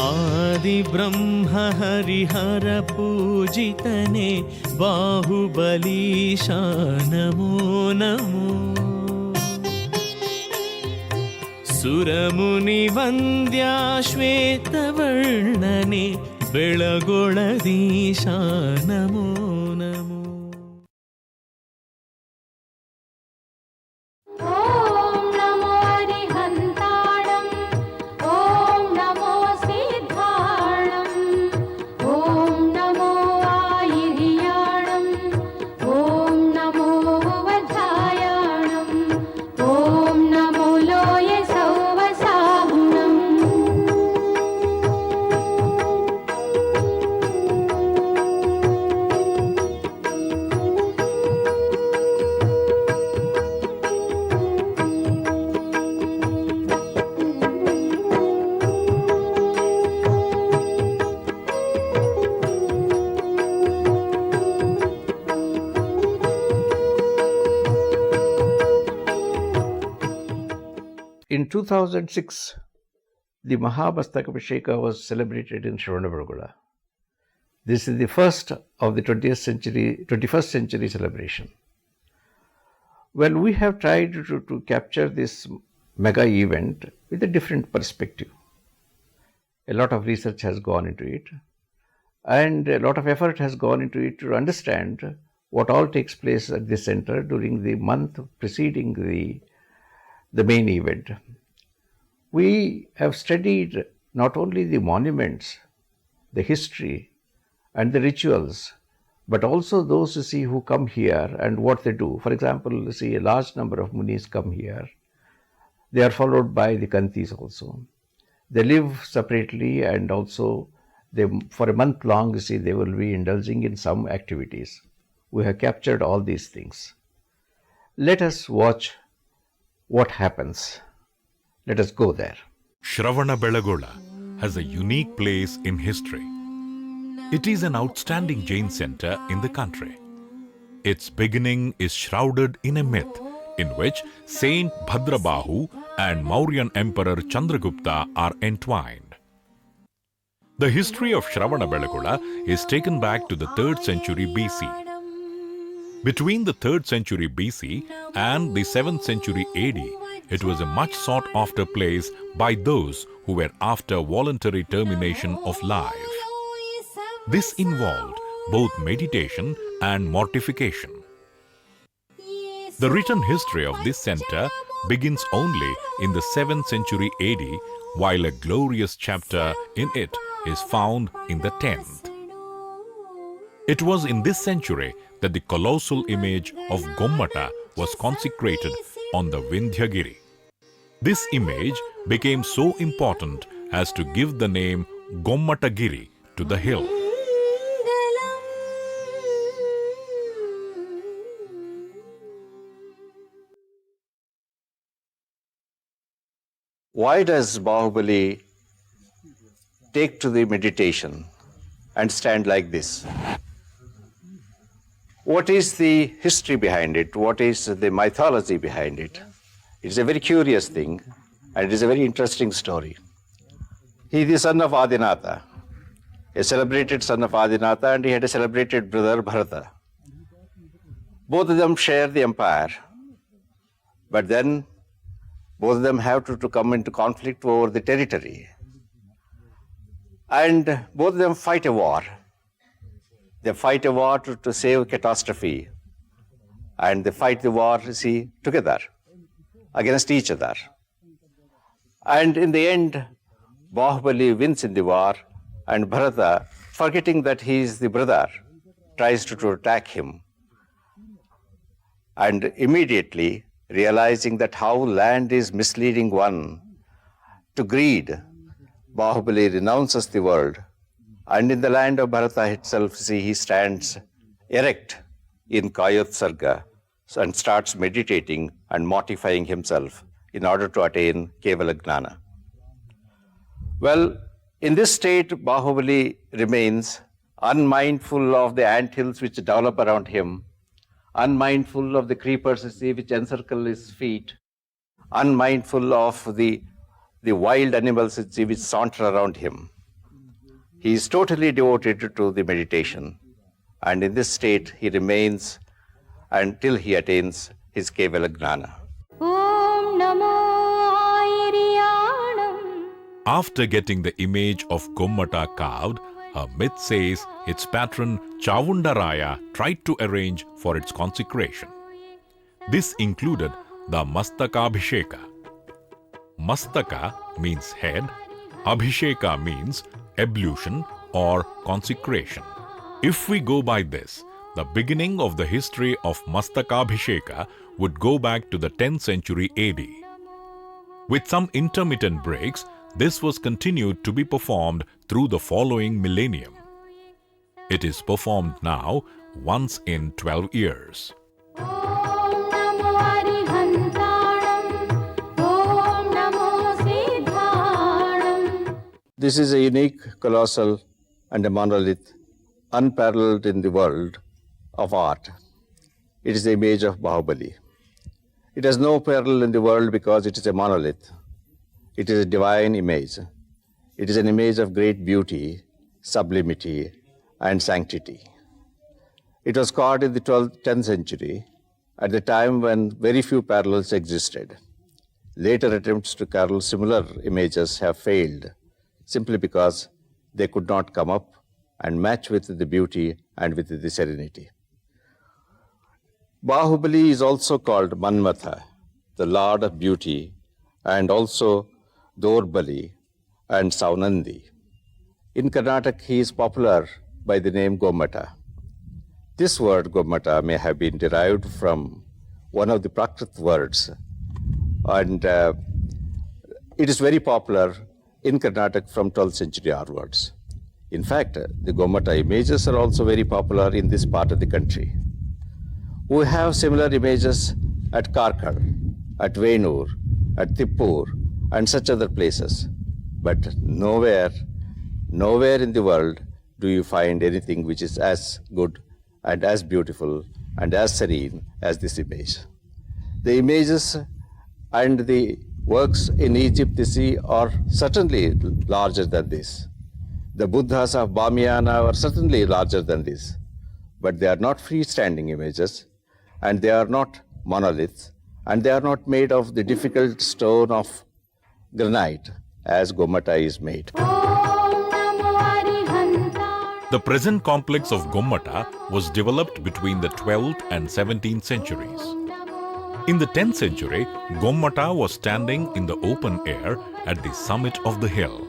आदि ब्रह्म Harihar पूजितने बाहुबलीशा Namo Namo. सुरमुनि वन्द्या श्वेतवर्णने बेळगोळदीशा Namo Namo. In 2006, the Mahamastakabhisheka was celebrated in Shravanabelagola. This is the first of the 21st century celebration. Well, we have tried to capture this mega event with a different perspective. A lot of research has gone into it, and a lot of effort has gone into it to understand what all takes place at this center during the month preceding the main event. We have studied not only the monuments, the history, and the rituals, but also those who come here and what they do. For example, a large number of munis come here. They are followed by the kantis also. They live separately, and also for a month long, they will be indulging in some activities. We have captured all these things. Let us watch what happens. Let us go there. Shravanabelagola has a unique place in history. It is an outstanding Jain center in the country. Its beginning is shrouded in a myth in which Saint Bhadrabahu and Mauryan Emperor Chandragupta are entwined. The history of Shravanabelagola is taken back to the 3rd century BC. Between the 3rd century BC and the 7th century AD, it was a much sought after place by those who were after voluntary termination of life. This involved both meditation and mortification. The written history of this center begins only in the 7th century AD, while a glorious chapter in it is found in the 10th. It was in this century that the colossal image of Gomata was consecrated on the Vindhyagiri. This image became so important as to give the name Gomatagiri to the hill. Why does Bahubali take to the meditation and stand like this? What is the history behind it? What is the mythology behind it? It's a very curious thing, and it is a very interesting story. He is the son of Adinatha, a celebrated son of Adinatha, and he had a celebrated brother, Bharata. Both of them share the empire, but then both of them have to come into conflict over the territory. And both of them fight a war. They fight a war to save catastrophe, and they fight the war, together against each other. And in the end, Bahubali wins in the war, and Bharata, forgetting that he is the brother, tries to attack him. And immediately, realizing that how land is misleading one to greed, Bahubali renounces the world. And in the land of Bharata itself, he stands erect in Kayotsarga and starts meditating and mortifying himself in order to attain Kevala Gnana. Well, in this state, Bahubali remains unmindful of the anthills which develop around him, unmindful of the creepers which encircle his feet, unmindful of the wild animals which saunter around him. He is totally devoted to the meditation, and in this state he remains until he attains his Kevala Gnana. Om Namo Airiyanam. After getting the image of Gommata carved, a myth says its patron Chavundaraya tried to arrange for its consecration. This included the Mastakabhisheka. Mastaka means head, Abhisheka means ablution or consecration. If we go by this, the beginning of the history of Mastakabhisheka would go back to the 10th century AD. With some intermittent breaks, this was continued to be performed through the following millennium. It is performed now once in 12 years. Om Namo Arihantanam. Om Namo Siddhanam. This is a unique, colossal, and a monolith unparalleled in the world of art. It is the image of Bahubali. It has no parallel in the world because it is a monolith. It is a divine image. It is an image of great beauty, sublimity, and sanctity. It was carved in the 10th century, at the time when very few parallels existed. Later attempts to carve similar images have failed, simply because they could not come up and match with the beauty and with the serenity. Bahubali is also called Manmatha, the Lord of Beauty, and also Dorbali and Saunandi. In Karnataka, he is popular by the name Gomata. This word Gomata may have been derived from one of the Prakrit words, and it is very popular in Karnataka from 12th century onwards. In fact, the Gomata images are also very popular in this part of the country. We have similar images at Karkal, at Venur, at Tippur, and such other places. But nowhere in the world do you find anything which is as good and as beautiful and as serene as this image. The images and the works in Egypt, you see, are certainly larger than this. The Buddhas of Bamiana are certainly larger than this. But they are not freestanding images, and they are not monoliths, and they are not made of the difficult stone of granite as Gomata is made. Om Namo Arihantanam. The present complex of Gommata was developed between the 12th and 17th centuries. In the 10th century, Gommata was standing in the open air at the summit of the hill.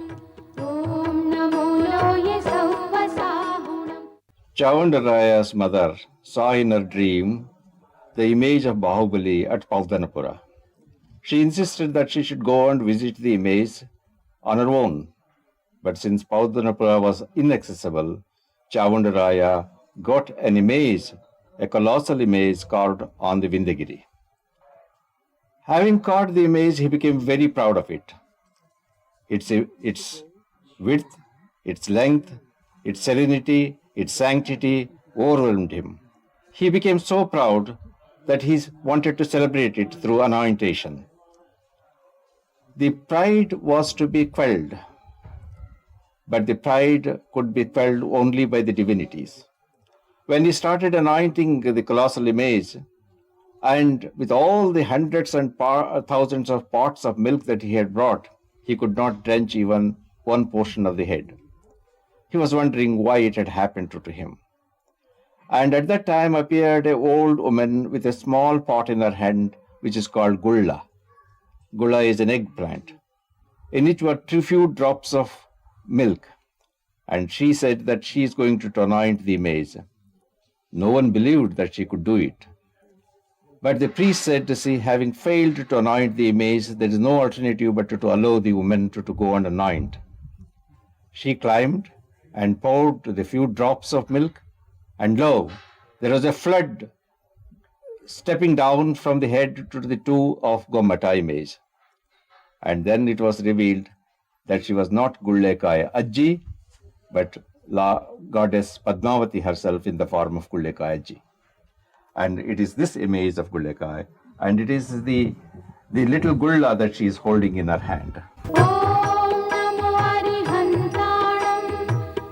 Om Namo Loye Sauvasahunam. Chavundaraya's mother saw in her dream the image of Bahubali at Paudanapura. She insisted that she should go and visit the image on her own. But since Paudanapura was inaccessible, Chavundaraya got an image, a colossal image carved on the Vindagiri. Having carved the image, he became very proud of it. Its width, its length, its serenity, its sanctity overwhelmed him. He became so proud that he wanted to celebrate it through anointation. The pride was to be quelled, but the pride could be quelled only by the divinities. When he started anointing the colossal image, and with all the hundreds and thousands of pots of milk that he had brought, he could not drench even one portion of the head. He was wondering why it had happened to him. And at that time appeared an old woman with a small pot in her hand, which is called gulla. Gulla is an eggplant. In it were a few drops of milk, and she said that she is going to anoint the image. No one believed that she could do it. But the priest said, see, having failed to anoint the image, there is no alternative but to allow the woman to go and anoint. She climbed and poured the few drops of milk, and lo, there was a flood stepping down from the head to the toe of Gomata image. And then it was revealed that she was not Gullekaya Ajji, but goddess Padmavati herself in the form of Gullekaya Ajji. And it is this image of Gullekai, and it is the little gulla that she is holding in her hand. Om Namo Arihantanam.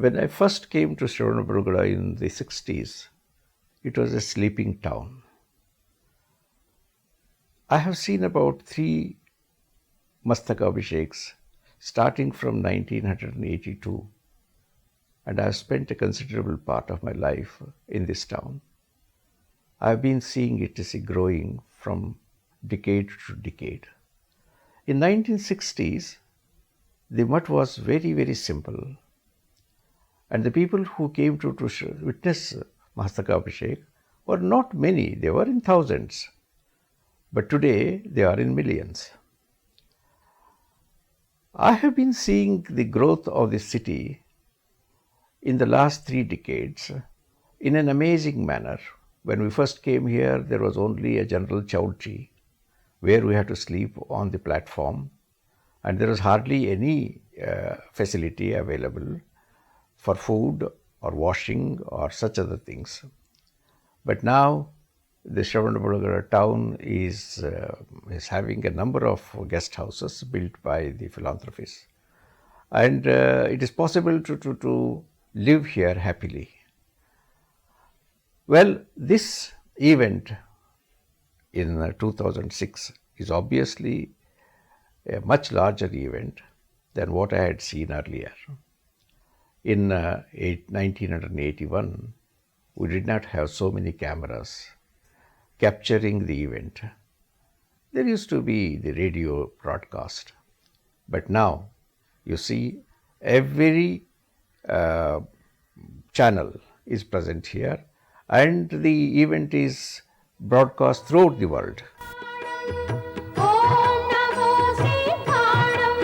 When I first came to Shravanabelagola in the 60s, it was a sleeping town. I have seen about 3 Mastakabhisheks starting from 1982, and I have spent a considerable part of my life in this town. I have been seeing it as growing from decade to decade. In 1960s, the mutt was very, very simple, and the people who came to witness Mahastakabhishek were not many. They were in thousands, but today they are in millions. I have been seeing the growth of this city in the last 3 decades in an amazing manner. When we first came here, there was only a general chowdhury where we had to sleep on the platform, and there was hardly any facility available for food or washing or such other things. But now the Shravanabelagola town is having a number of guest houses built by the philanthropists, and it is possible to live here happily. Well, this event in 2006 is obviously a much larger event than what I had seen earlier. In 1981, we did not have so many cameras capturing the event. There used to be the radio broadcast, but now you see every channel is present here, and the event is broadcast throughout the world. Om Namo Sithanam.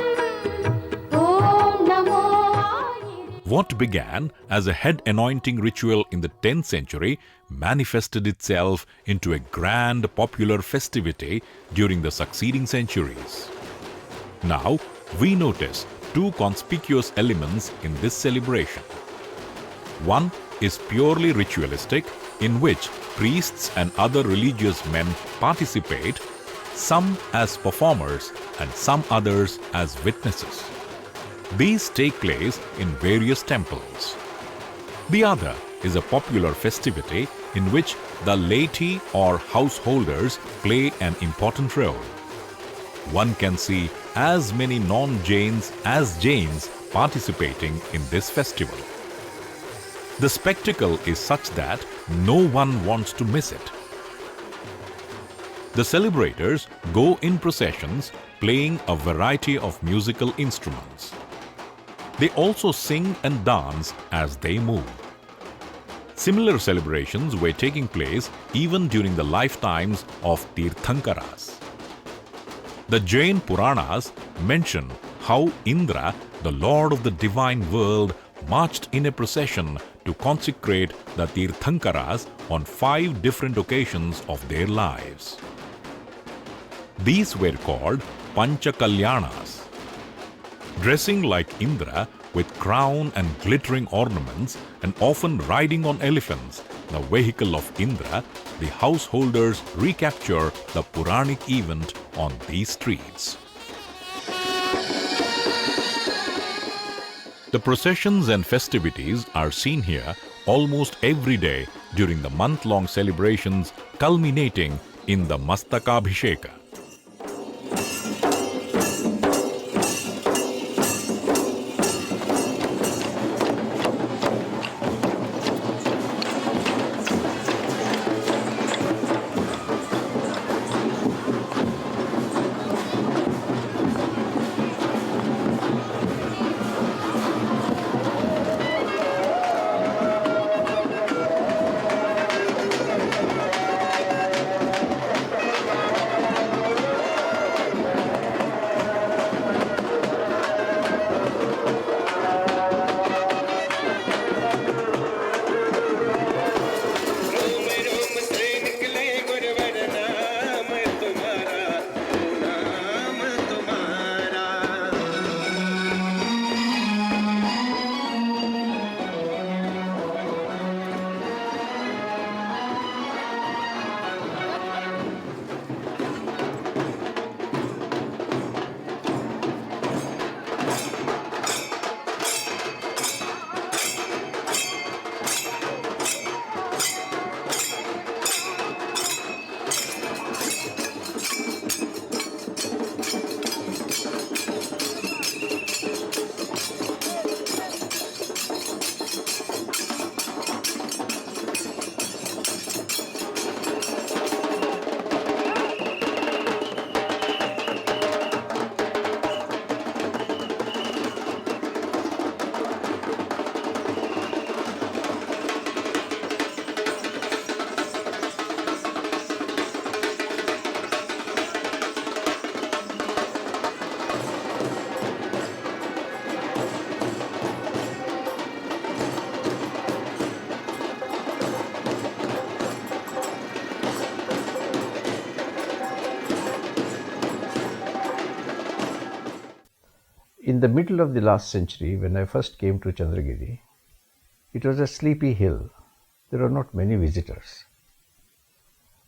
Om Namo Ayire. What began as a head anointing ritual in the 10th century manifested itself into a grand popular festivity during the succeeding centuries. Now, we notice 2 conspicuous elements in this celebration. One is purely ritualistic, in which priests and other religious men participate, some as performers and some others as witnesses. These take place in various temples. The other is a popular festivity in which the laity or householders play an important role. One can see as many non-Jains as Jains participating in this festival. The spectacle is such that no one wants to miss it. The celebrators go in processions playing a variety of musical instruments. They also sing and dance as they move. Similar celebrations were taking place even during the lifetimes of Tirthankaras. The Jain Puranas mention how Indra, the lord of the divine world, marched in a procession to consecrate the Tirthankaras on 5 different occasions of their lives. These were called Pancha Kalyanas. Dressing like Indra with crown and glittering ornaments and often riding on elephants, the vehicle of Indra, the householders recapture the Puranic event on these streets. The processions and festivities are seen here almost every day during the month-long celebrations culminating in the Mastakabhisheka. In the middle of the last century, when I first came to Chandragiri, it was a sleepy hill. There were not many visitors.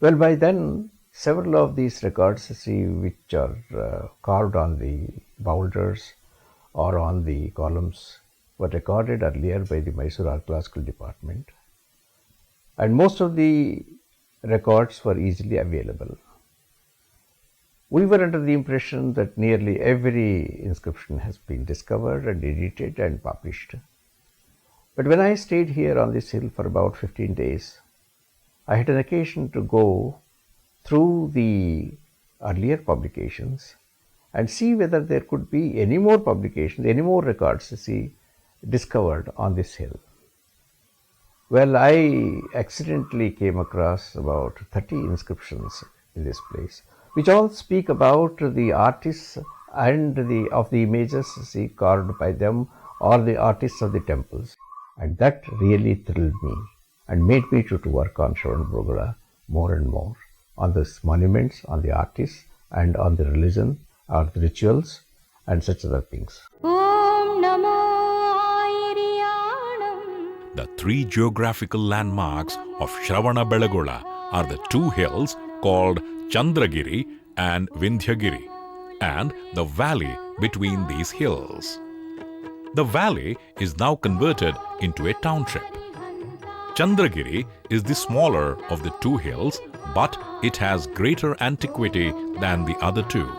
Well, by then, several of these records, which are carved on the boulders or on the columns, were recorded earlier by the Mysore Archaeological Department. And most of the records were easily available. We were under the impression that nearly every inscription has been discovered and edited and published. But when I stayed here on this hill for about 15 days, I had an occasion to go through the earlier publications and see whether there could be any more publications, any more records discovered on this hill. Well, I accidentally came across about 30 inscriptions in this place, which all speak about the artists and of the images carved by them or the artists of the temples. And that really thrilled me and made me to work on Shravanabelagola more and more, on the monuments, on the artists, and on the religion or the rituals and such other things. Om Namo Airiyanam. The three geographical landmarks of Shravanabelagola are the two hills called Chandragiri and Vindhyagiri, and the valley between these hills. The valley is now converted into a township. Chandragiri is the smaller of the two hills, but it has greater antiquity than the other two.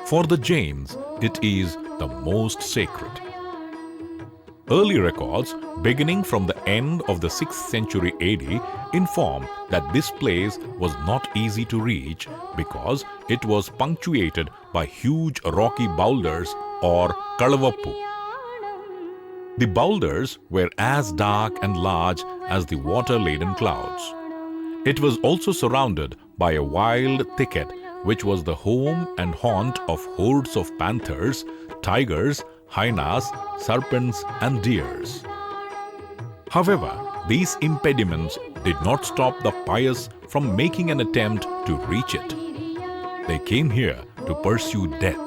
For the Jains, it is the most sacred. Early records, beginning from the end of the 6th century AD, inform that this place was not easy to reach because it was punctuated by huge rocky boulders or kalavappu. The boulders were as dark and large as the water-laden clouds. It was also surrounded by a wild thicket which was the home and haunt of hordes of panthers, tigers, hyenas, serpents and deers. However, these impediments did not stop the pious from making an attempt to reach it. They came here to pursue death,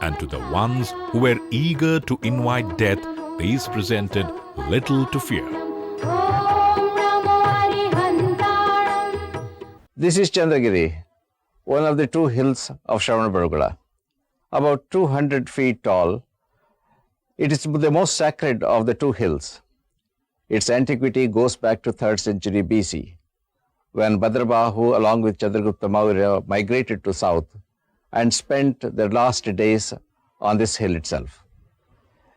and to the ones who were eager to invite death, these presented little to fear. Om Namo Arihantaram. This is Chandragiri, one of the two hills of Shravanabelagola. About 200 feet tall, it is the most sacred of the two hills. Its antiquity goes back to 3rd century BC, when Bhadrabahu along with Chandragupta Maurya migrated to south and spent their last days on this hill itself.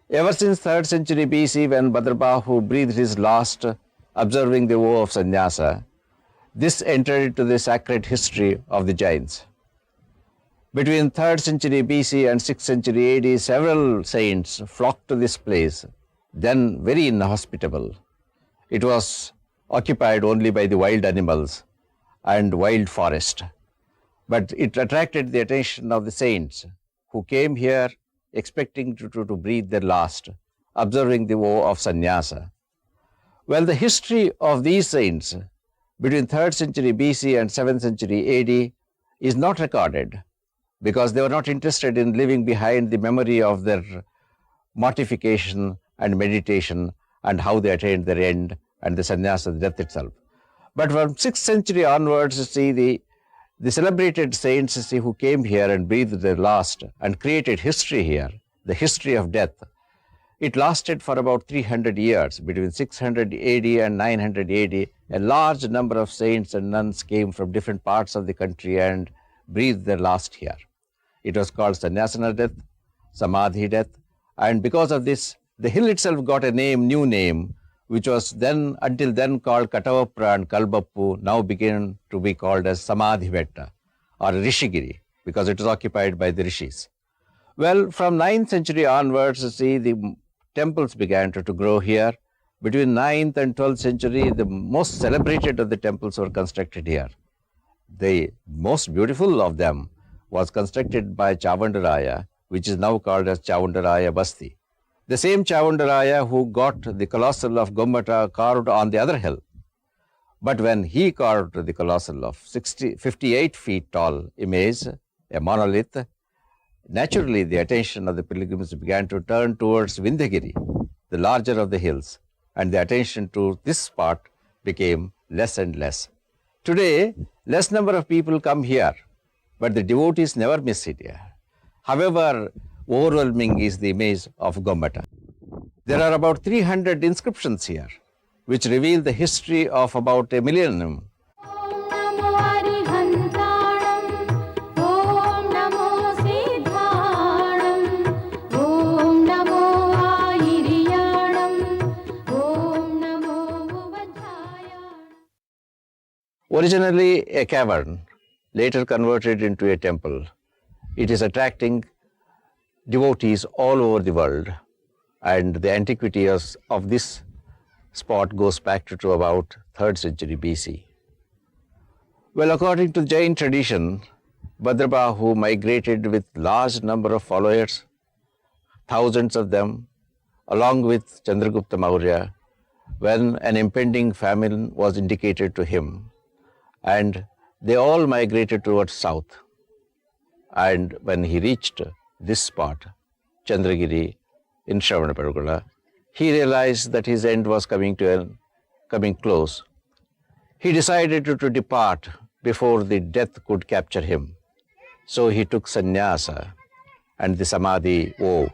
Ever since 3rd century BC, when Bhadrabahu breathed his last, observing the vow of sannyasa, this entered into the sacred history of the Jains. Between 3rd century BC and 6th century AD, several saints flocked to this place, then very inhospitable. It was occupied only by the wild animals and wild forest. But it attracted the attention of the saints who came here expecting to breathe their last, observing the vow of sannyasa. Well, the history of these saints between 3rd century BC and 7th century AD is not recorded because they were not interested in leaving behind the memory of their mortification and meditation and how they attained their end and the sannyasa, the death itself. But from 6th century onwards, the celebrated saints who came here and breathed their last and created history here, the history of death. It lasted for about 300 years. Between 600 AD and 900 AD, a large number of saints and nuns came from different parts of the country and breathed their last here. It was called sannyasana death, samadhi death, and because of this, the hill itself got a new name, which was then, until then called Katavapra and Kalbappu, now began to be called as Samadhi Betta or Rishigiri, because it was occupied by the rishis. Well, from 9th century onwards, the temples began to grow here. Between 9th and 12th century, the most celebrated of the temples were constructed here. The most beautiful of them was constructed by Chavandaraya, which is now called as Chavandaraya Basti. The same Chavandaraya who got the colossal of Gomata carved on the other hill. But when he carved the colossal of 58 feet tall image, a monolith, Naturally, the attention of the pilgrims began to turn towards Vindhyagiri, the larger of the hills, and the attention to this spot became less and less. Today, less number of people come here, but the devotees never miss it here. However, overwhelming is the image of Gomata. There are about 300 inscriptions here, which reveal the history of about a millennium. Om NaMo हरिहन्ताणम् Om NaMo सिद्धाणम् Om NaMo आयिर्याणम् Om NaMo वज्रायाणम्. Originally a cavern, later converted into a temple, it is attracting devotees all over the world, and the antiquity of this spot goes back to about 3rd century BC. Well, according to Jain tradition, Bhadrabahu migrated with large number of followers, thousands of them, along with Chandragupta Maurya, when an impending famine was indicated to him, and they all migrated towards south. And when he reached this spot, Chandragiri in Shravanabelagola, he realized that his end was coming close. He decided to depart before the death could capture him. So he took sannyasa and the samadhi vow,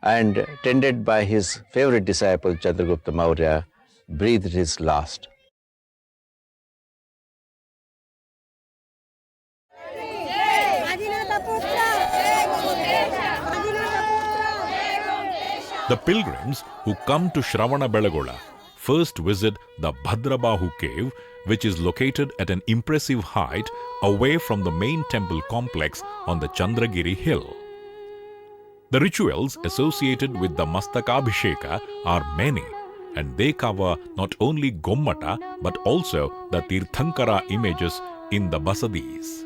and tended by his favorite disciple Chandragupta Maurya, breathed his last. The pilgrims who come to Shravanabelagola first visit the Bhadrabahu cave, which is located at an impressive height away from the main temple complex on the Chandragiri hill. The rituals associated with the Mastakabhisheka are many, and they cover not only Gomata but also the Tirthankara images in the Basadis.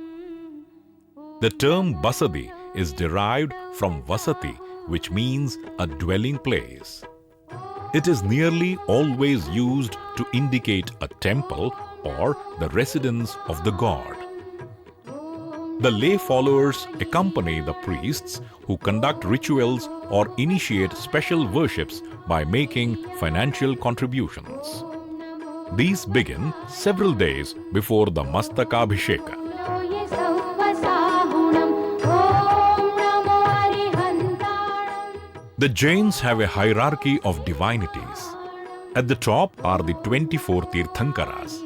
The term Basadi is derived from Vasati, which means a dwelling place. It is nearly always used to indicate a temple or the residence of the god. The lay followers accompany the priests who conduct rituals or initiate special worships by making financial contributions. These begin several days before the Mastakabhisheka. ये सर्वसाहुणम् ॐ नमो हरिहन्ताणम्. The Jains have a hierarchy of divinities. At the top are the 24 Tirthankaras.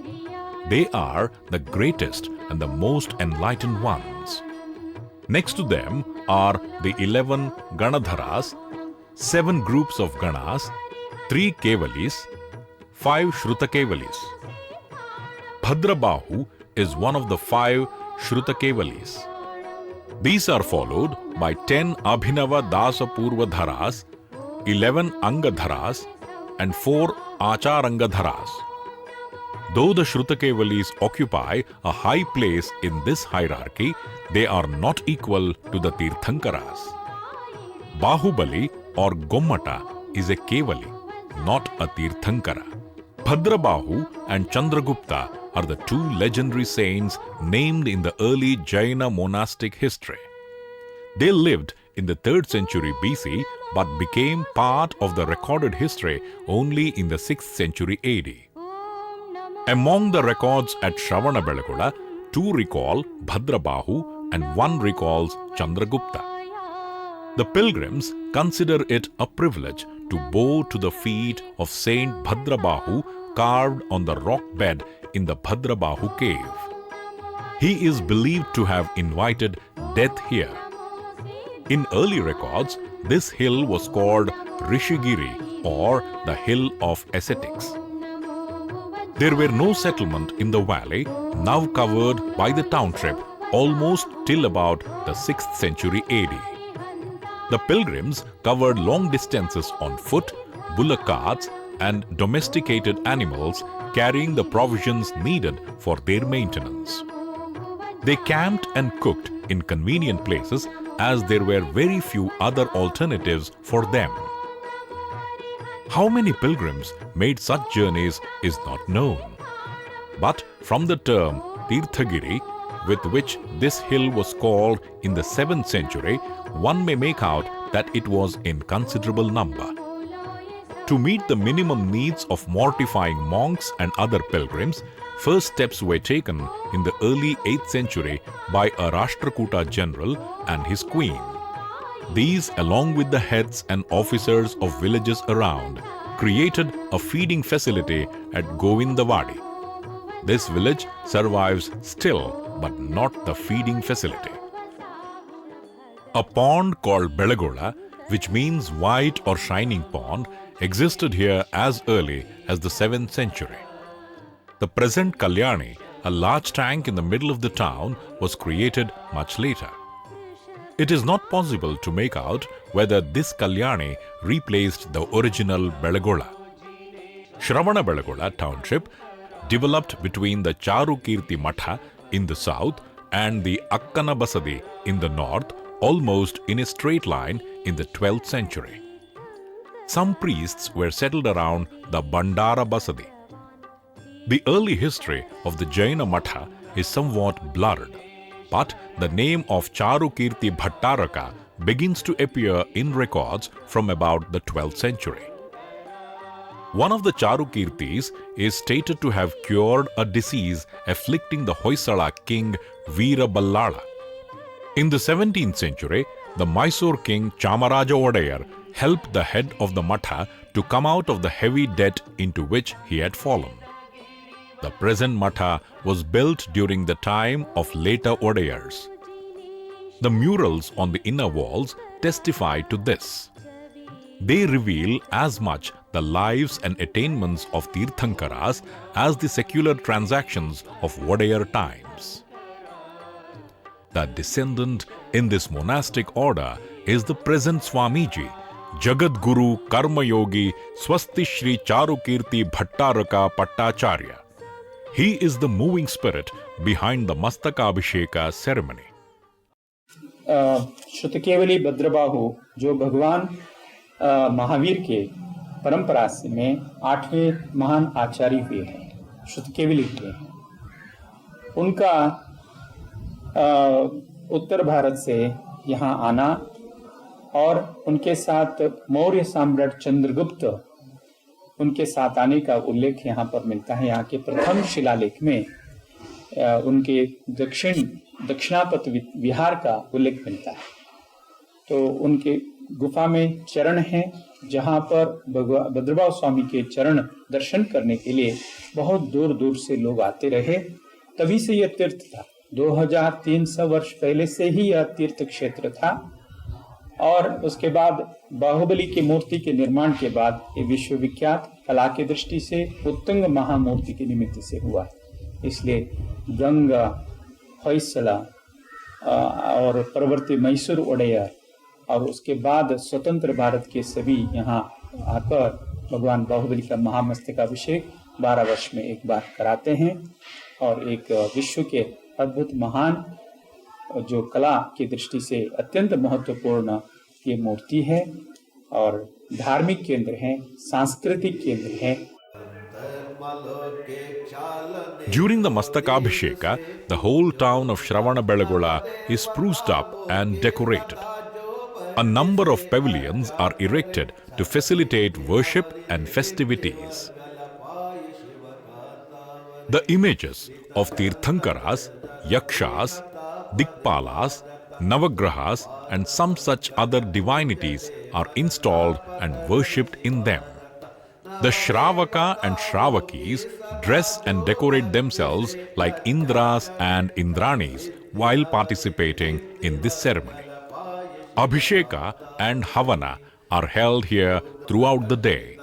They are the greatest and the most enlightened ones. Next to them are the 11 Ganadharas, 7 groups of Ganas, 3 Kevalis, 5 Shrutakevalis. Bhadrabahu is one of the 5 Shrutakevalis. These are followed by 10 Abhinava Dasapurvadharas, 11 Angadharas, and 4 Acharangadharas. Though the Shrutakevalis occupy a high place in this hierarchy, they are not equal to the Tirthankaras. Bahubali or Gomata is a Kevali, not a Tirthankara. Bhadrabahu and Chandragupta are the 2 legendary saints named in the early Jaina monastic history. They lived in the 3rd century BC but became part of the recorded history only in the 6th century AD. Among the records at Shravanabelagola, 2 recall Bhadrabahu and 1 recalls Chandragupta. The pilgrims consider it a privilege to bow to the feet of Saint Bhadrabahu carved on the rock bed in the Bhadrabahu cave. He is believed to have invited death here. In early records, this hill was called Rishigiri or the Hill of Ascetics. There were no settlement in the valley, now covered by the township almost till about the 6th century AD. The pilgrims covered long distances on foot, bullock carts, and domesticated animals carrying the provisions needed for their maintenance. They camped and cooked in convenient places as there were very few other alternatives for them. How many pilgrims made such journeys is not known. But from the term Tirthagiri, with which this hill was called in the 7th century, one may make out that it was in considerable number. To meet the minimum needs of mortifying monks and other pilgrims, first steps were taken in the early 8th century by a Rashtrakuta general and his queen. These, along with the heads and officers of villages around, created a feeding facility at Govindawadi. This village survives still, but not the feeding facility. A pond called Belagola, which means white or shining pond, existed here as early as the 7th century. The present Kalyani, a large tank in the middle of the town, was created much later. It is not possible to make out whether this Kalyani replaced the original Belagola. Shravana Belagola township developed between the Charukirti Matha in the south and the Akkana Basadi in the north, almost in a straight line in the 12th century. Some priests were settled around the Bandara Basadi. The early history of the Jaina Matha is somewhat blurred, but the name of Charukirti Bhattaraka begins to appear in records from about the 12th century. One of the Charukirtis is stated to have cured a disease afflicting the Hoysala king Veera Ballala. In the 17th century, the Mysore king Chamaraja Odayar helped the head of the Matha to come out of the heavy debt into which he had fallen. The present Matha was built during the time of later Odayars. The murals on the inner walls testify to this. They reveal as much the lives and attainments of Tirthankaras as the secular transactions of Odayar times. The descendant in this monastic order is the present Swamiji, Jagat Guru Karma Yogi Swasti Shri Charukirti Bhattaraka Pattacharya. He is the moving spirit behind the Mastakabhisheka ceremony. श्रुतकेवली Bhadrabahu जो भगवान महावीर के परंपरा से में 8वें महान आचार्य हुए हैं, श्रुतकेवली हुए हैं। उनका उत्तर भारत से यहाँ आना और उनके साथ मौर्य सम्राट चंद्रगुप्त उनके साथ आने का उल्लेख यहाँ पर मिलता है। यहाँ के प्रथम शिलालेख में उनके दक्षिणापथ विहार का उल्लेख मिलता है। तो उनके गुफा में चरण हैं, जहाँ पर भद्रबाहु स्वामी के चरण दर्शन करने के लिए बहुत दूर दूर से लोग आते रहे। तभी से यह तीर्थ था। 2300 वर्ष पहले से ही यह तीर्थ क्षेत्र था और उसके बाद बाहुबली की मूर्ति के निर्माण के बाद ये विश्वविख्यात कला की दृष्टि से उत्तुंग महामूर्ति के निमित्त से हुआ। इसलिए गंगा, होयसला और परवर्ती मैसूर ओडेयर और उसके बाद स्वतंत्र भारत के सभी यहाँ आकर भगवान बाहुबली का महामस्तकाभिषेक 12 वर्ष में एक बार कराते हैं और एक विश्व के अद्भुत महान जो कला की दृष्टि से अत्यंत महत्वपूर्ण ये मूर्ति है और धार्मिक केंद्र है, सांस्कृतिक केंद्र है। During the Mastakabhisheka, the whole town of Shravana-Belagola is spruced up and decorated. A number of pavilions are erected to facilitate worship and festivities. The images of Tirthankaras, Yakshas, Dikpalas, Navagrahas and some such other divinities are installed and worshipped in them. The Shravaka and Shravakis dress and decorate themselves like Indras and Indranis while participating in this ceremony. Abhisheka and Havana are held here throughout the day.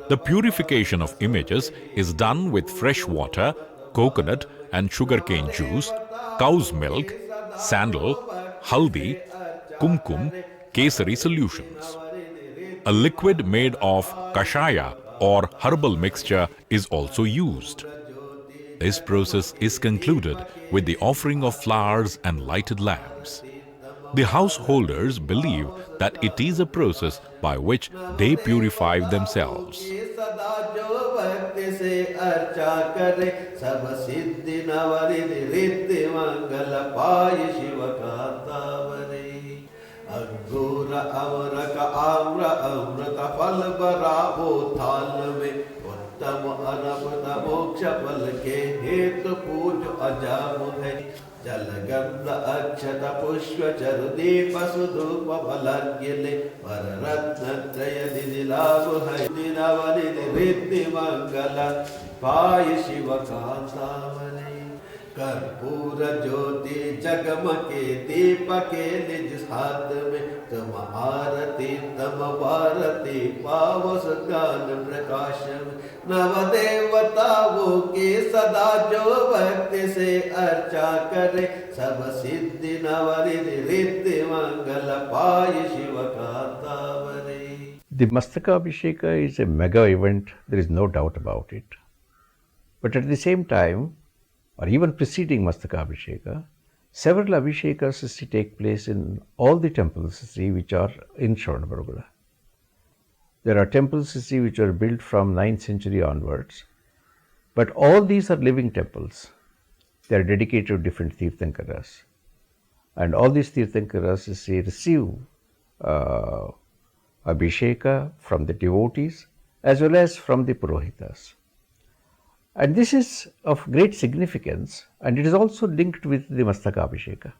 The purification of images is done with fresh water, coconut and sugarcane juice, cow's milk, sandal, haldi, kumkum, kesari solutions. A liquid made of kashaya or herbal mixture is also used. This process is concluded with the offering of flowers and lighted lamps. The householders believe that it is a process by which they purify themselves. अंगूर अमर का आम्र अमृत फल बराबो थाल में उत्तम अनबद मोक्ष फल के हेतु पूज अजाम है जल गंध अक्षत पुष्प चरु दीप सुधूप फलज्ञले पर रत्न त्रय निधि लाभ है दिनवनि रिद्धि मंगल पाय शिव कांतावने कर्पूर ज्योति जगमके दीपके निज हाथ में तुम आरती तम भारती पावस ज्ञान प्रकाश में नव देवताओं के सदा जो भक्ति से अर्चा करे सब सिद्धि नवरिधि रिद्धि मंगल पाय Shiv कांतावरे. The Mastakabhisheka is a mega event, there is no doubt about it. But at the same time, or even preceding Mastakabhisheka, several Abhishekas take place in all the temples which are in Shravanabelagola. There are temples which are built from 9th century onwards, but all these are living temples. They are dedicated to different Tirthankaras. And all these Tirthankaras receive Abhisheka from the devotees as well as from the Purohitas. And this is of great significance, and it is also linked with the Mastakabhisheka.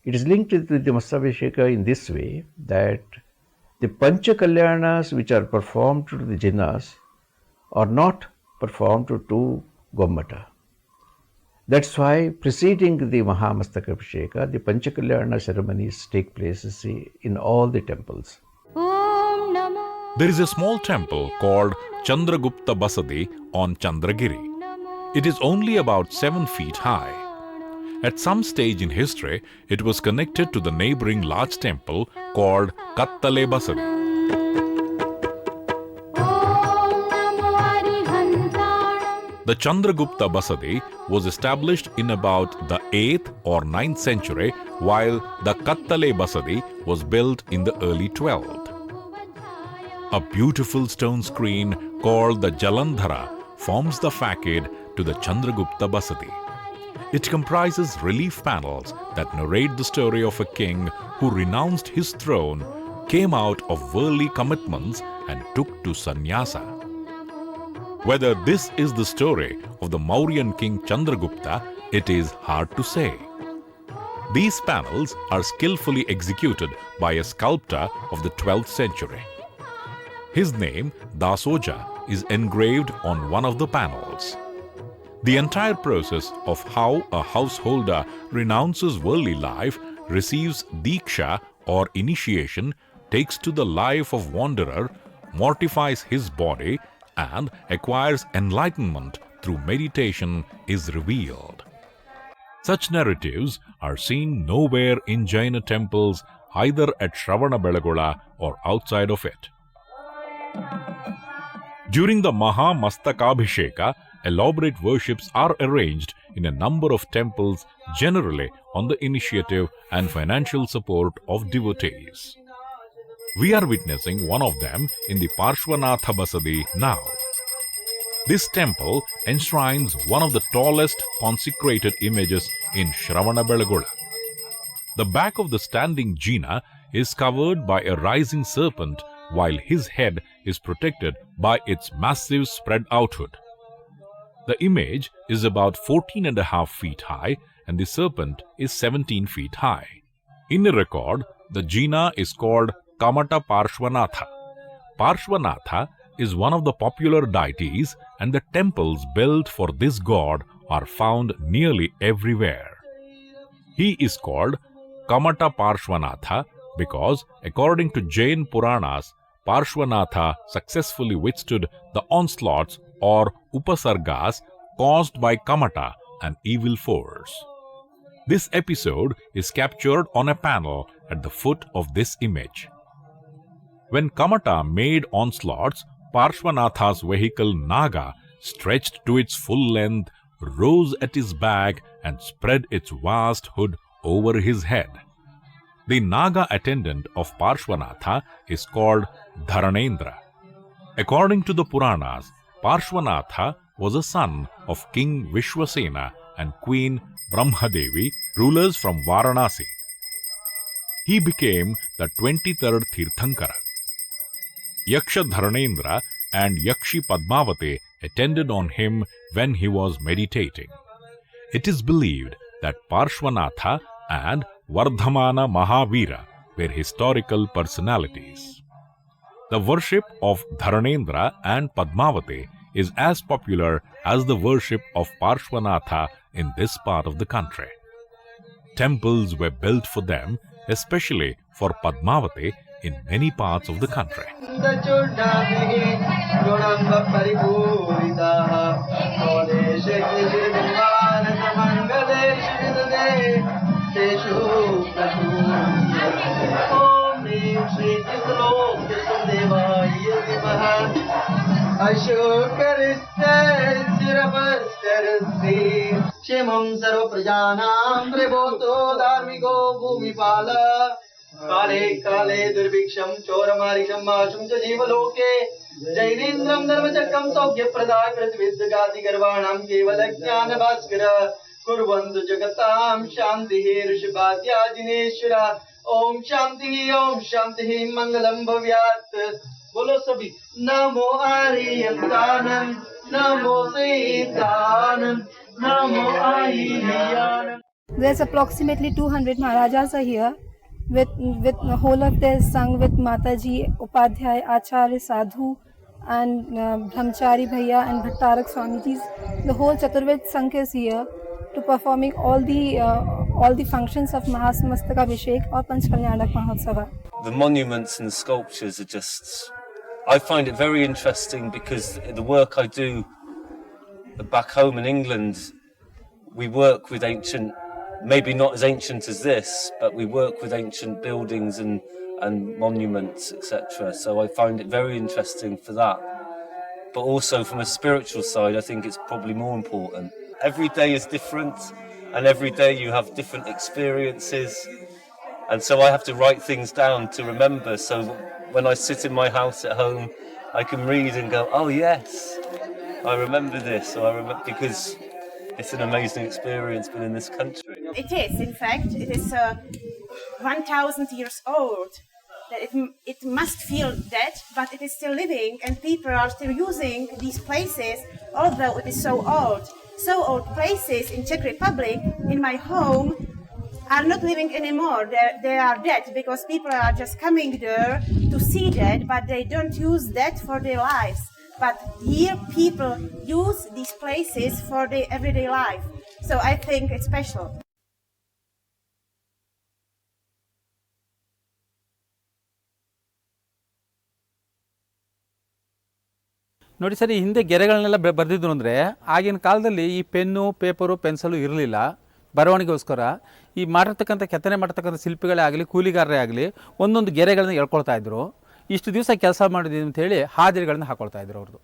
It is linked with the Mastakabhisheka in this way that the Pancha Kalyanas which are performed to the Jinnas are not performed to Gomata. That's why preceding the Mahamastakabhisheka, the Pancha Kalyana ceremonies take place in all the temples. Om Namo There is a small temple called Chandragupta Basadi on Chandragiri. It is only about 7 feet high. At some stage in history, it was connected to the neighboring large temple called Kattale Basadi. Om Namo Arihantanam. The Chandragupta Basadi was established in about the 8th or 9th century, while the Kattale Basadi was built in the early 12th. A beautiful stone screen called the Jalandhara forms the facade to the Chandragupta Basadi. It comprises relief panels that narrate the story of a king who renounced his throne, came out of worldly commitments and took to sannyasa. Whether this is the story of the Mauryan king Chandragupta, it is hard to say. These panels are skillfully executed by a sculptor of the 12th century. His name, Dasoja, is engraved on one of the panels. The entire process of how a householder renounces worldly life, receives Diksha or initiation, takes to the life of wanderer, mortifies his body, and acquires enlightenment through meditation is revealed. Such narratives are seen nowhere in Jaina temples, either at Shravanabelagola or outside of it. During the Mahamastakabhisheka, elaborate worships are arranged in a number of temples, generally on the initiative and financial support of devotees. We are witnessing one of them in the Parshvanatha Basadi now. This temple enshrines one of the tallest consecrated images in Shravanabelagola. The back of the standing Jina is covered by a rising serpent, while his head is protected by its massive spread outhood. The image is about 14.5 feet high and the serpent is 17 feet high. In a record, the Jina is called Kamata Parshvanatha. Parshvanatha is one of the popular deities, and the temples built for this god are found nearly everywhere. He is called Kamata Parshvanatha because, according to Jain Puranas, Parshvanatha successfully withstood the onslaughts or upasargas caused by Kamata, an evil force. This episode is captured on a panel at the foot of this image. When Kamata made onslaughts, Parshvanatha's vehicle Naga stretched to its full length, rose at his back and spread its vast hood over his head. The Naga attendant of Parshvanatha is called Dharanendra. According to the Puranas, Parshvanatha was a son of King Vishwasena and Queen Brahmadevi, rulers from Varanasi. He became the 23rd Tirthankara. Yaksha Dharanendra and Yakshi Padmavati attended on him when he was meditating. It is believed that Parshvanatha and Vardhamana Mahavira were historical personalities. The worship of Dharanendra and Padmavati is as popular as the worship of Parshvanatha in this part of the country. Temples were built for them, especially for Padmavati, in many parts of the country. क्षेमं सर्व प्रजानां प्रभोतो धार्मिको भूमिपाल काले काले दुर्भिक्षं चोरमारिषं माशुं च जीवलोके जैनेन्द्रं धर्मचक्रं सौख्यप्रदाकृतविद्गाति गर्वाणां केवल ज्ञान भास्कर कुर्वन्तु जगतां शान्तिः ऋषभाद्या जिनेश्वर ओम शांति मंगलम भव्यात्। बोलो सभी नमो आर्यन्तानं नमो सीतानं नमो आर्यानं। There's approximately 200 Maharajas are here with the whole of their sung with Mataji, Upadhyay, Acharya, Sadhu and Brahmachari Bhaiya and Bhattarak Swamiji's. The whole Chaturved Sangh is here to performing all the functions of Mahamastakabhisheka or Panch Kalyanak Mahotsava. The monuments and the sculptures are just, I find it very interesting because the work I do back home in England, we work with ancient, maybe not as ancient as this, but we work with ancient buildings and monuments, etc. So I find it very interesting for that. But also from a spiritual side, I think it's probably more important. Every day is different, and every day you have different experiences. And so I have to write things down to remember. So when I sit in my house at home, I can read and go, oh yes, I remember this, or I remember, because it's an amazing experience being in this country. It is, in fact, it is 1,000 years old. It must feel dead, but it is still living, and people are still using these places, although it is so old. So old places in Czech Republic, in my home, are not living anymore. They are dead because people are just coming there to see that, but they don't use that for their lives. But here people use these places for their everyday life. So I think it's special. ನೋಡಿ sir, ಹಿಂದೆ ಗೆರೆಗಳನ್ನೆಲ್ಲ ಬರೆದಿದ್ರು ಅಂದರೆ ಆಗಿನ ಕಾಲದಲ್ಲಿ ಈ pen, paper, pencil ಇರಲಿಲ್ಲ ಬರವಣಿಗೆಗೋಸ್ಕರ. ಈ ಮಾಡಿರ್ತಕ್ಕಂಥ ಕೆತ್ತನೆ ಮಾಡ್ತಕ್ಕಂಥ ಶಿಲ್ಪಿಗಳೇ ಆಗಲಿ, ಕೂಲಿಗಾರರೇ ಆಗಲಿ, ಒಂದೊಂದು ಗೆರೆಗಳನ್ನ ಎಳ್ಕೊಳ್ತಾ ಇದ್ರು. ಇಷ್ಟು ದಿವಸ ಕೆಲಸ ಮಾಡಿದ್ವಿ ಅಂತ ಹೇಳಿ ಹಾಜರಿಗಳನ್ನ ಹಾಕೊಳ್ತಾ ಇದ್ರು ಅವ್ರದ್ದು.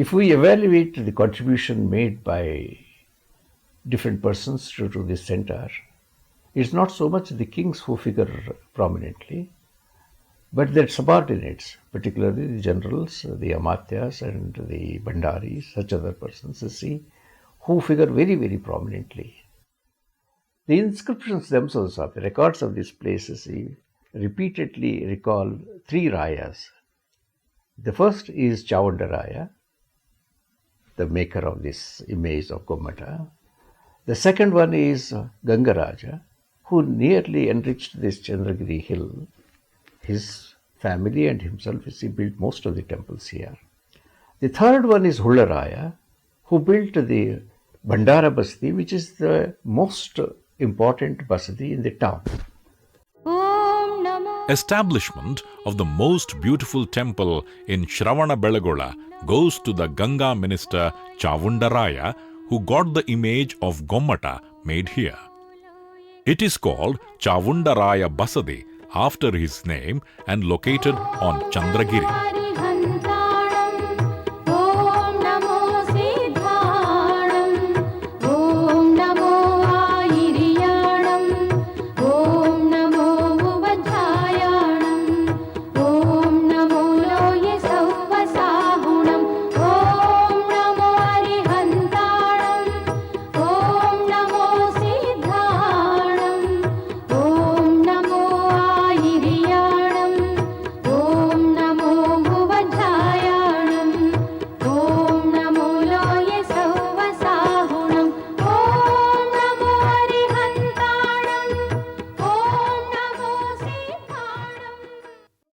If we evaluate the contribution made by different persons to this center, it's not so much the kings who figure prominently, but their subordinates, particularly the generals, the amatyas and the bhandaris, such other persons, you see, who figure very, very prominently. The inscriptions themselves, of the records of these places, repeatedly recall three Rayas. The first is Chavandaraya, the maker of this image of Gomata. The second one is Gangaraja, who nearly enriched this Chandragiri hill. His family and himself, he built most of the temples here. The third one is Hullaraya, who built the Bhandara Basti, which is the most important basadi in the town. Establishment of the most beautiful temple in Shravanabelagola goes to the Ganga minister Chavundaraya, who got the image of Gomata made here. It is called Chavundaraya Basadi after his name and located on Chandragiri.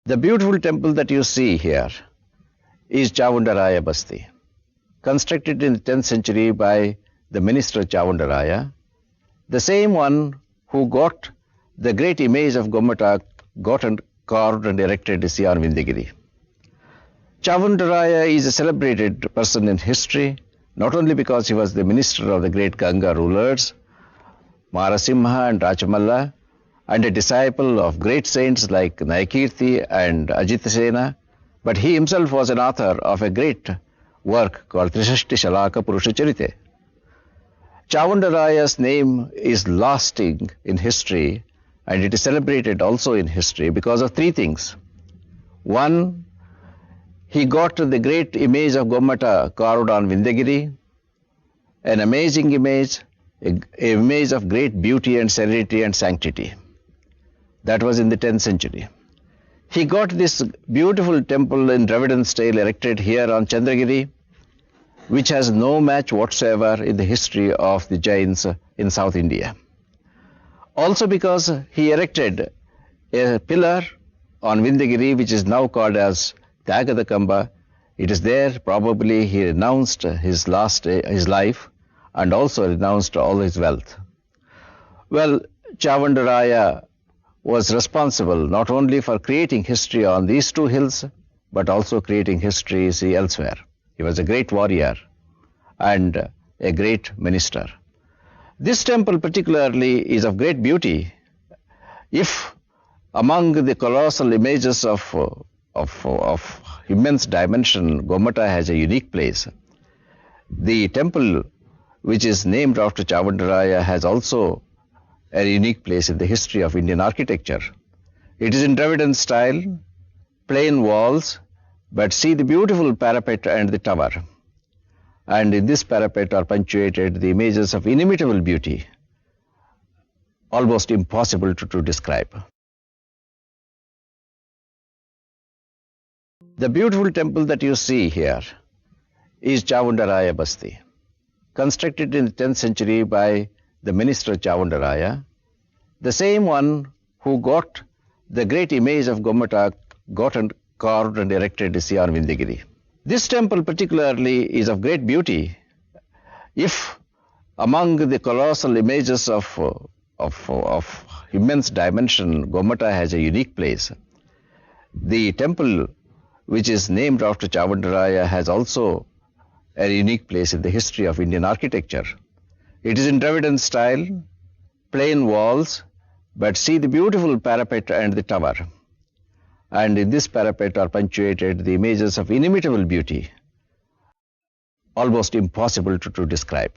The beautiful temple that you see here is Chavundaraya Basti, constructed in the 10th century by the minister Chavundaraya, the same one who got the great image of Gomata got and carved and erected is on Vindagiri. Chavundaraya is a celebrated person in history, not only because he was the minister of the great Ganga rulers, Marasimha and Rachamalla, and a disciple of great saints like Nayakirti and Ajitasena, but he himself was an author of a great work called Trishashti Shalaka Purusha Charite. Chavundaraya's name is lasting in history, and it is celebrated also in history because of three things. One, he got the great image of Gomata carved on Vindagiri, an amazing image, an image of great beauty and serenity and sanctity. That was in the 10th century. He got this beautiful temple in Dravidian style erected here on Chandragiri, which has no match whatsoever in the history of the Jains in South India. Also because he erected a pillar on Vindagiri, which is now called as Tyagadakamba. It is there probably he renounced his life and also renounced all his wealth. Well, Chavundaraya was responsible not only for creating history on these two hills, but also creating history elsewhere. He was a great warrior and a great minister. This temple particularly is of great beauty. If among the colossal images of immense dimension, Gomata has a unique place, the temple which is named after Chavundaraya has also a unique place in the history of Indian architecture. It is in Dravidian style, plain walls, but see the beautiful parapet and the tower. And in this parapet are punctuated the images of inimitable beauty, almost impossible to describe. The beautiful temple that you see here is Chavundaraya Basti, constructed in the 10th century by the minister Chavundaraya, the same one who got the great image of Gomata got and carved and erected is on Vindagiri. This temple particularly is of great beauty. If among the colossal images of immense dimension, Gomata has a unique place, the temple which is named after Chavundaraya has also a unique place in the history of Indian architecture. It is in Dravidian style, plain walls, but see the beautiful parapet and the tower. And in this parapet are punctuated the images of inimitable beauty, almost impossible to describe.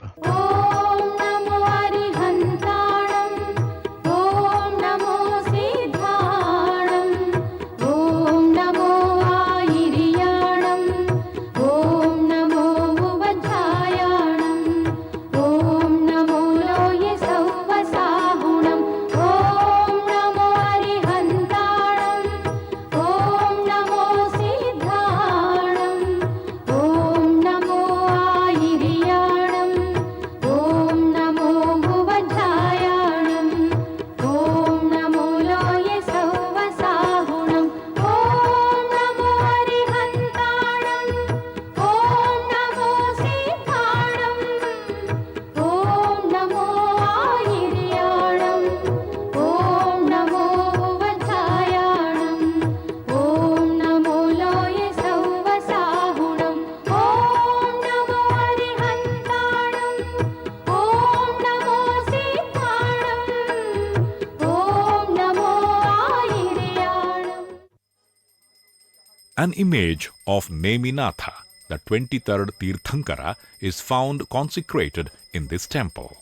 An image of Neminatha, the 23rd Tirthankara, is found consecrated in this temple.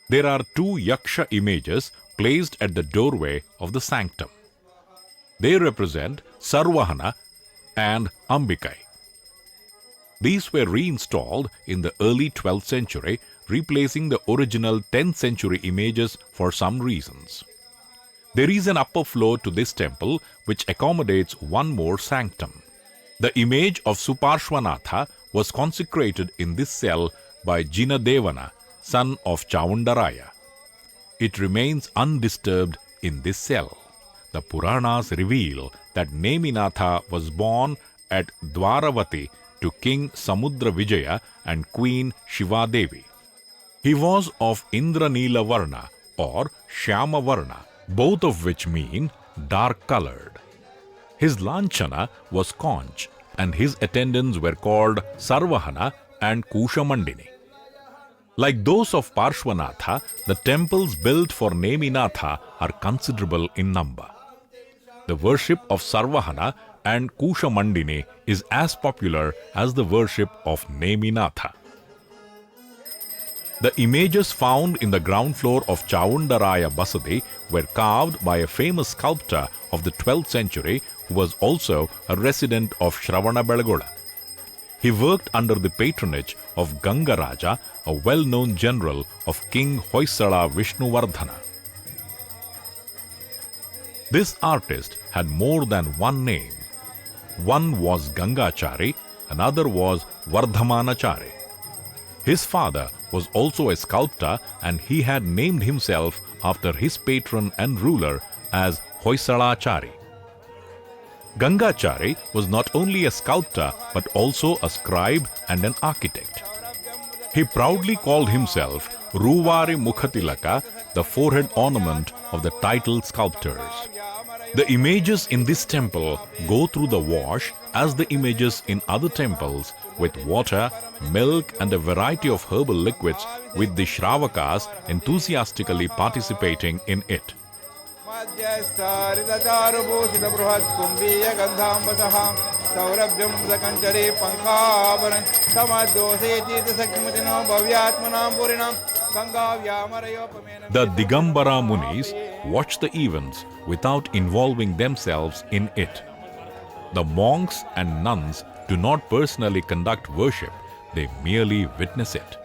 There are 2 Yaksha images placed at the doorway of the sanctum. They represent Sarvahana and Ambikai. These were reinstalled in the early 12th century, replacing the original 10th century images for some reasons. There is an upper floor to this temple which accommodates one more sanctum. The image of Suparshvanatha was consecrated in this cell by Jinadevana, son of Chaundaraya. It remains undisturbed in this cell. The Puranas reveal that Neminatha was born at Dwaravati to King Samudra Vijaya and Queen Shivadevi. He was of Indranila Varna or Shyama Varna, both of which mean dark-colored. His lanchana was conch, and his attendants were called Sarvahana and Kushamandini. Like those of Parshvanatha, the temples built for Neminatha are considerable in number. The worship of Sarvahana and Kushamandini is as popular as the worship of Neminatha. The images found in the ground floor of Chaundaraya Basadi were carved by a famous sculptor of the 12th century who was also a resident of Shravanabelagola. He worked under the patronage of Gangaraja, a well-known general of King Hoysala Vishnuvardhana. This artist had more than one name. One was Gangachari, another was Vardhamanachari. His father was also a sculptor, and he had named himself after his patron and ruler as Hoysalachari. Gangachari was not only a sculptor but also a scribe and an architect. He proudly called himself Ruvari Mukhatilaka, the forehead ornament of the titled sculptors. The images in this temple go through the wash as the images in other temples with water, milk and a variety of herbal liquids, with the Shravakas enthusiastically participating in it. The Digambara Munis watch the events without involving themselves in it. The monks and nuns do not personally conduct worship, they merely witness it.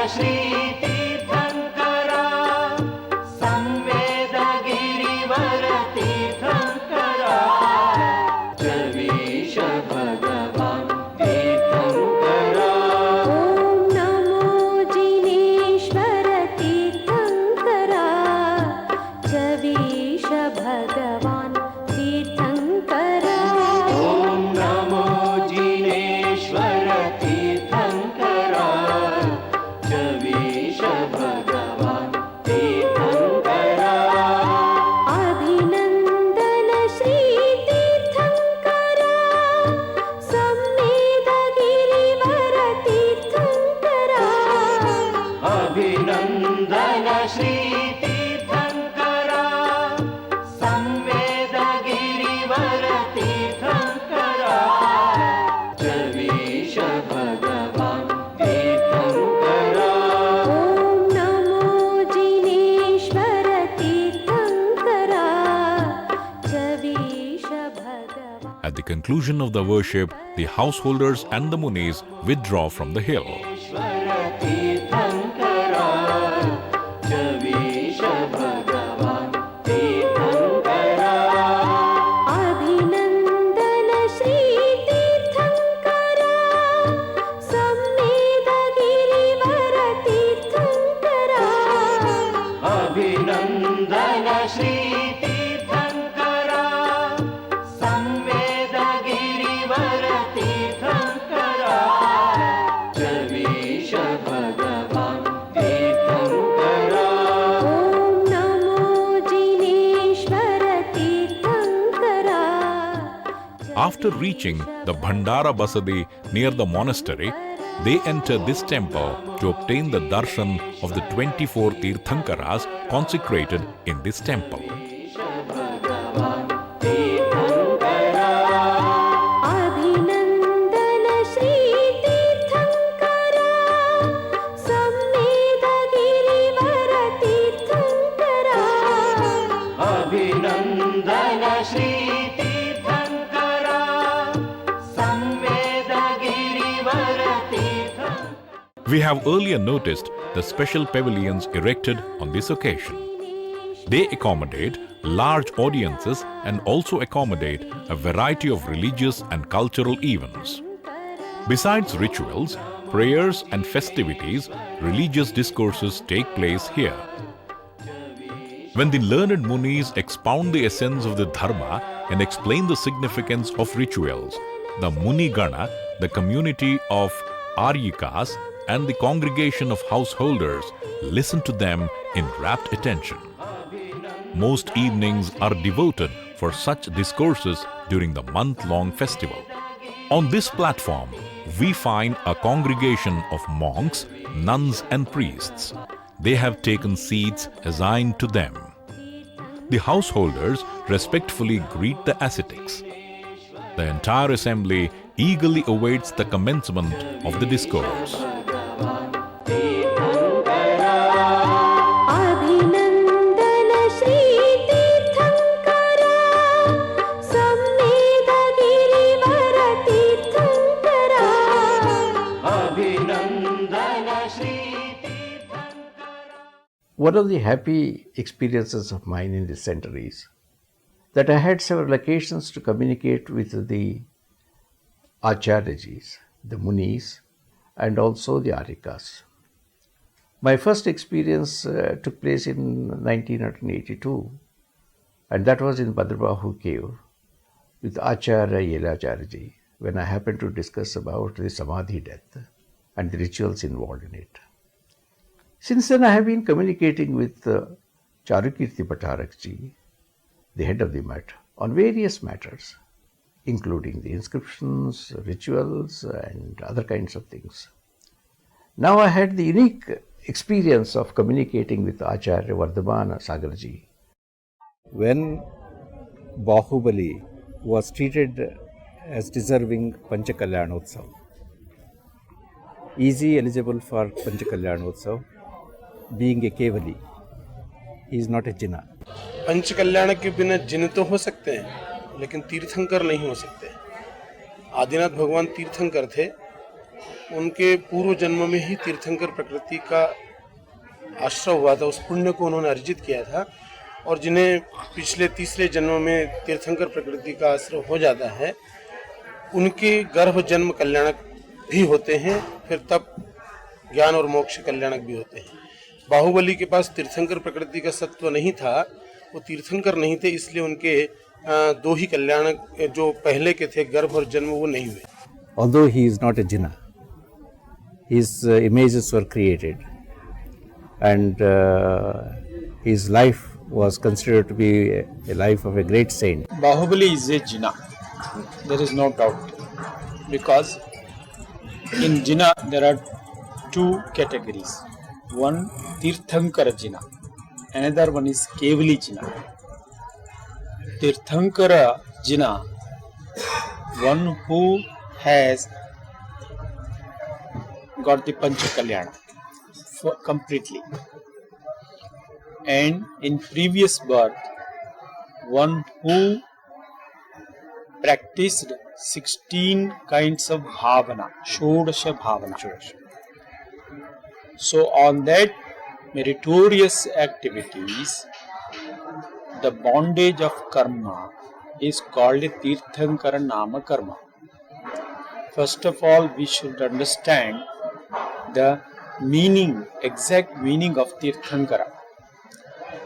Jai अभिनन्दन श्री तीर्थङ्करा संवेद गिरिवर तीर्थङ्करा जवीश भगवान् तीर्थङ्करा ॐ नमो जिनेश्वर तीर्थङ्करा जवीश भगवान्. At the conclusion of the worship, the householders and the munis withdraw from the hill. तीर्थङ्करा जवीश भगवान् तीर्थङ्करा अभिनन्दन श्री तीर्थङ्करा संवेद गिरिवर तीर्थङ्करा अभिनन्दन श्री तीर्थङ्करा संवेद गिरिवर तीर्थङ्करा जवीश भगवान् तीर्थङ्करा ॐ नमो Jineshwar तीर्थङ्करा. After reaching the Bhandara Basadi near the monastery, they enter this temple to obtain the darshan of the 24 Tirthankaras consecrated in this temple. अभिनन्दन श्री तीर्थङ्करा संवेद गिरिवर तीर्थङ्करा अभिनन्दन श्री तीर्थङ्करा संवेद Girivar तीर्थङ्करा. We have earlier noticed the special pavilions erected on this occasion. They accommodate large audiences and also accommodate a variety of religious and cultural events. Besides rituals, prayers and festivities, religious discourses take place here. When the learned munis expound the essence of the dharma and explain the significance of rituals, the Muni Gana, the community of Aryikas, and the congregation of householders listen to them in rapt attention. Most evenings are devoted for such discourses during the month-long festival. On this platform, we find a congregation of monks, nuns and priests. They have taken seats assigned to them. The householders respectfully greet the ascetics. The entire assembly eagerly awaits the commencement of the discourse. अभिनन्दन श्री तीर्थङ्करा संवेद गिरिवर तीर्थङ्करा अभिनन्दन Shri तीर्थङ्करा. One of the happy experiences of mine in this center is that I had several occasions to communicate with the Acharyajis, the Munis, and also the Arikas. My first experience took place in 1982, and that was in Bhadrabahu cave with Acharya Yelacharyaji, when I happened to discuss about the Samadhi death and the rituals involved in it. Since then, I have been communicating with Charukirti Bhattarakji, the head of the Mutt, on various matters, including the inscriptions, rituals, and other kinds of things. Now I had the unique experience of communicating with Acharya Vardhamana Sagarji. When Bahubali was treated as deserving Panchakalyanotsava, easy eligible for Panchakalyanotsava, being a Kevali, he is not a Jina. पंचकल्याण के बिना जिन तो हो सकते हैं, लेकिन तीर्थंकर नहीं हो सकते. आदिनाथ भगवान तीर्थंकर थे. उनके पूर्व जन्म में ही तीर्थंकर प्रकृति का आश्रय हुआ था. उस पुण्य को उन्होंने अर्जित किया था. और जिन्हें पिछले तीसरे जन्म में तीर्थंकर प्रकृति का आश्रय हो जाता है, उनके गर्भ जन्म कल्याणक भी होते हैं, फिर तब ज्ञान और मोक्ष कल्याणक भी होते हैं. बाहुबली के पास तीर्थंकर प्रकृति का सत्व नहीं था, वो तीर्थंकर नहीं थे, इसलिए उनके दो ही कल्याणक जो पहले के थे गर्भ और जन्म वो नहीं हुए. Although he is not a Jina, his images were created and his life was considered to be a life of a great saint. Bahubali is a Jina, there is no doubt, because in Jina there are two categories. one Tirthankara Jina, another one is Kevali Jina. Tirthankara Jina, one who has got the Panchakalyana completely, and in previous birth, one who practiced 16 kinds of bhavana, Shodasha bhavana. So on that meritorious activities, the bondage of karma is called Tirthankara Nama Karma. First of all, we should understand the meaning, exact meaning of Tirthankara.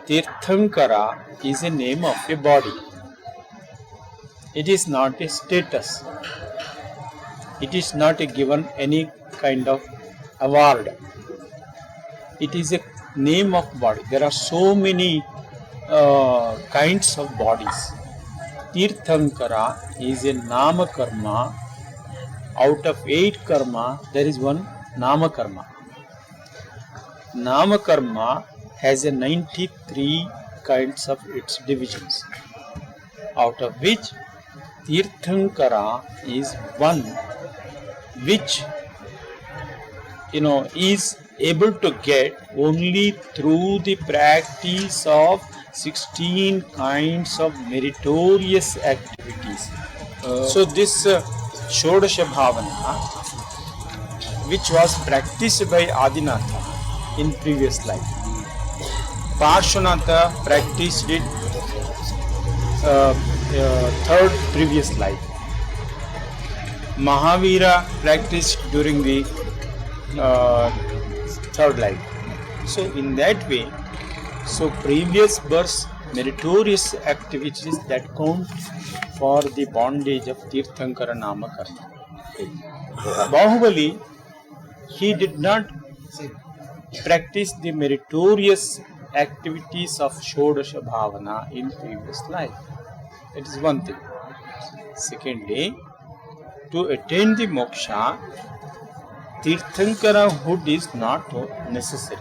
Tirthankara is a name of a body. It is not a status. It is not a given any kind of award. It is a name of body. There are so many kinds of bodies. Tirthankara is a Nama Karma. Out of 8 karma, there is one Nama Karma. Nama Karma has a 93 kinds of its divisions, out of which Tirthankara is one which is able to get only through the practice of 16 kinds of meritorious activities. So this Shodasha Bhavana, which was practiced by Adinatha in previous life. Parshvanatha practiced it third previous life. Mahavira practiced during the third life. So in that way, so previous births, meritorious activities that count for the bondage of Tirthankara Nama Karma. Bahubali, he did not practice the meritorious activities of Shodasha Bhavana in previous life. That is one thing. Secondly, to attain the moksha, Tirthankara hood is not necessary.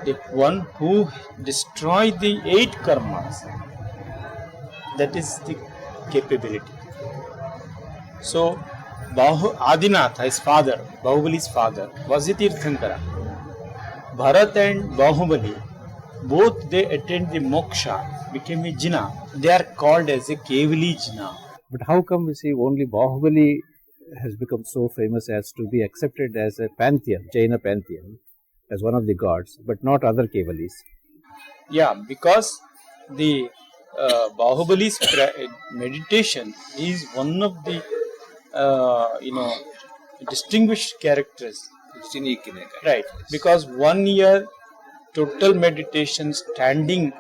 The one who destroys the 8 karmas, that is the capability. So, Adinatha, his father, Bahubali's father, was a Tirthankara. Bharat and Bahubali, both they attained the moksha, became a Jina. They are called as a Kevali Jina. But how come we see only Bahubali has become so famous as to be accepted as a pantheon, Jaina pantheon, as one of the gods, but not other Kevalis? Yeah, because the Bahubali's meditation is one of the distinguished characters. It's unique in it. Right, because 1 year total meditation standing,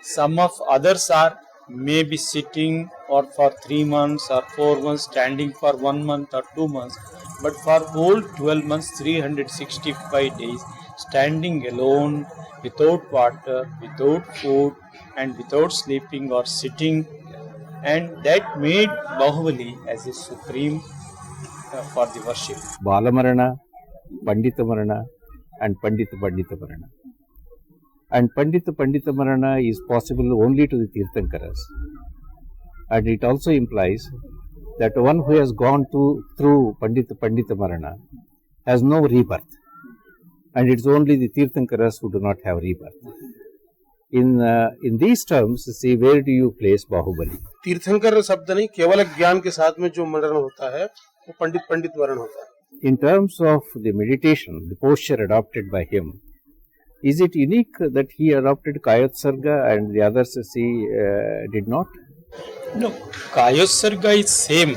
some of others are maybe sitting or for 3 months or 4 months, standing for 1 month or 2 months, but for whole 12 months, 365 days, standing alone, without water, without food, and without sleeping or sitting, and that made Bahubali as a supreme for the worship. Balamarana, Pandita Marana, and Pandita Marana. And Pandita Marana is possible only to the Tirthankaras. And it also implies that one who has gone through Pandita Marana has no rebirth. And it's only the Tirthankaras who do not have rebirth. In these terms, see, where do you place Bahubali? तीर्थंकर शब्द नहीं, केवल ज्ञान के साथ में जो मरण होता है वो पंडित मरण होता है. In terms of the meditation, the posture adopted by him, is it unique that he adopted Kayotsarga and the others did not? No, Kayotsarga is same,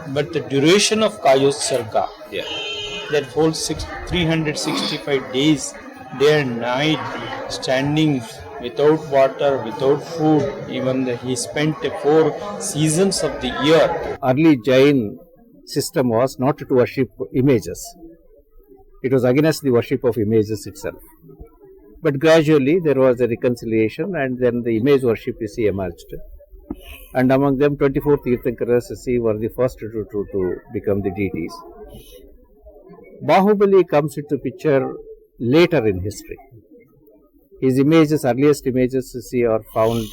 but the duration of Kayotsarga, that whole 365 days, day and night, standing without water, without food, even he spent 4 seasons of the year. Early Jain system was not to worship images. It was against the worship of images itself. But gradually there was a reconciliation, and then the image worship emerged. And among them 24 Tirthankaras were the first to become the deities. Bahubali comes into picture later in history. His images, earliest images you see, are found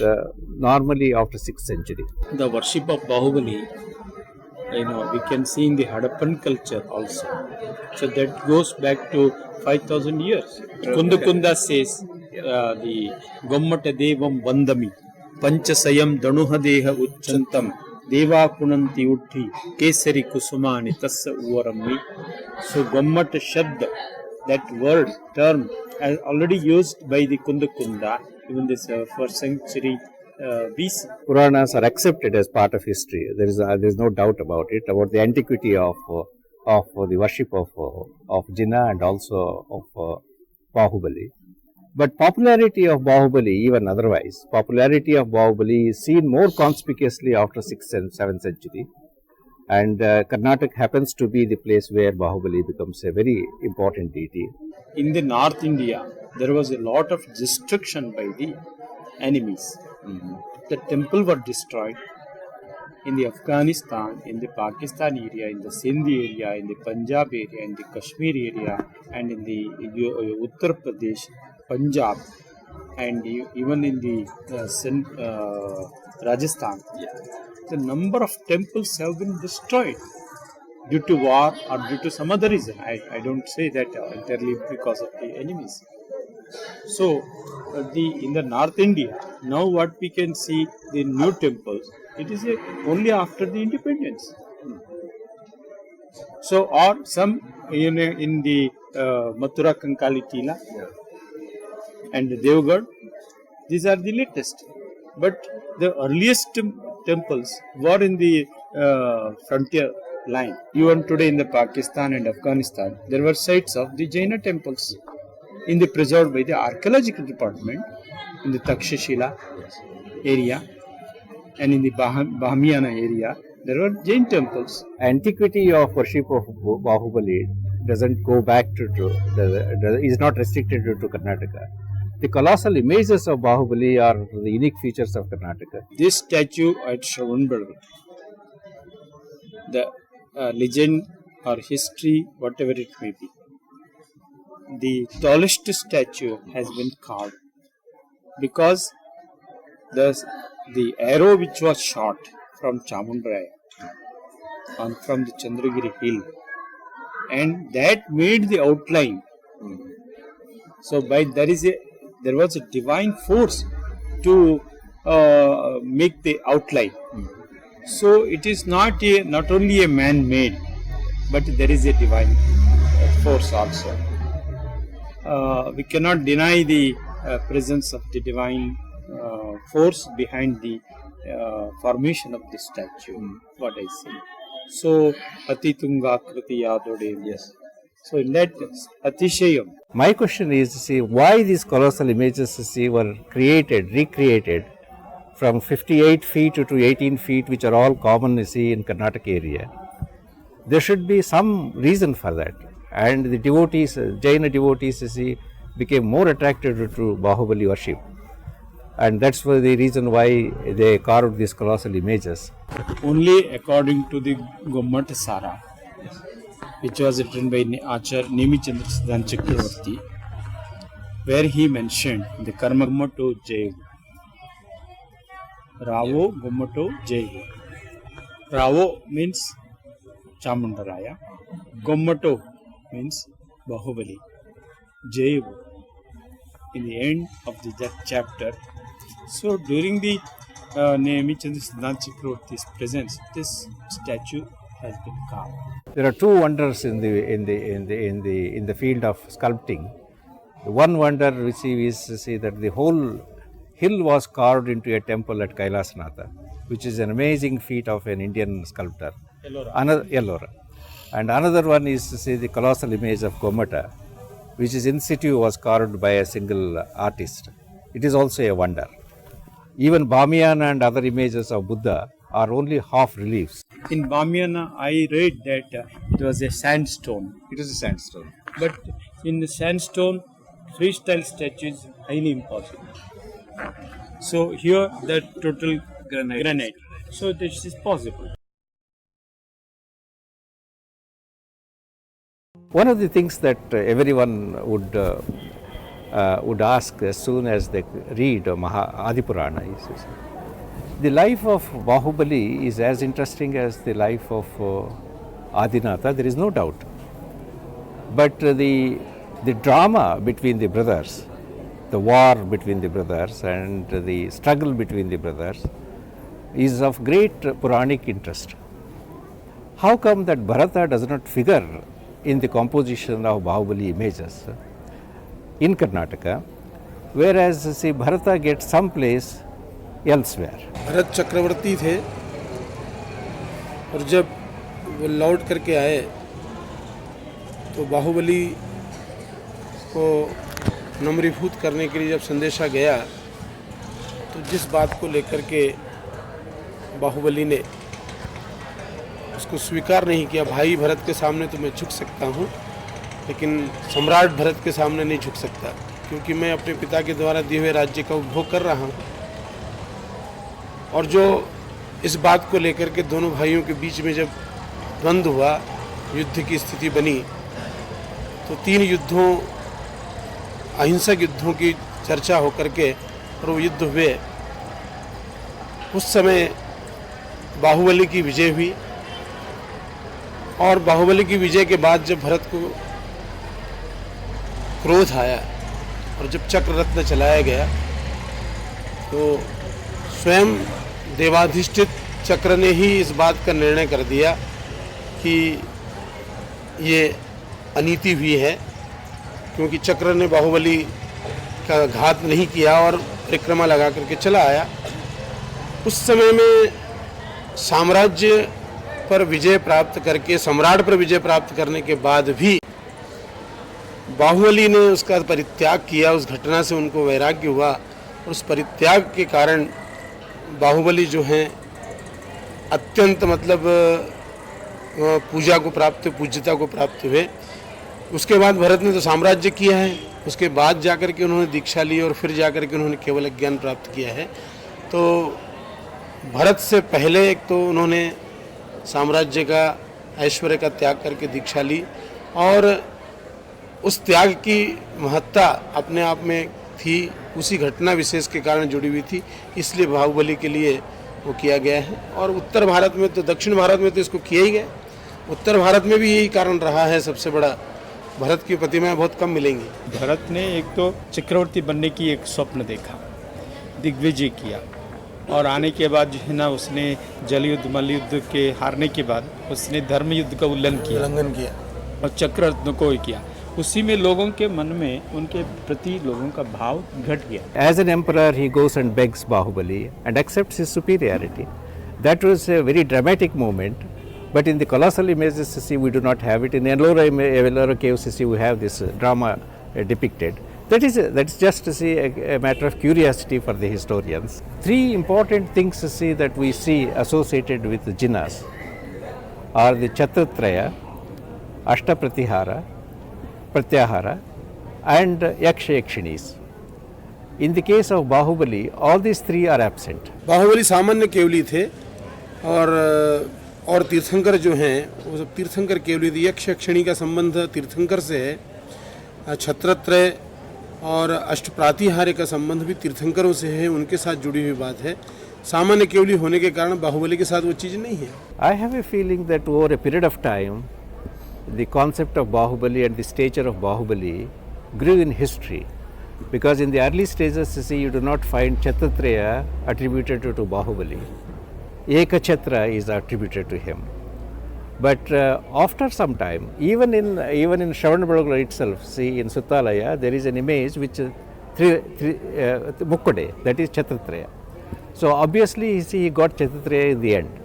normally after 6th century. The worship of Bahubali, we can see in the Harappan culture also. So that goes back to 5,000 years. Kunda says, the Gommata Devam Vandami, Panchasayam Danuhadeha Uchantam, Deva Punanti Utti, Kesari Kusumani Tassa Uvarami. So Gommata Shabda, that word, term, is already used by the Kunda, even this 1st century BC. Puranas are accepted as part of history. There is no doubt about it, about the antiquity of the worship of Jinnah and also of Bahubali. But popularity of Bahubali, even otherwise, popularity of Bahubali is seen more conspicuously after 6th and 7th century. And Karnataka happens to be the place where Bahubali becomes a very important deity. In the North India, there was a lot of destruction by the enemies. The temple were destroyed in the Afghanistan, in the Pakistan area, in the Sindh area, in the Punjab area, in the Kashmir area, and in the Uttar Pradesh, Punjab, and even in the Rajasthan. The number of temples have been destroyed due to war or due to some other reason. I don't say that entirely because of the enemies. So, in the North India, now what we can see, the new temples, it is only after the independence. So, or some in the Mathura Kankali Tila and Devgarh, these are the latest. But the earliest temples were in the frontier line. Even today in the Pakistan and Afghanistan, there were sites of the Jaina temples in the preserved by the archaeological department in the Takshashila area and in the Bahamiana area. There were Jain temples. Antiquity of worship of Bahubali doesn't go back is not restricted to Karnataka. The colossal images of Bahubali are the unique features of Karnataka. This statue at Shravanbelagola, the legend or history, whatever it may be, the tallest statue has been carved because the arrow which was shot from Chamundaraya from the Chandragiri hill, and that made the outline. So there was a divine force to make the outline. So it is not only a man-made, but there is a divine force also. We cannot deny the presence of the divine force behind the formation of the statue. What I say. So Atitunga Kriti Yadode. Yes. So in that Atishayam. My question is, see, why these colossal images were recreated from 58 feet to 18 feet, which are all common in Karnataka area. There should be some reason for that. And the devotees, Jaina devotees, became more attracted to Bahubali worship. And that's the reason why they carved these colossal images. Only according to the Gomateshwara, which was written by Acharya Nemichandra Siddhanta Chakravarti, where he mentioned the Karma Gomato Jai. Ravo Gomato Jai. Ravo means Chamundaraya. Gomato means Bahubali. Jai in the end of that chapter. So during the Nemichandra Siddhanta Chakravarti's presence, this statue has been carved. There are two wonders in the field of sculpting. One wonder we see is that the whole hill was carved into a temple at Kailasanatha, which is an amazing feat of an Indian sculptor. Ellora. And another one is the colossal image of Gomata, which is in situ, was carved by a single artist. It is also a wonder. Even Bamiyana and other images of Buddha are only half reliefs. In Bamiyana, I read that it was a sandstone. It is a sandstone. But in the sandstone, freestyle statue is highly impossible. So here, the total granite. So this is possible. One of the things that everyone would ask as soon as they read Adipurana is the life of Bahubali is as interesting as the life of Adinatha, there is no doubt. But the drama between the brothers, the war between the brothers and the struggle between the brothers is of great Puranic interest. How come that Bharata does not figure in the composition of Bahubali images in Karnataka, whereas see Bharata gets some place elsewhere? Bharat चक्रवर्ती थे और जब वो लौट करके आए तो बाहुबली को नम्रीभूत करने के लिए जब संदेशा गया तो जिस बात को लेकर के बाहुबली ने उसको स्वीकार नहीं किया, भाई भरत के सामने तो मैं झुक सकता हूँ लेकिन सम्राट भरत के सामने नहीं झुक सकता, क्योंकि मैं अपने पिता के द्वारा दिए हुए राज्य का उपभोग कर रहा हूँ। और जो इस बात को लेकर के दोनों भाइयों के बीच में जब द्वंद्व हुआ, युद्ध की स्थिति बनी, तो 3 युद्धों, अहिंसक युद्धों की चर्चा होकर के और वो युद्ध हुए। उस समय बाहुबली की विजय हुई और बाहुबली की विजय के बाद जब भरत को क्रोध आया और जब चक्र रत्न चलाया गया तो स्वयं देवाधिष्ठित चक्र ने ही इस बात का निर्णय कर दिया कि ये अनीति हुई है, क्योंकि चक्र ने बाहुबली का घात नहीं किया और परिक्रमा लगा करके चला आया। उस समय में साम्राज्य पर विजय प्राप्त करके, सम्राट पर विजय प्राप्त करने के बाद भी बाहुबली ने उसका परित्याग किया। उस घटना से उनको वैराग्य हुआ और उस परित्याग के कारण बाहुबली जो हैं अत्यंत मतलब पूजा को प्राप्त, पूज्यता को प्राप्त हुए। उसके बाद भरत ने तो साम्राज्य किया है, उसके बाद जाकर के उन्होंने दीक्षा ली और फिर जाकर के उन्होंने केवल ज्ञान प्राप्त किया है। तो भरत से पहले एक तो उन्होंने साम्राज्य का, ऐश्वर्य का त्याग करके दीक्षा ली और उस त्याग की महत्ता अपने आप में थी, उसी घटना विशेष के कारण जुड़ी हुई थी, इसलिए बाहुबली के लिए वो किया गया है। और उत्तर भारत में तो, दक्षिण भारत में तो इसको किया ही गया, उत्तर भारत में भी यही कारण रहा है सबसे बड़ा। भरत की प्रतिमाएं बहुत कम मिलेंगी। भरत ने एक तो चक्रवर्ती बनने की एक स्वप्न देखा, दिग्विजय किया और आने के बाद जो है ना उसने जल युद्ध, मल्ल युद्ध के हारने के बाद उसने धर्म युद्ध का उल्लंघन किया और चक्र रत्न को किया। उसी में लोगों के मन में उनके प्रति लोगों का भाव घट गया। As an emperor, he goes and begs Bahubali and accepts his superiority. That was a very dramatic moment. But in the colossal images, see, we do not have it. In Ellora caves, see, we have this drama depicted. That is just see, a matter of curiosity for the historians. 3 important things see, that we see associated with the Jinnas are the Chatutraya, Ashtapratihara, Pratyahara and Yaksha Yakshinis. In the case of Bahubali, all these 3 are absent. Baahubali सामान्य केवली थे और तीर्थंकर जो हैं वो सब तीर्थंकर केवली थे। यक्ष यक्षिणी का संबंध तीर्थंकर से है, छत्रत्रय और अष्टप्रातिहार्य का संबंध भी तीर्थंकरों से है, उनके साथ जुड़ी हुई बात है। सामान्य केवली होने के कारण बाहुबली के साथ वो चीज़ नहीं है। I have a feeling that over a period of time, the concept of Bahubali and the stature of Bahubali grew in history, because in the early stages, you see, you do not find Chatutraya attributed to Bahubali. Ekachatra is attributed to him. But after some time, even in Shravanabelagola itself, see, in Suttalaya, there is an image which Mukkode, that is Chatutraya. So obviously, you see, he got Chatutraya in the end.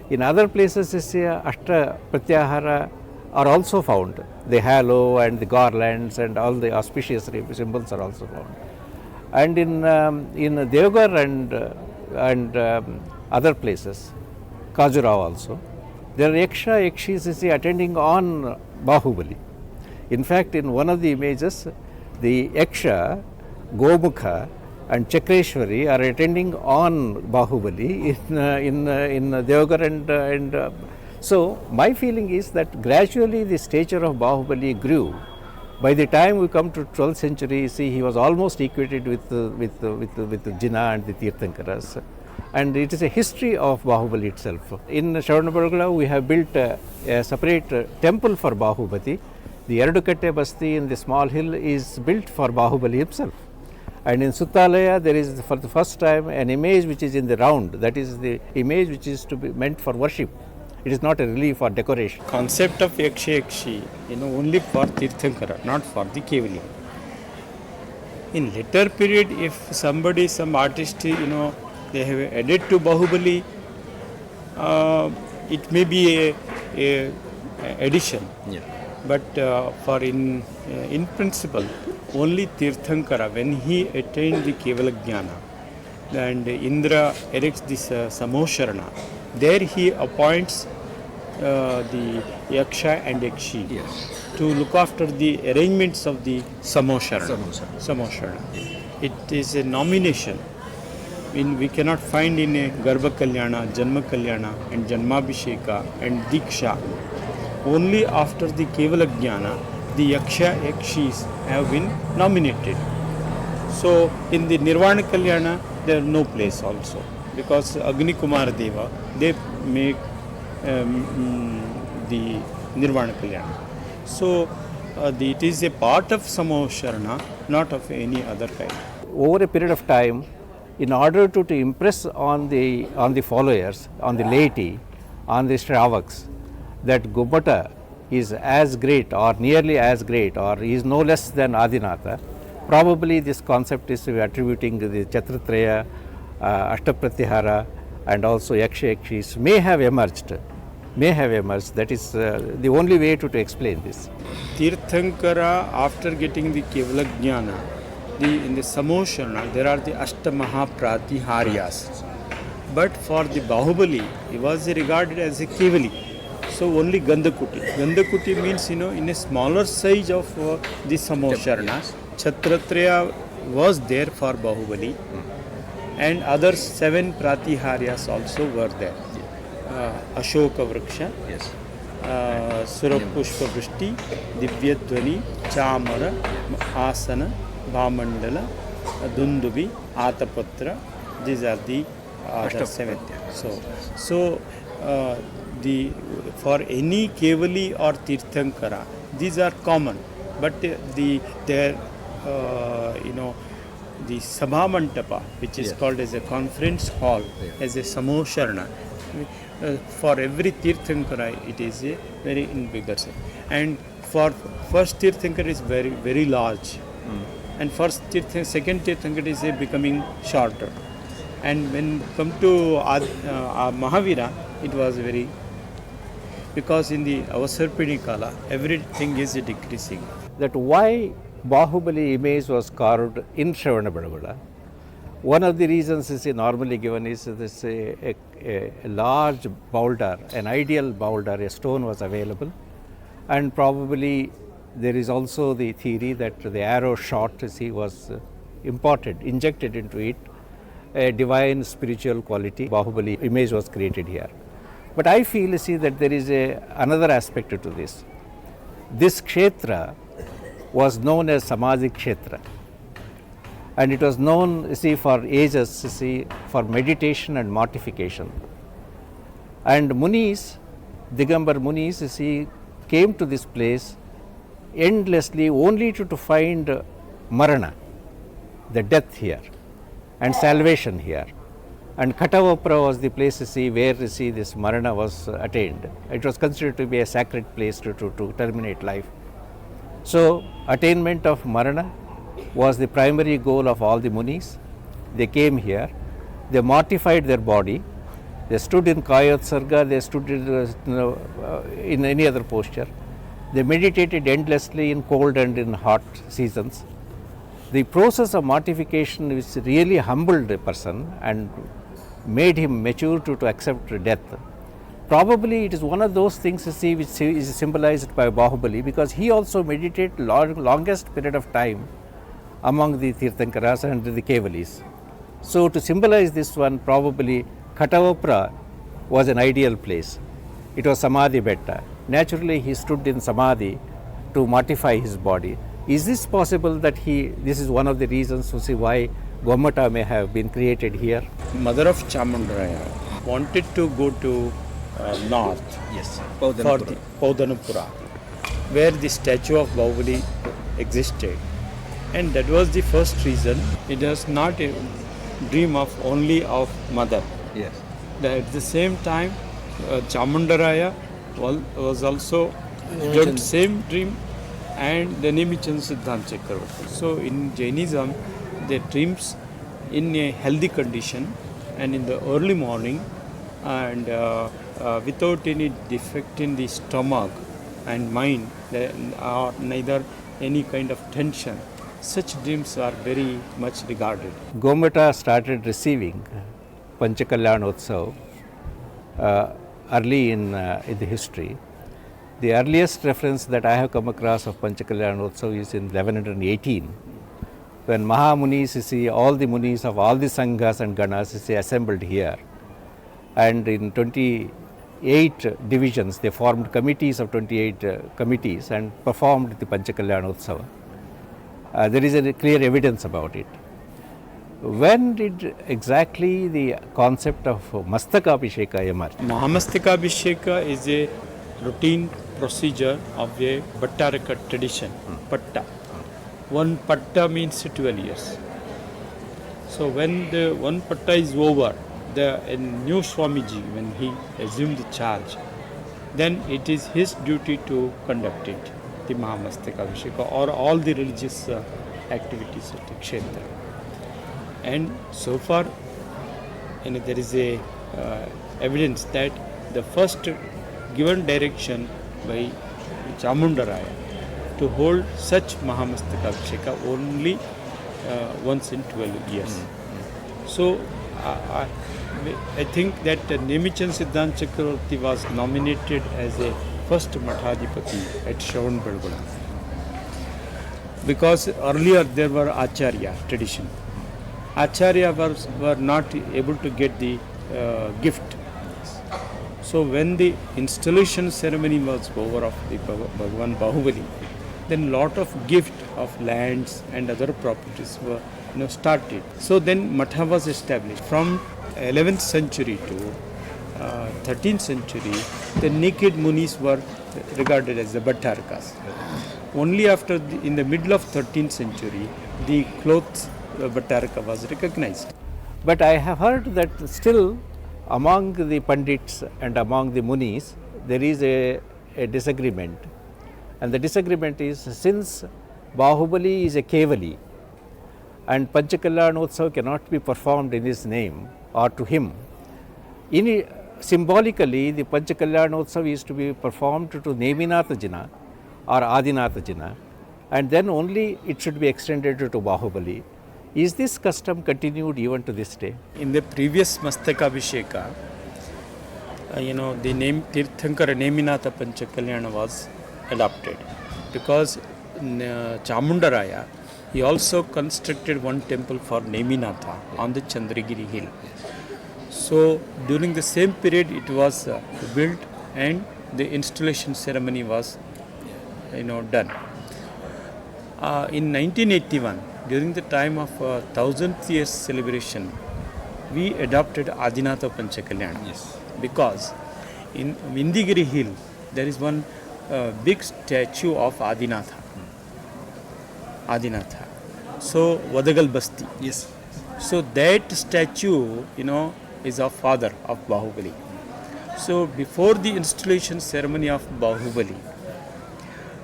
In other places, you see, Ashta Pratyahara are also found. The halo and the garlands and all the auspicious symbols are also found. And in Deoghar and other places, Khajuraho also, there are Yaksha Yakshis attending on Bahubali. In fact, in one of the images, the Yaksha, Gomukha and Chakreshwari are attending on Bahubali in Deoghar and So my feeling is that gradually the stature of Bahubali grew. By the time we come to 12th century, see, he was almost equated with Jinnah and the Tirthankaras. And it is a history of Bahubali itself. In Shravanabelagula, we have built a separate temple for Bahubali. The Erdukatte Basti in the small hill is built for Bahubali himself. And in Suttalaya, there is for the first time an image which is in the round. That is the image which is to be meant for worship. It is not a relief or decoration. Concept of Yakshi, only for Tirthankara, not for the Kevali. In later period, if somebody, some artist, they have added to Bahubali, it may be a addition. Yeah. But for in principle, only Tirthankara, when he attained the Kevala Jnana, and Indra erects this Samosharana, there he appoints the Yaksha and Yakshi to look after the arrangements of the Samosharana. It is a nomination. We cannot find in a Garbha Kalyana, Janma Kalyana and Janmabhisheka and Diksha. Only after the Kevala Jnana, the Yaksha Yakshis have been nominated. So in the Nirvana Kalyana, there is no place also, because Agni Kumar Deva, they make the Nirvana Kalyana. So it is a part of Samosharana, not of any other kind. Over a period of time, in order to impress on the followers, on the laity, on the Shravaks, that Gomata is as great or nearly as great or is no less than Adinatha, probably this concept is attributing the Chatratraya, Ashtapratyahara and also Yaksha Yakshis may have emerged. That is the only way to explain this. Tirthankara, after getting the Kevala Jnana, in the Samosharana, there are the Ashtamaha Pratiharyas. But for the Bahubali, he was regarded as a Kevali. So only Gandhakuti. Gandhakuti means, in a smaller size of the Samosharana. Chhatratraya was there for Bahubali. And other 7 Pratiharyas also were there. Ashoka Vriksha, Surapushpa Vrishti, Divyadvani, Chamara, Asana, Bhamandala, Dundubi, Atapatra. These are the other 7. So for any Kevali or Tirthankara, these are common. But the Sabha Mantapa, which is called as a conference hall, as a Samosharana, for every Tirthankara, it is a very bigger size. And for first Tirthankara is very, very large. And second Tirthankara is becoming shorter. And when come to Mahavira, it was very, because in the Avasarpini Kala, everything is decreasing. That why Bahubali image was carved in Shravanabelagula. One of the reasons is normally given is this a large boulder, an ideal boulder, a stone was available, and probably there is also the theory that the arrow shot was injected into it, a divine spiritual quality. Bahubali image was created here. But I feel that there is another aspect to this. This kshetra was known as Samadhi Kshetra. And it was known, for ages, for meditation and mortification. And Munis, Digambar Munis, came to this place endlessly only to find Marana, the death here, and salvation here. And Katavapra was the place where this Marana was attained. It was considered to be a sacred place to terminate life. So, attainment of Marana was the primary goal of all the Munis. They came here, they mortified their body, they stood in Kayotsarga, they stood in any other posture. They meditated endlessly in cold and in hot seasons. The process of mortification which really humbled a person and made him mature to accept death. Probably it is one of those things which is symbolized by Bahubali, because he also meditated longest period of time among the Tirthankaras and the Kevalis. So to symbolize this one, probably Katavapra was an ideal place. It was Samadhi Betta. Naturally, he stood in Samadhi to mortify his body. Is this possible that this is one of the reasons to see why Gomata may have been created here? Mother of Chamundaraya wanted to go to north. Yes, For the Paudanapura, where the statue of Bahubali existed. And that was the first reason. It was not a dream of only of mother. Yes. At the same time, Chamundaraya was also dreamt same dream, and the Nemichan Siddhant Chakravarti. So in Jainism, they dreams in a healthy condition and in the early morning, and without any defect in the stomach and mind, or neither any kind of tension. Such dreams are very much regarded. Gomata started receiving Panchakalyanotsav early in the history. The earliest reference that I have come across of Panchakalyanotsav is in 1118, when Mahamunis, all the Munis of all the Sanghas and Ganas assembled here. And in 28 divisions, they formed committees of 28 committees and performed the Panchakalyanotsav. There is a clear evidence about it. When did exactly the concept of Mastakabhisheka emerge? Mahamastakabhisheka is a routine procedure of a Bhattaraka tradition, Patta. One Patta means 12 years. So when the one Patta is over, a new Swamiji, when he assumed the charge, then it is his duty to conduct it, the Mahamastakabhisheka, or all the religious activities at the Kshetra. And so far, there is a evidence that the first given direction by Chamundaraya to hold such Mahamastakabhisheka only once in 12 years. So I think that Nemichan Siddhant Chakravarti was nominated as a first Mathadipati at Shravanbelgola, because earlier there were Acharya tradition. Acharya were not able to get the gift. So when the installation ceremony was over of the Bhagavan Bahubali, then lot of gift of lands and other properties were started. So then Matha was established. From 11th century to 13th century, the naked munis were regarded as the Bhattarakas. Only after, in the middle of 13th century, the clothes Bhattaraka was recognized. But I have heard that still among the Pandits and among the Munis, there is a disagreement. And the disagreement is, since Bahubali is a Kevali and Panchakalyanotsav cannot be performed in his name or to him, symbolically the Panchakalyanotsav is to be performed to Neminatha Jina or Adinatha Jina, and then only it should be extended to Bahubali. Is this custom continued even to this day? In the previous Mastakabhisheka, the name Tirthankara Neminatha Panchakalyana was adopted, because Chamundaraya, he also constructed one temple for Neminatha on the Chandragiri hill. So during the same period it was built, and the installation ceremony was done. In 1981, during the time of 1000th year celebration, we adopted Adinatha Panchakalyana. Yes. Because in Vindigiri hill there is one big statue of Adinatha. So Vadagal Basti. Yes. So that statue, is of father of Bahubali. So before the installation ceremony of Bahubali,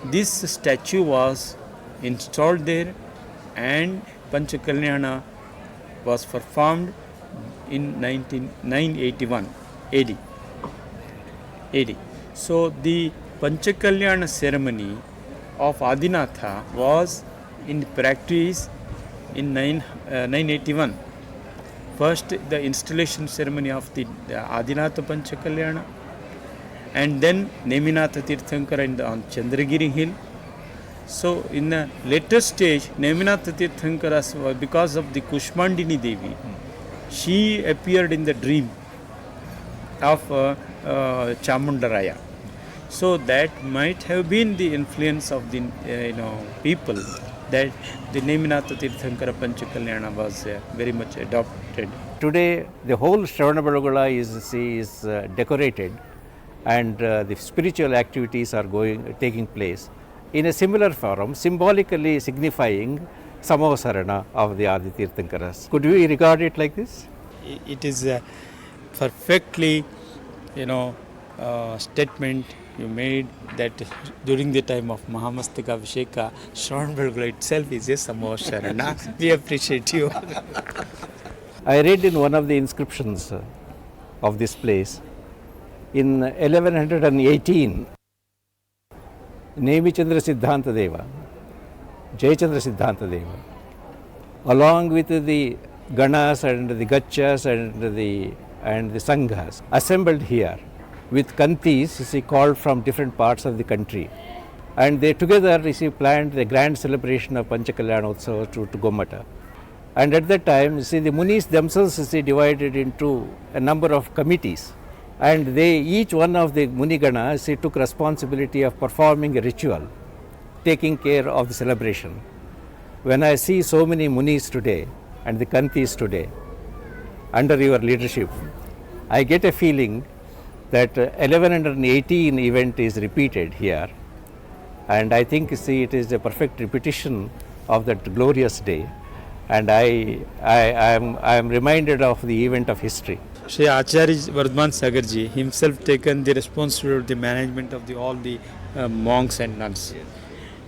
this statue was installed there, and Panchakalyana was performed in 981 AD. So the Panchakalyana ceremony of Adinatha was in practice in 981. First the installation ceremony of the Adinatha Panchakalyana, and then Neminatha Tirthankara on Chandragiri hill. So in the later stage, Neminatha Tirthankara, because of the Kushmandini Devi, she appeared in the dream of Chamundaraya. So that might have been the influence of the people, that the Neminatha Tirthankara Panchakalyana was very much adopted. Today, the whole Shravanabelagola is decorated, and the spiritual activities are taking place in a similar forum, symbolically signifying Samavasarana of the Adi Tirthankaras. Could we regard it like this? It is a perfectly, statement you made, that during the time of Mahamastakabhisheka, Shravanabelagola itself is a Samavasarana. We appreciate you. I read in one of the inscriptions of this place, in 1118, Nemichandra Siddhanta Deva, Jayachandra Siddhanta Deva, along with the Ganas and the Gachas and the Sanghas, assembled here with Kantis called from different parts of the country. And they together planned the grand celebration of Panchakalyana Utsava to Gomata. And at that time, the Munis themselves divided into a number of committees, and each one of the Munigana took responsibility of performing a ritual, taking care of the celebration. When I see so many Munis today and the Kantis today under your leadership, I get a feeling that 1118 event is repeated here, and I think it is a perfect repetition of that glorious day. And I am reminded of the event of history. Shri Acharya Vardhaman Sagarji himself taken the responsibility of the management of all the monks and nuns. Yes.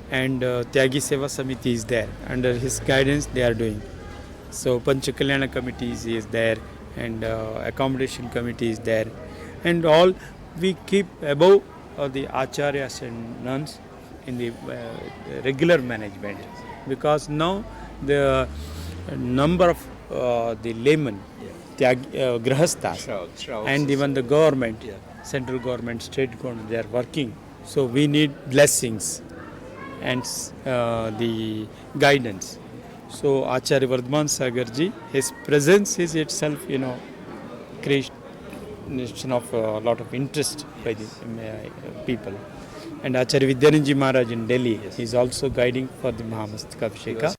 And Tyagi Seva Samiti is there. Under his guidance they are doing. So Panchakalyana committee is there, and accommodation committee is there. And all we keep above the Acharyas and nuns in the regular management. Because now the number of the laymen, grahasthas, and even the government, central government, state government, they are working. So we need blessings and the guidance. So Acharya Vardhaman Sagarji, his presence is itself, creation of a lot of interest by the people. And Acharya Vidyananji Maharaj in Delhi is also guiding for the Mahamastakabhisheka.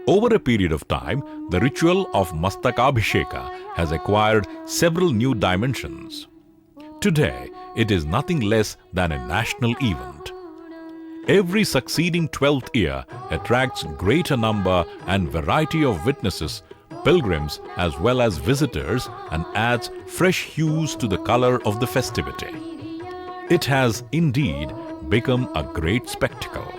Over a period of time, the ritual of Mastakabhisheka has acquired several new dimensions. Today, it is nothing less than a national event. Every succeeding 12th year attracts greater number and variety of witnesses, pilgrims as well as visitors, and adds fresh hues to the color of the festivity. It has indeed become a great spectacle.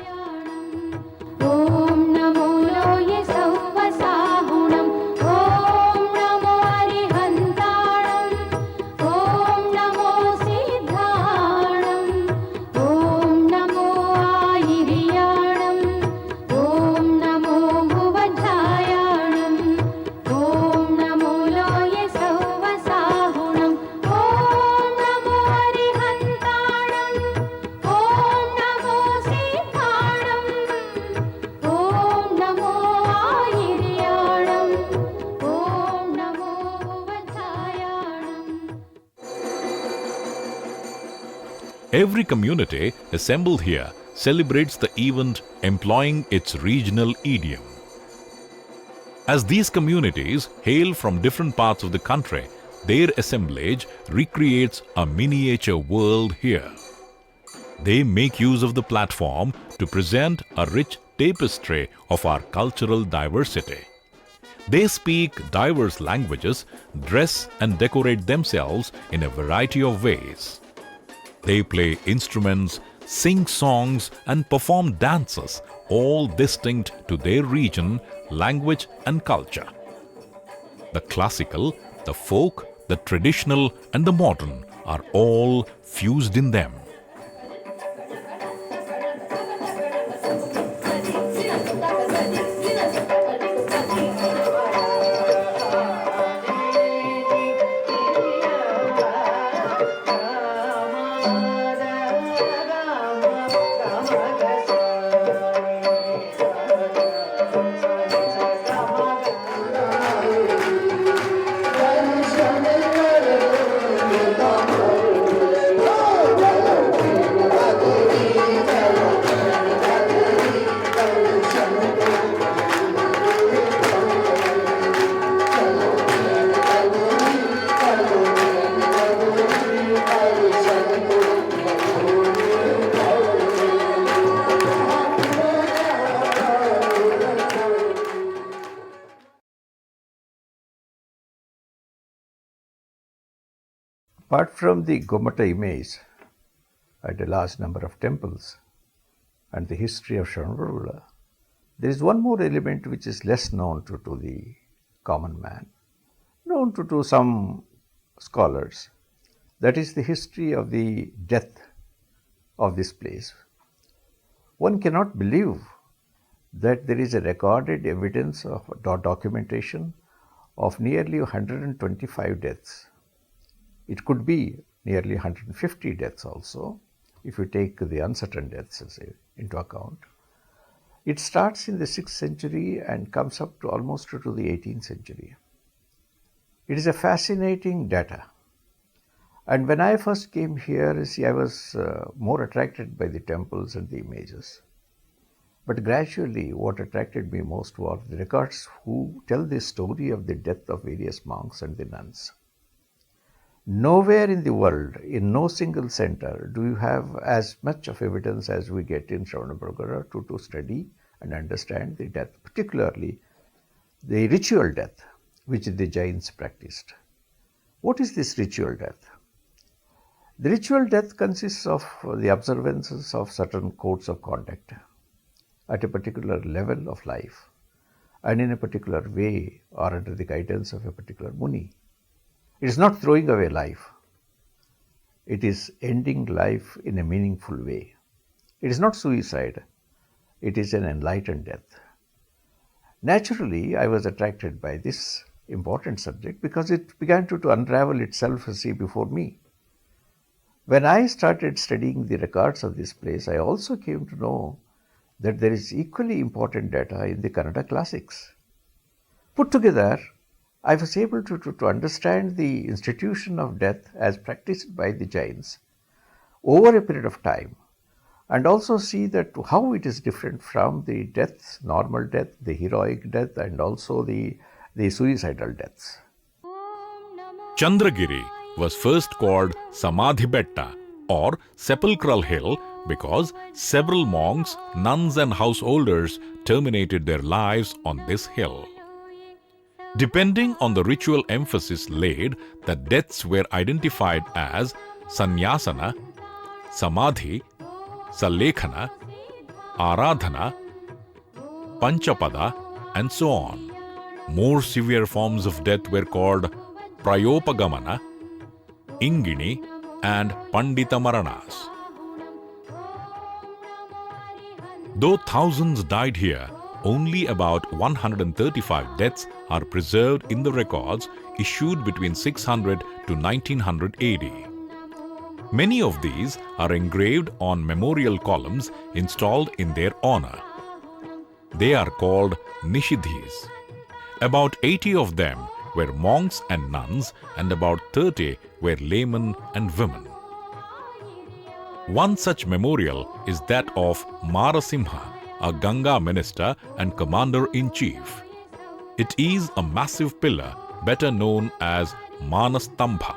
Every community assembled here celebrates the event employing its regional idiom. As these communities hail from different parts of the country, their assemblage recreates a miniature world here. They make use of the platform to present a rich tapestry of our cultural diversity. They speak diverse languages, dress and decorate themselves in a variety of ways. They play instruments, sing songs and perform dances, all distinct to their region, language and culture. The classical, the folk, the traditional and the modern are all fused in them. Apart from the Gomata image and a large number of temples and the history of Shravanabelagola, there is one more element which is less known to the common man, known to some scholars. That is the history of the death of this place. One cannot believe that there is a recorded evidence of documentation of nearly 125 deaths. It could be nearly 150 deaths also, if you take the uncertain deaths into account. It starts in the 6th century and comes up to almost to the 18th century. It is a fascinating data. And when I first came here, I was more attracted by the temples and the images. But gradually, what attracted me most were the records who tell the story of the death of various monks and the nuns. Nowhere in the world, in no single center, do you have as much of evidence as we get in Shravanabelagola to study and understand the death, particularly the ritual death which the Jains practiced. What is this ritual death? The ritual death consists of the observances of certain codes of conduct at a particular level of life and in a particular way or under the guidance of a particular Muni. It is not throwing away life. It is ending life in a meaningful way. It is not suicide. It is an enlightened death. Naturally, I was attracted by this important subject because it began to unravel itself, before me. When I started studying the records of this place, I also came to know that there is equally important data in the Kannada classics. Put together, I was able to understand the institution of death as practiced by the Jains over a period of time, and also see that how it is different from the deaths, normal death, the heroic death, and also the suicidal deaths. Chandragiri was first called Samadhi Betta or Sepulchral Hill because several monks, nuns and householders terminated their lives on this hill. Depending on the ritual emphasis laid, the deaths were identified as Sannyasana, Samadhi, Salekhana, Aradhana, Panchapada, and so on. More severe forms of death were called Prayopagamana, Ingini, and Pandita Maranas. Though thousands died here, only about 135 deaths are preserved in the records issued between 600 to 1900 AD. Many of these are engraved on memorial columns installed in their honor. They are called Nishidhis. About 80 of them were monks and nuns, and about 30 were laymen and women. One such memorial is that of Marasimha, a Ganga minister and commander-in-chief. It is a massive pillar, better known as Manastambha.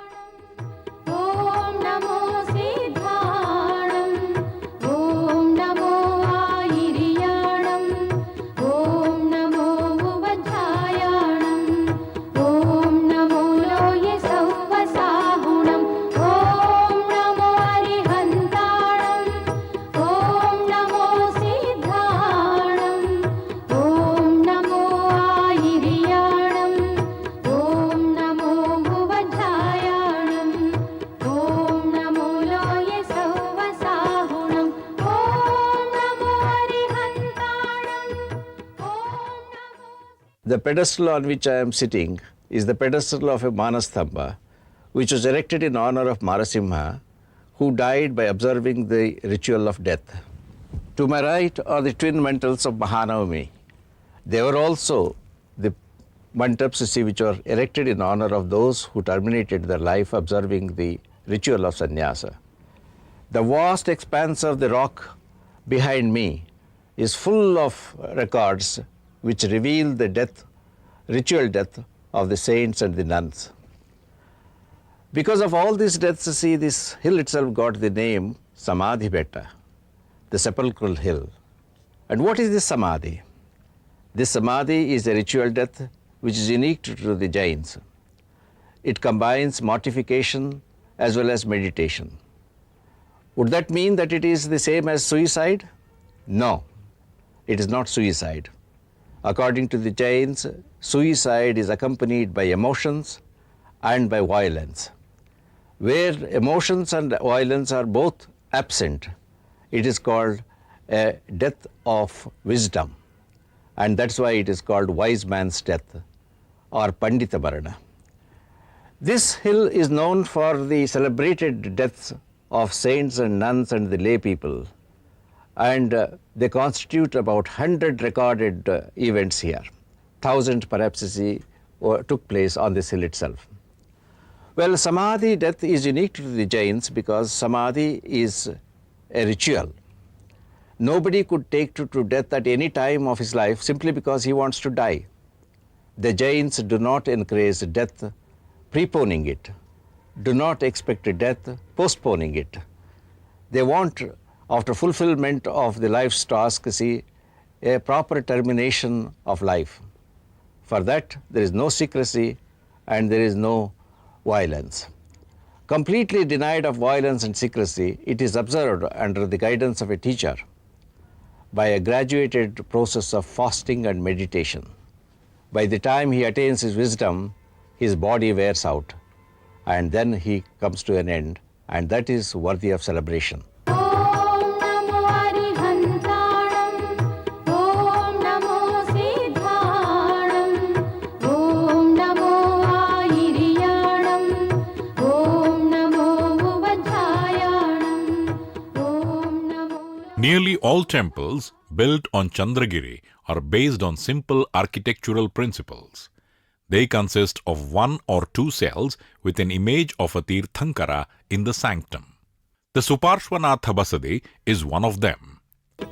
The pedestal on which I am sitting is the pedestal of a Manastambha, which was erected in honor of Marasimha, who died by observing the ritual of death. To my right are the twin mantles of Mahanavami. They were also the mantaps which were erected in honor of those who terminated their life observing the ritual of sannyasa. The vast expanse of the rock behind me is full of records which reveal the death, ritual death of the saints and the nuns. Because of all these deaths, this hill itself got the name Samadhi Betta, the sepulchral hill. And what is this Samadhi? This Samadhi is a ritual death which is unique to the Jains. It combines mortification as well as meditation. Would that mean that it is the same as suicide? No, it is not suicide. According to the Jains, suicide is accompanied by emotions and by violence. Where emotions and violence are both absent, it is called a death of wisdom. And that's why it is called wise man's death or Pandita Marana. This hill is known for the celebrated deaths of saints and nuns and the lay people. And they constitute about 100 recorded events here. 1,000 perhaps took place on this hill itself. Well, Samadhi death is unique to the Jains because Samadhi is a ritual. Nobody could take to death at any time of his life simply because he wants to die. The Jains do not encourage death, preponing it, do not expect death, postponing it. They want, after fulfillment of the life's task, see a proper termination of life. For that, there is no secrecy and there is no violence. Completely denied of violence and secrecy, it is observed under the guidance of a teacher by a graduated process of fasting and meditation. By the time he attains his wisdom, his body wears out, and then he comes to an end, and that is worthy of celebration. Om Namo Arihantanam, Om Namo Siddhanam, Om Namo Airiyanam, Om Namo Vajjayanam, Om Namo. Nearly all temples built on Chandragiri are based on simple architectural principles. They consist of 1 or 2 cells with an image of a Tirthankara in the sanctum. The Suparshvanatha Basadi is one of them. Om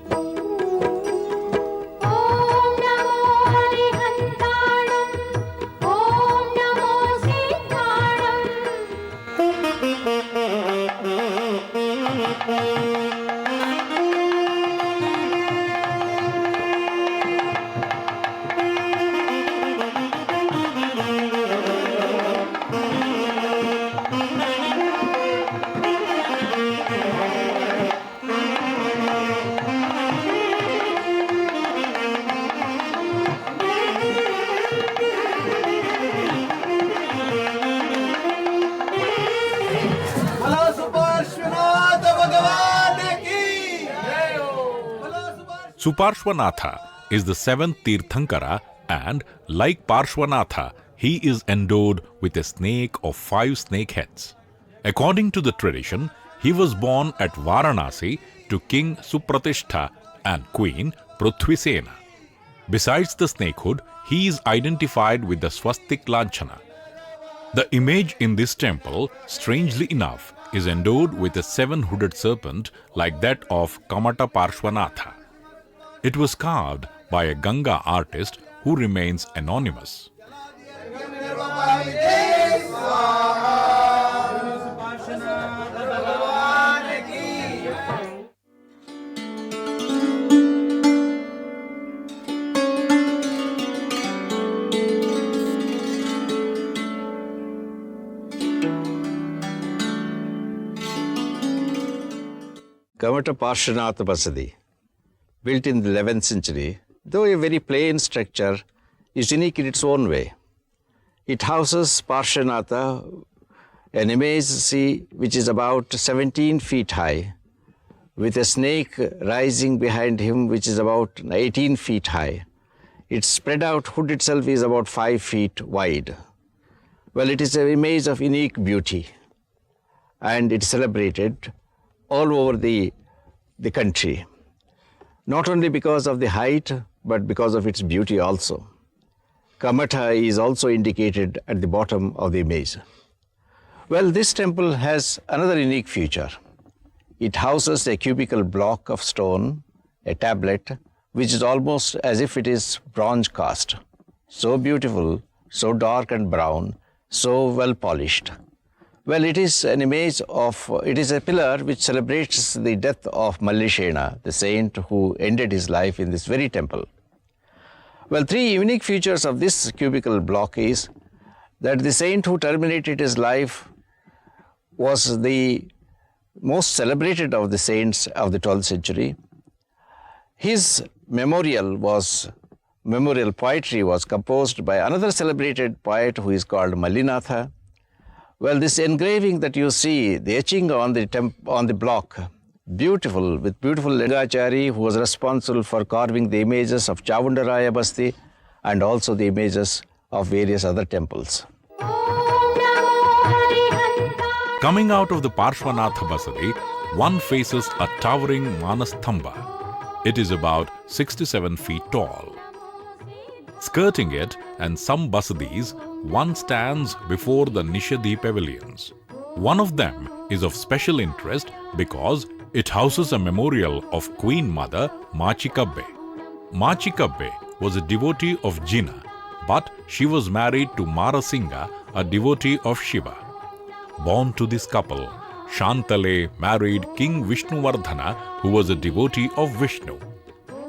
Namo Arihantanam, Om Namo Siddhanam. Suparshvanatha is the 7th Tirthankara and, like Parshvanatha, he is endowed with a snake of 5 snake heads. According to the tradition, he was born at Varanasi to King Supratishtha and Queen Prithvisena. Besides the snakehood, he is identified with the swastik lanchana. The image in this temple, strangely enough, is endowed with a 7-hooded serpent like that of Kamata Parshvanatha. It was carved by a Ganga artist who remains anonymous. Kamata Parshvanatha Basadi, built in the 11th century, though a very plain structure, is unique in its own way. It houses Parshvanatha, an image, which is about 17 feet high, with a snake rising behind him, which is about 18 feet high. Its spread out hood itself is about 5 feet wide. Well, it is an image of unique beauty, and it's celebrated all over the country, not only because of the height, but because of its beauty also. Kamata is also indicated at the bottom of the image. Well, this temple has another unique feature. It houses a cubical block of stone, a tablet, which is almost as if it is bronze cast. So beautiful, so dark and brown, so well polished. Well, it is an image of, it is a pillar which celebrates the death of Mallishena, the saint who ended his life in this very temple. Well, 3 unique features of this cubical block is that the saint who terminated his life was the most celebrated of the saints of the 12th century. His memorial poetry was composed by another celebrated poet who is called Mallinatha. Well, this engraving that you see, the etching on the block, beautiful, with beautiful Lingachari, who was responsible for carving the images of Chavundaraya Basti and also the images of various other temples. Coming out of the Parshvanatha Basadi, one faces a towering Manastamba. It is about 67 feet tall. Skirting it and some basadis, one stands before the Nishadi pavilions. One of them is of special interest because it houses a memorial of Queen Mother Machikabbe. Machikabbe was a devotee of Jina, but she was married to Marasinga, a devotee of Shiva. Born to this couple, Shantale married King Vishnuvardhana, who was a devotee of Vishnu.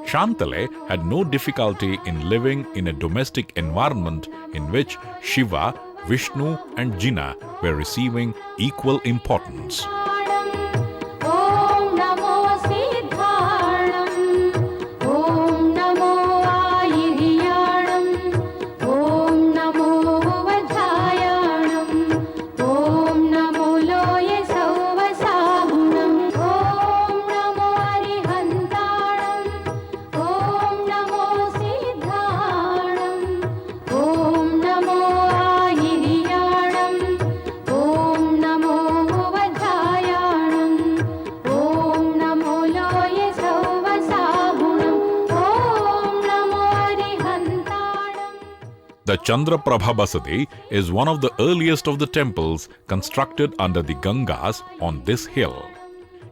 Shantale had no difficulty in living in a domestic environment in which Shiva, Vishnu and Jina were receiving equal importance. The Chandraprabha Basadi is one of the earliest of the temples constructed under the Gangas on this hill.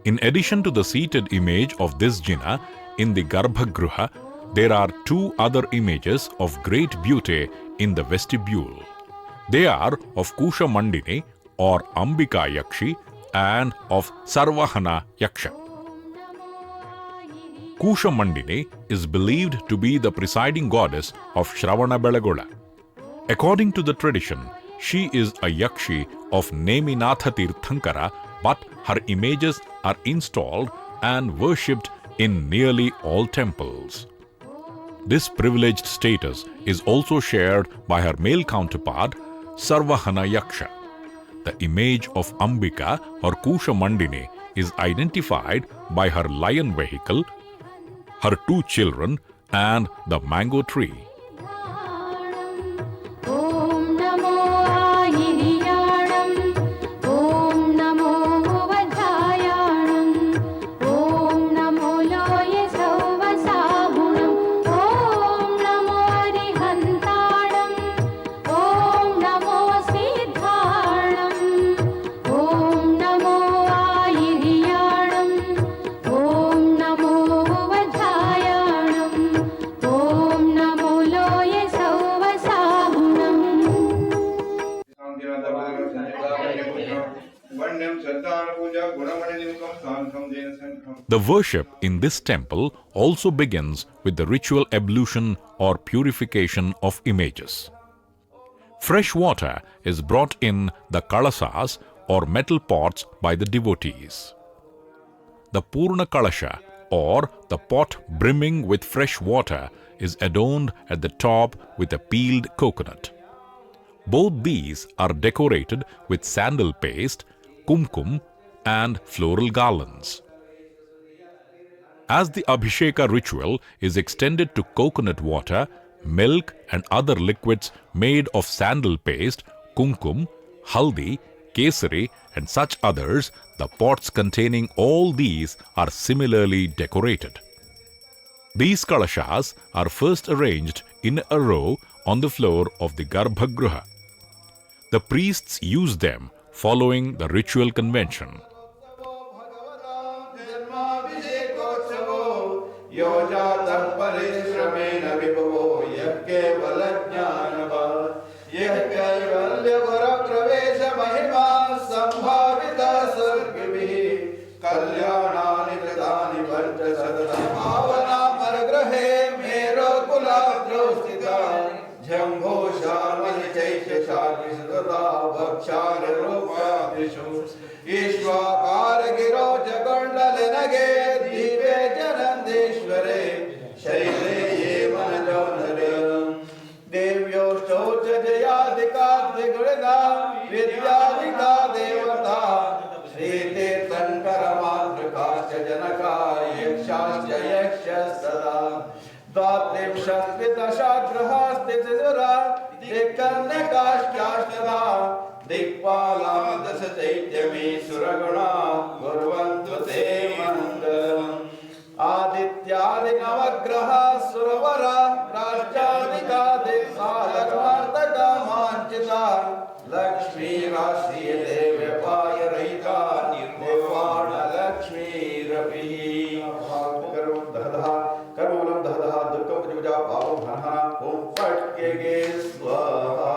In addition to the seated image of this Jina, in the Garbhagruha, there are two other images of great beauty in the vestibule. They are of Kusha Mandini or Ambika Yakshi and of Sarvahana Yaksha. Kusha Mandini is believed to be the presiding goddess of Shravana Belagola. According to the tradition, she is a Yakshi of Neminatha Tirthankara, but her images are installed and worshipped in nearly all temples. This privileged status is also shared by her male counterpart, Sarvahana Yaksha. The image of Ambika or Kusha Mandini is identified by her lion vehicle, her two children, and the mango tree. The worship in this temple also begins with the ritual ablution or purification of images. Fresh water is brought in the kalasas or metal pots by the devotees. The Purna Kalasha or the pot brimming with fresh water is adorned at the top with a peeled coconut. Both these are decorated with sandal paste, kumkum and floral garlands. As the Abhisheka ritual is extended to coconut water, milk and other liquids made of sandal paste, kumkum, haldi, kesari and such others, the pots containing all these are similarly decorated. These kalashas are first arranged in a row on the floor of the Garbhagruha. The priests use them following the ritual convention. विश्वाकार गिरो जगंडल नगे Divya जनंदेश्वरे Shelley ये मन जौनरे देव्यो शौच जयादिका दिगुणदा विद्यादिका देवता श्री तीर्थंकर मातृकाश्च जनका यक्षाश्च यक्षस्तदा द्वात्रिंशत्पितशाग्रहास्तिथिसुरा दिक्कन्यकाश्चाष्टदा दिक्पालां दश चैत्यमी सुरगुणा कुर्वन्तु ते मङ्गलम् आदित्यादि नवग्रहा सुरवरा राष्ट्रादिका दिक्पालकार्तका माञ्चिता लक्ष्मी राशि देव्यपाय रहिता निर्वाण लक्ष्मीरपि कर्मं दहदहा कर्मूलं दहदहा दुःखं प्रजुजा पापं हनहना ॐ फट्के गे स्वाहा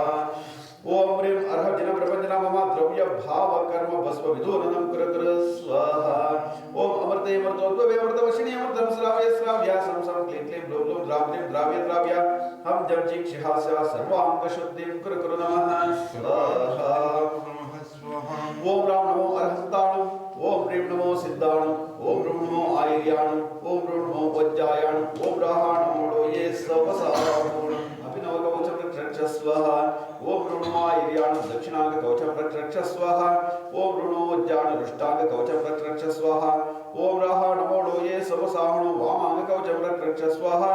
ओम ह्रीं अर्ह जन प्रपंचना मम द्रव्य भाव कर्म भस्म विदूरनं कुरु कुरु स्वाहा ओम अमृते अमृतोद्भवे अमृतवशिनी अमृतं श्रावय श्राव्या सं सं क्लीं क्लीं ब्लूं ब्लूं द्राव्यं द्राव्य द्राव्या हम जं चिं शिहास्या सर्वांग शुद्धिं कुरु कुरु नमः स्वाहा ओम राम नमो अरहन्ताणं ओम ह्रीं नमो सिद्धाणं ओम ह्रीं नमो आयर्याणं ओम ह्रीं नमो वज्रायाणं ओम राहाणं ये सवसारणं अभिनवकवचं रक्ष स्वाहा ओम ऋणमायर्याणं दक्षिणांगकवचं रक्ष स्वाहा ओम ऋणोज्जाणरुष्टांगकवचं रक्ष स्वाहा ओम राहाणमो ये सवसाहणो वामांगकवचं रक्ष स्वाहा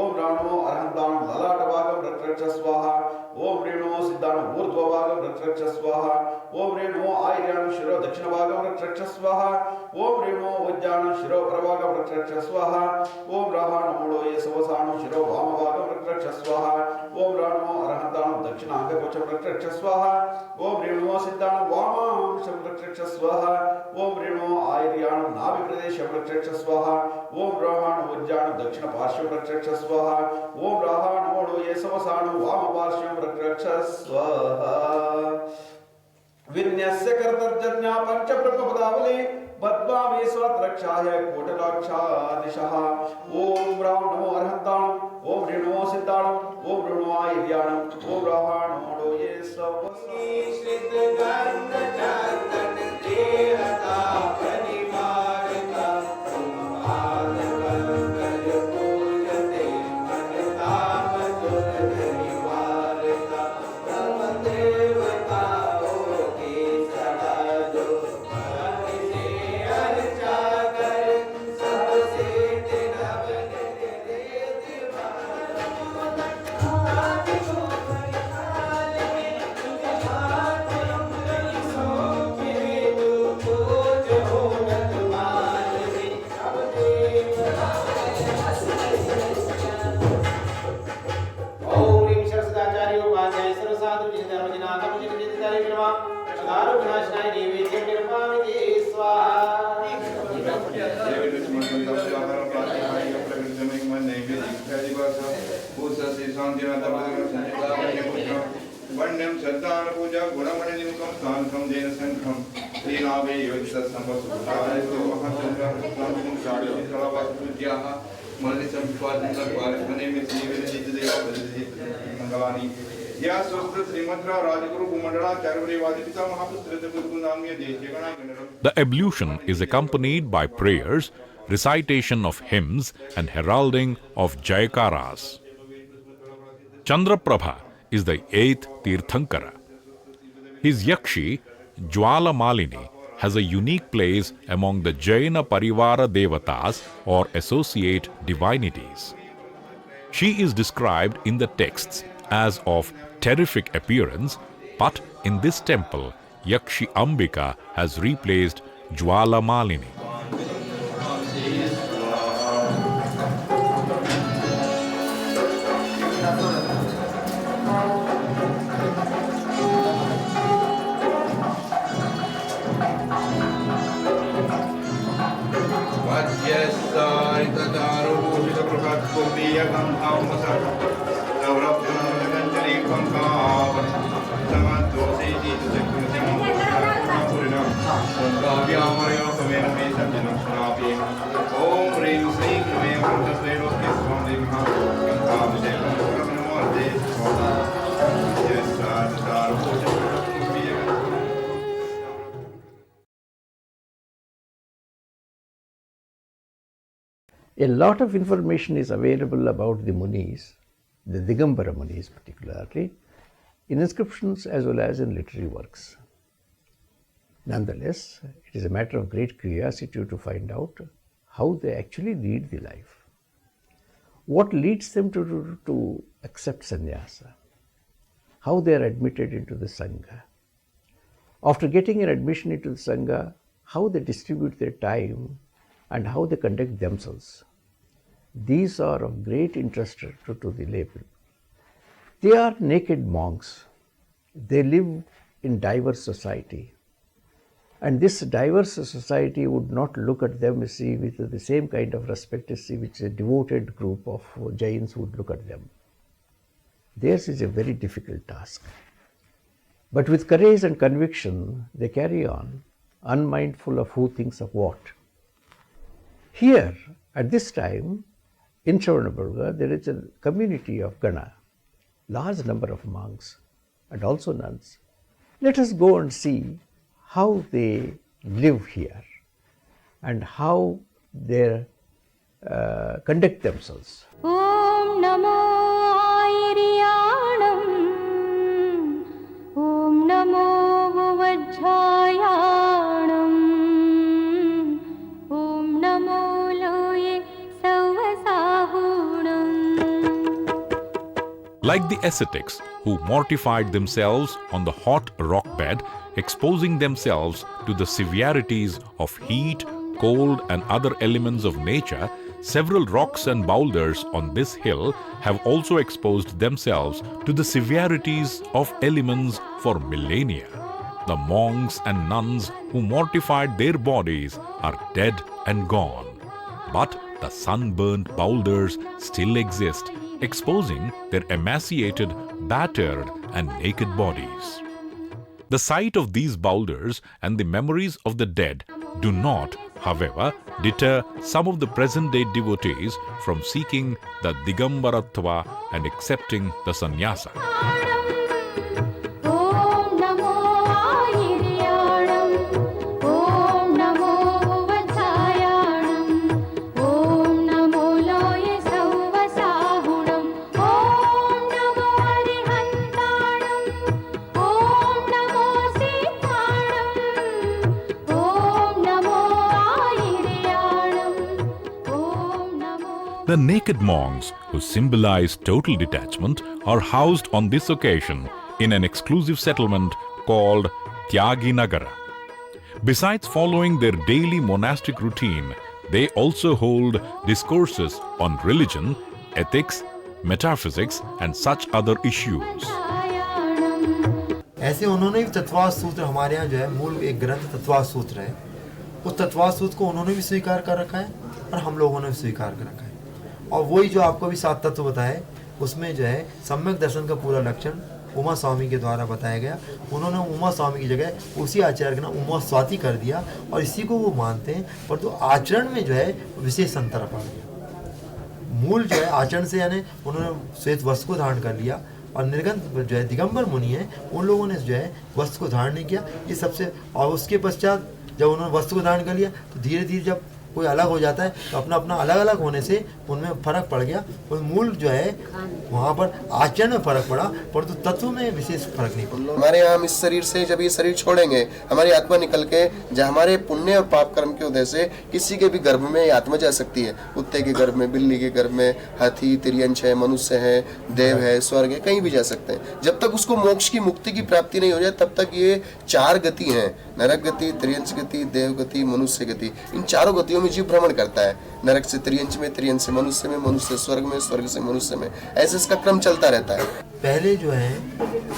ओम राणो अरहन्ताणं ललाटभागं रक्ष स्वाहा ओम ऋणो सिद्धाणं ऊर्ध्वभागं रक्ष स्वाहा ओम ऋणो आयर्याणं शिरो दक्षिणभागं रक्ष स्वाहा ओम ऋणो वज्जाणं शिरो परभागं रक्ष स्वाहा ओम राहाणमो ये सवसाहणो शिरो वामभागं रक्ष स्वाहा ओम राणो अरहन्ताणं दक्षिणांगकवचं रक्ष स्वाहा ओम ऋणो सिद्धाणं वामांशं रक्ष स्वाहा ओम ऋणो आयर्याणं नाभिप्रदेशं रक्ष स्वाहा ओम राहाणो वज्जाणं दक्षिणपार्श्वं रक्ष स्वाहा ओम राहाणमो ये सवसाहणो वामपार्श्वं रक्ष स्वाहा विन्यस्य कर्तर्जन्या पंचप्रपदावली पद्मावि स्वत्रक्षाय कोटलाक्षादिशः ओम राम नमो अरहन्ताणं ओम ऋणो सिद्धाणं ओम ऋणो आयर्याणं ओम राहाणमो ये सवसाहणो श्रीतगन्धचन्दन देहता परिवारिता तुमादकंकज पूजते मनतामतुर्निवारिता नम देवता वन्यम श्रद्धान पूजा गुणमणिलिंगम स्थानकम जैन संघम श्रीनावे योगित संपत्सुताय तो महाचंद्र साड़ी सलावासुज्याः मलिसं विपादितं वारस्मने में श्रीवेद जितदेव मंगलानि या स्वस्थ श्रीमद्रा Rajguru कुमंडलाचार्य वादिता महापुत्र गुरुनाम्य देशगणा गणरम. The ablution is accompanied by prayers, recitation of hymns and heralding of Jayakaras. Chandraprabha is the 8th Tirthankara. His Yakshi, Jwala Malini, has a unique place among the Jaina Parivara Devatas or associate divinities. She is described in the texts as of terrific appearance, but in this temple, Yakshi Ambika has replaced Jwala Malini. Om Rim Sri Krame Mantasvero Kiswam Dimha A lot of information is available about the Munis, the Digambara Munis particularly, in inscriptions as well as in literary works. Nonetheless, it is a matter of great curiosity to find out how they actually lead the life. What leads them to accept sannyasa? How they are admitted into the Sangha? After getting an admission into the Sangha, how they distribute their time and how they conduct themselves. These are of great interest to the lay people. They are naked monks. They live in diverse society. And this diverse society would not look at them with the same kind of respect which a devoted group of Jains would look at them. Theirs is a very difficult task. But with courage and conviction, they carry on, unmindful of who thinks of what. Here, at this time, in Shravanaburga, there is a community of Gana, large number of monks and also nuns. Let us go and see how they live here and how they conduct themselves. Om Namo Airiyanam, Om Namo Vajjayanam, Om Namo Loye Savasahunam. Like the ascetics who mortified themselves on the hot rock bed, exposing themselves to the severities of heat, cold and other elements of nature, several rocks and boulders on this hill have also exposed themselves to the severities of elements for millennia. The monks and nuns who mortified their bodies are dead and gone. But the sunburnt boulders still exist, exposing their emaciated, battered and naked bodies. The sight of these boulders and the memories of the dead do not, however, deter some of the present-day devotees from seeking the Digambaratva and accepting the sannyasa. Om Namo Airiyanam, Om Namo Vajjayanam, Om Namo Loye Savasahunam, Om Namo Arihantanam, Om Namo Siddhanam, Om Namo Airiyanam, Om Namo. The naked monks, who symbolize total detachment, are housed on this occasion in an exclusive settlement called Tyagi Nagara. Besides following their daily monastic routine, they also hold discourses on religion, ethics, metaphysics and such other issues. ऐसे उन्होंने भी तत्वास सूत्र हमारे यहाँ जो है मूल एक ग्रंथ तत्वास सूत्र है, उस तत्वास सूत्र को उन्होंने भी स्वीकार कर रखा है और हम लोगों ने भी स्वीकार कर रखा है। और वही जो आपको भी 7 तत्व बताए, उसमें जो है सम्यक दर्शन का पूरा लक्षण उमा स्वामी के द्वारा बताया गया। उन्होंने उमा स्वामी की जगह उसी आचार्य का नाम उमा स्वाति कर दिया और इसी को वो मानते हैं, परंतु आचरण में जो है विशेष अंतर पड़ गया। मूल जो है आचरण से यानी उन्होंने श्वेत वस्त्र को धारण कर लिया और निर्गंथ जो है दिगंबर मुनि है, उन लोगों ने जो है वस्त्र को धारण नहीं किया। ये सबसे, और उसके पश्चात जब उन्होंने वस्त्र को धारण कर लिया तो धीरे धीरे जब कोई अलग हो जाता है तो अपना अपना अलग अलग होने से उनमें फर्क पड़ गया। और मूल जो है वहाँ पर आचरण में फर्क पड़ा, परंतु तत्व में विशेष फर्क नहीं पड़ा। हमारे यहाँ हम इस शरीर से जब ये शरीर छोड़ेंगे, हमारी आत्मा निकल के जब हमारे पुण्य और पाप कर्म की वजह से किसी के भी गर्भ में ये आत्मा जा सकती है। कुत्ते के गर्भ में, बिल्ली के गर्भ में, हाथी, तिर्यंश है, मनुष्य है, देव है, स्वर्ग है, कहीं भी जा सकते हैं। जब तक उसको मोक्ष की मुक्ति की प्राप्ति नहीं हो जाए तब तक ये 4 गति हैं, नरक गति, तिर्यंश गति, देव गति, मनुष्य गति। इन चारों गतियों में जीव भ्रमण करता है। नरक से तिर्यंश में, तिर्यंश से मनुष्य में, मनुष्य से स्वर्ग में, स्वर्ग से मनुष्य में, ऐसे इसका क्रम चलता रहता है। पहले जो है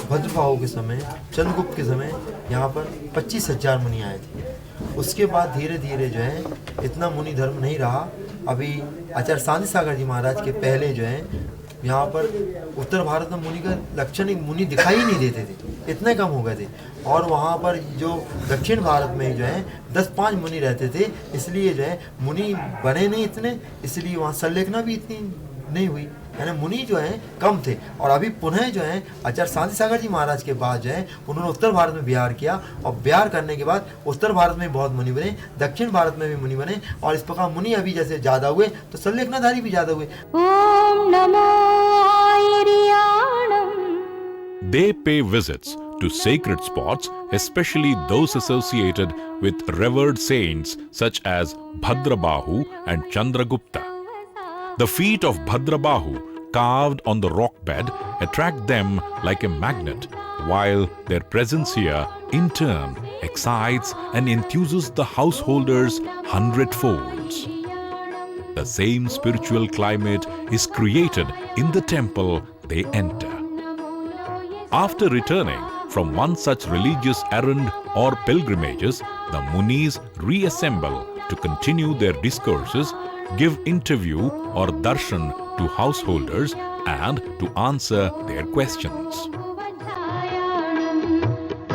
भद्रभाव के समय, चंद्रगुप्त के समय यहाँ पर 25,000 मुनि आए थे। उसके बाद धीरे धीरे जो है इतना मुनि धर्म नहीं रहा। अभी आचार्य शांति सागर जी महाराज के पहले जो है यहाँ पर उत्तर भारत में मुनि का लक्षण मुनि दिखाई ही नहीं देते थे, इतने कम हो गए थे। और वहाँ पर जो दक्षिण भारत में जो है 10-5 मुनि रहते थे, इसलिए जो है मुनि बने नहीं इतने, इसलिए वहाँ संलेखना भी इतनी नहीं हुई, यानी मुनि जो है कम थे। और अभी पुनः जो है आचार्य शांति सागर जी महाराज के बाद जो है उन्होंने उत्तर भारत में बिहार किया, और बिहार करने के बाद उत्तर भारत में बहुत मुनि बने, दक्षिण भारत में भी मुनि बने, और इस प्रकार मुनि अभी जैसे ज़्यादा हुए तो संलेखनाधारी भी ज़्यादा हुए। ओम नमो आयर्याणम। They pay visits to sacred spots, especially those associated with revered saints such as Bhadrabahu and Chandragupta. The feet of Bhadrabahu, carved on the rock bed, attract them like a magnet, while their presence here, in turn, excites and enthuses the householders 100-folds. The same spiritual climate is created in the temple they enter. After returning from one such religious errand or pilgrimages, the Munis reassemble to continue their discourses, give interview or darshan to householders, and to answer their questions.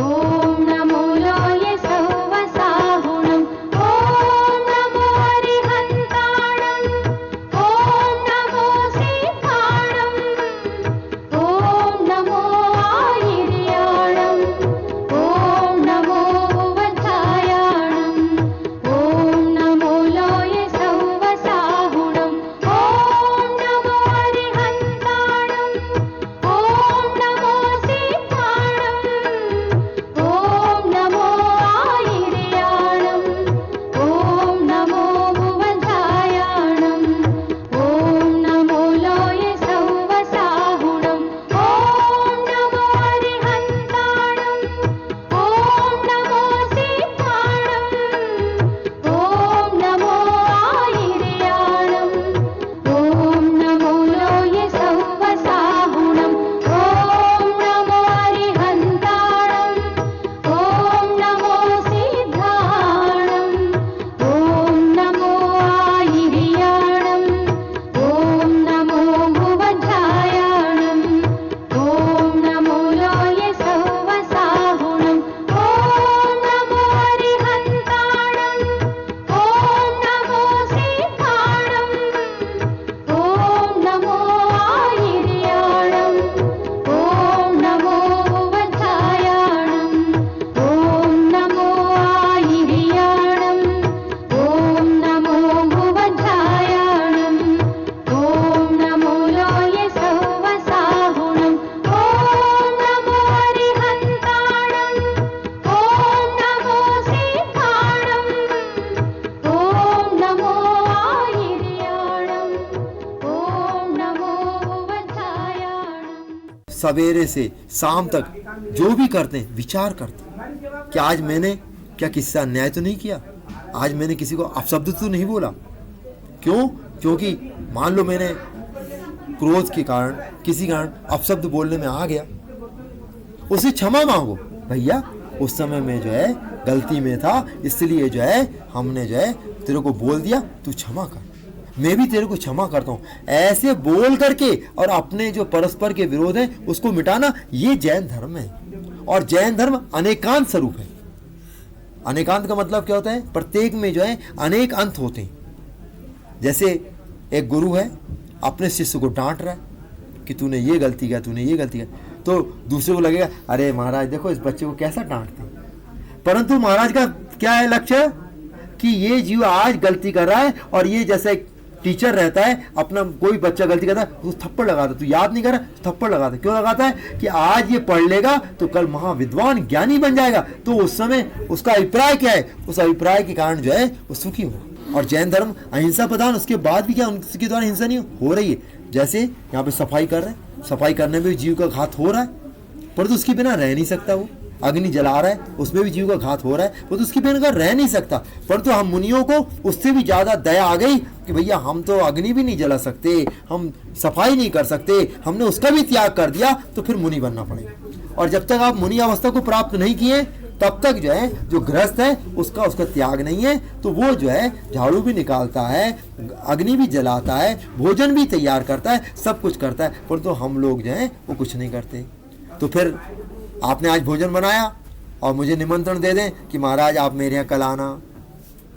ओम नमो लोये सौवसाहुणम्। ओम नमो हरिहन्ताणम्। ओम नमो सीताणम्। ओम नमो आयर्याणम्। ओम नमो वज्रायाणम्। ओम नमो लोये सौवसाहुणम्। ओम नमो हरिहन्ताणम्। ओम नमो सीताणम्। ओम नमो आयर्याणम्। ओम नमो भुवनधायाणम्। ओम नमो लोये सौवसाहुणम्। ओम नमो हरिहन्ताणम्। ओम नमो सीताणम्। ओम नमो आयर्याणम्। ओम नमो लोये सौवसाहुणम्। ओम नमो हरिहन्ताणम्। ओम नमो सीताणम्। ओम नमो आयर्याणम्। ओम नमो भुवनधायाणम्। ओम नमो लोये सौवसाहुणम्। ओम नमो हरिहन्ताणम्। ओम नमो सीताणम्। ओम नमो आयर्याणम्। ओम नमो भुवनधायाणम्। ओम नमो आयर्याणम्। ओम नमो भुवनधायाणम्। ओम नमो लोये सौवसाहुणम्। ओम नमो हरिहन्ताणम्। ओम नमो सीताणम्। ओम नमो आयर्याणम्। ओम नमो भुवनधायाणम्। सवेरे से शाम तक जो भी करते हैं विचार करते हैं कि आज मैंने क्या किसी से अन्याय तो नहीं किया, आज मैंने किसी को अपशब्द तो नहीं बोला। क्यों? क्योंकि मान लो मैंने क्रोध के कारण किसी कारण अपशब्द बोलने में आ गया, उसे क्षमा मांगो, भैया उस समय में जो है गलती में था, इसलिए जो है हमने जो है तेरे को बोल दिया, तू क्षमा कर, मैं भी तेरे को क्षमा करता हूँ। ऐसे बोल करके और अपने जो परस्पर के विरोध हैं उसको मिटाना, ये जैन धर्म है। और जैन धर्म अनेकांत स्वरूप है। अनेकांत का मतलब क्या होता है? प्रत्येक में जो है अनेक अंत होते हैं। जैसे एक गुरु है, अपने शिष्य को डांट रहा है कि तूने ये गलती किया, तूने ये गलती किया, तो दूसरे को लगेगा अरे महाराज देखो इस बच्चे को कैसा डांटते हैं। परंतु महाराज का क्या है लक्ष्य कि ये जीव आज गलती कर रहा है, और ये जैसे टीचर रहता है, अपना कोई बच्चा गलती करता है तो थप्पड़ लगाता है, तू याद नहीं कर रहा तो थप्पड़ लगाता है। क्यों लगाता है? कि आज ये पढ़ लेगा तो कल महाविद्वान ज्ञानी बन जाएगा। तो उस समय उसका अभिप्राय क्या है? उस अभिप्राय के कारण जो है वो सुखी हो। और जैन धर्म अहिंसा प्रधान, उसके बाद भी क्या उनके द्वारा हिंसा नहीं हो रही है। जैसे यहाँ पे सफाई कर रहे हैं, सफाई करने में भी जीव का घात हो रहा है, परंतु उसके बिना रह नहीं सकता। वो अग्नि जला रहा है, उसमें भी जीव का घात हो रहा है, वो तो उसके बिना रह नहीं सकता। परंतु हम मुनियों को उससे भी ज्यादा दया आ गई कि भैया हम तो अग्नि भी नहीं जला सकते, हम सफाई नहीं कर सकते, हमने उसका भी त्याग कर दिया, तो फिर मुनि बनना पड़ेगा। और जब तक आप मुनि अवस्था को प्राप्त नहीं किए तब तक जो है जो गृहस्थ है उसका त्याग नहीं है। तो वो जो है झाड़ू भी निकालता है, अग्नि भी जलाता है, भोजन भी तैयार करता है, सब कुछ करता है, परंतु हम लोग जो है वो कुछ नहीं करते। तो फिर आपने आज भोजन बनाया और मुझे निमंत्रण दे दें कि महाराज आप मेरे यहाँ कल आना,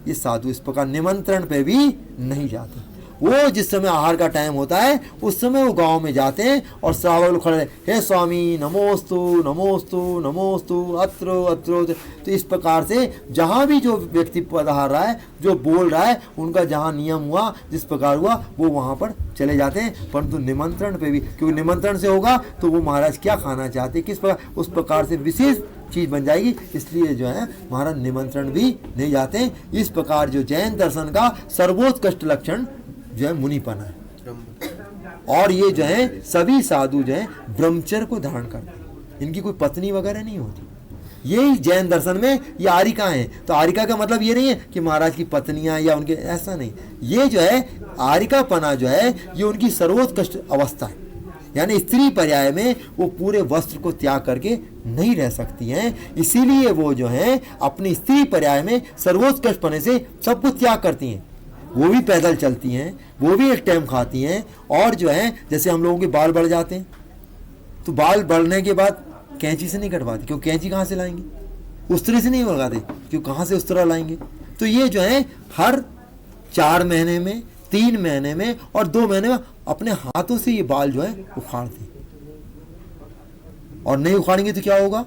ये साधु इस प्रकार निमंत्रण पे भी नहीं जाते। वो जिस समय आहार का टाइम होता है उस समय वो गांव में जाते हैं और श्रावक लोग खड़े, हे स्वामी नमोस्तु नमोस्तु नमोस्तु अत्रो अत्रो। तो इस प्रकार से जहाँ भी जो व्यक्ति पधार रहा है, जो बोल रहा है, उनका जहाँ नियम हुआ, जिस प्रकार हुआ, वो वहाँ पर चले जाते हैं। परंतु निमंत्रण पे भी, क्योंकि निमंत्रण से होगा तो वो महाराज क्या खाना चाहते, किस प्रकार, उस प्रकार से विशेष चीज बन जाएगी। इसलिए जो है महाराज निमंत्रण भी नहीं जाते हैं। इस प्रकार जो जैन दर्शन का सर्वोत्कृष्ट लक्षण जो है मुनिपना है। और ये जो है सभी साधु जो है ब्रह्मचर्य को धारण करते हैं, इनकी कोई पत्नी वगैरह नहीं होती। यही जैन दर्शन में ये आरिका हैं। तो आरिका का मतलब ये नहीं है कि महाराज की पत्नियां या उनके, ऐसा नहीं। ये जो है आरिकापना जो है ये उनकी सर्वोत्कृष्ट अवस्था है। यानी स्त्री पर्याय में वो पूरे वस्त्र को त्याग करके नहीं रह सकती हैं, इसीलिए वो जो है अपनी स्त्री पर्याय में सर्वोत्कृष्ट पने से सब कुछ त्याग करती हैं। वो भी पैदल चलती हैं, वो भी एक टाइम खाती हैं। और जो है जैसे हम लोगों के बाल बढ़ जाते हैं तो बाल बढ़ने के बाद कैंची से नहीं कटवाते, क्यों, कैंची कहाँ से लाएंगे, उस्तरे से नहीं लगाते, क्यों, कहाँ से उस्तरा लाएंगे। तो ये जो है हर 4 महीने में, 3 महीने में और 2 महीने में अपने हाथों से ये बाल जो है उखाड़ते हैं। और नहीं उखाड़ेंगे तो क्या होगा,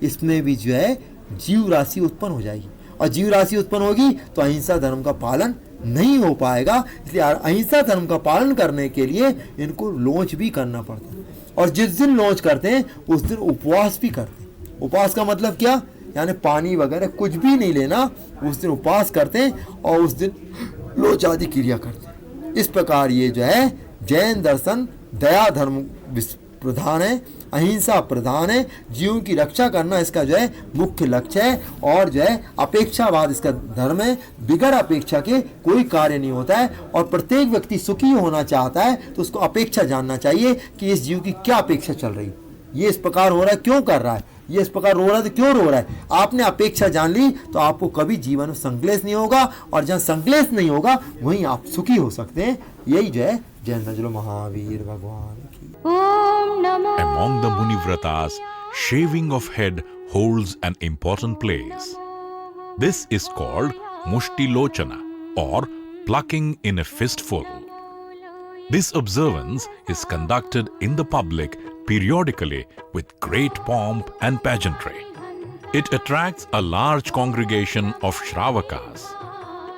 इसमें भी जो है जीव राशि उत्पन्न हो जाएगी। और जीव राशि उत्पन्न होगी तो अहिंसा धर्म का पालन नहीं हो पाएगा। इसलिए अहिंसा धर्म का पालन करने के लिए इनको लॉन्च भी करना पड़ता है। और जिस दिन लॉन्च करते हैं उस दिन उपवास भी करते हैं। उपवास का मतलब क्या, यानी पानी वगैरह कुछ भी नहीं लेना, उस दिन उपवास करते हैं और उस दिन लोच आदि क्रिया करते हैं। इस प्रकार ये जो है जैन दर्शन दया धर्म प्रधान है, अहिंसा प्रधान है, जीवों की रक्षा करना इसका जो है मुख्य लक्ष्य है। और जो है अपेक्षावाद इसका धर्म है, बिगड़ अपेक्षा के कोई कार्य नहीं होता है। और प्रत्येक व्यक्ति सुखी होना चाहता है तो उसको अपेक्षा जानना चाहिए कि इस जीव की क्या अपेक्षा चल रही है, ये इस प्रकार हो रहा है, क्यों कर रहा है, ये इस प्रकार रो रहा है तो क्यों रो रहा है। आपने अपेक्षा जान ली तो आपको कभी जीवन में संक्लेश नहीं होगा, और जहाँ संक्लेश नहीं होगा वहीं आप सुखी हो सकते हैं। यही जो है जैन धर्म महावीर भगवान की। Among the Munivratas, shaving of head holds an important place. This is called Mushti Lochana, or plucking in a fistful. This observance is conducted in the public periodically with great pomp and pageantry. It attracts a large congregation of Shravakas.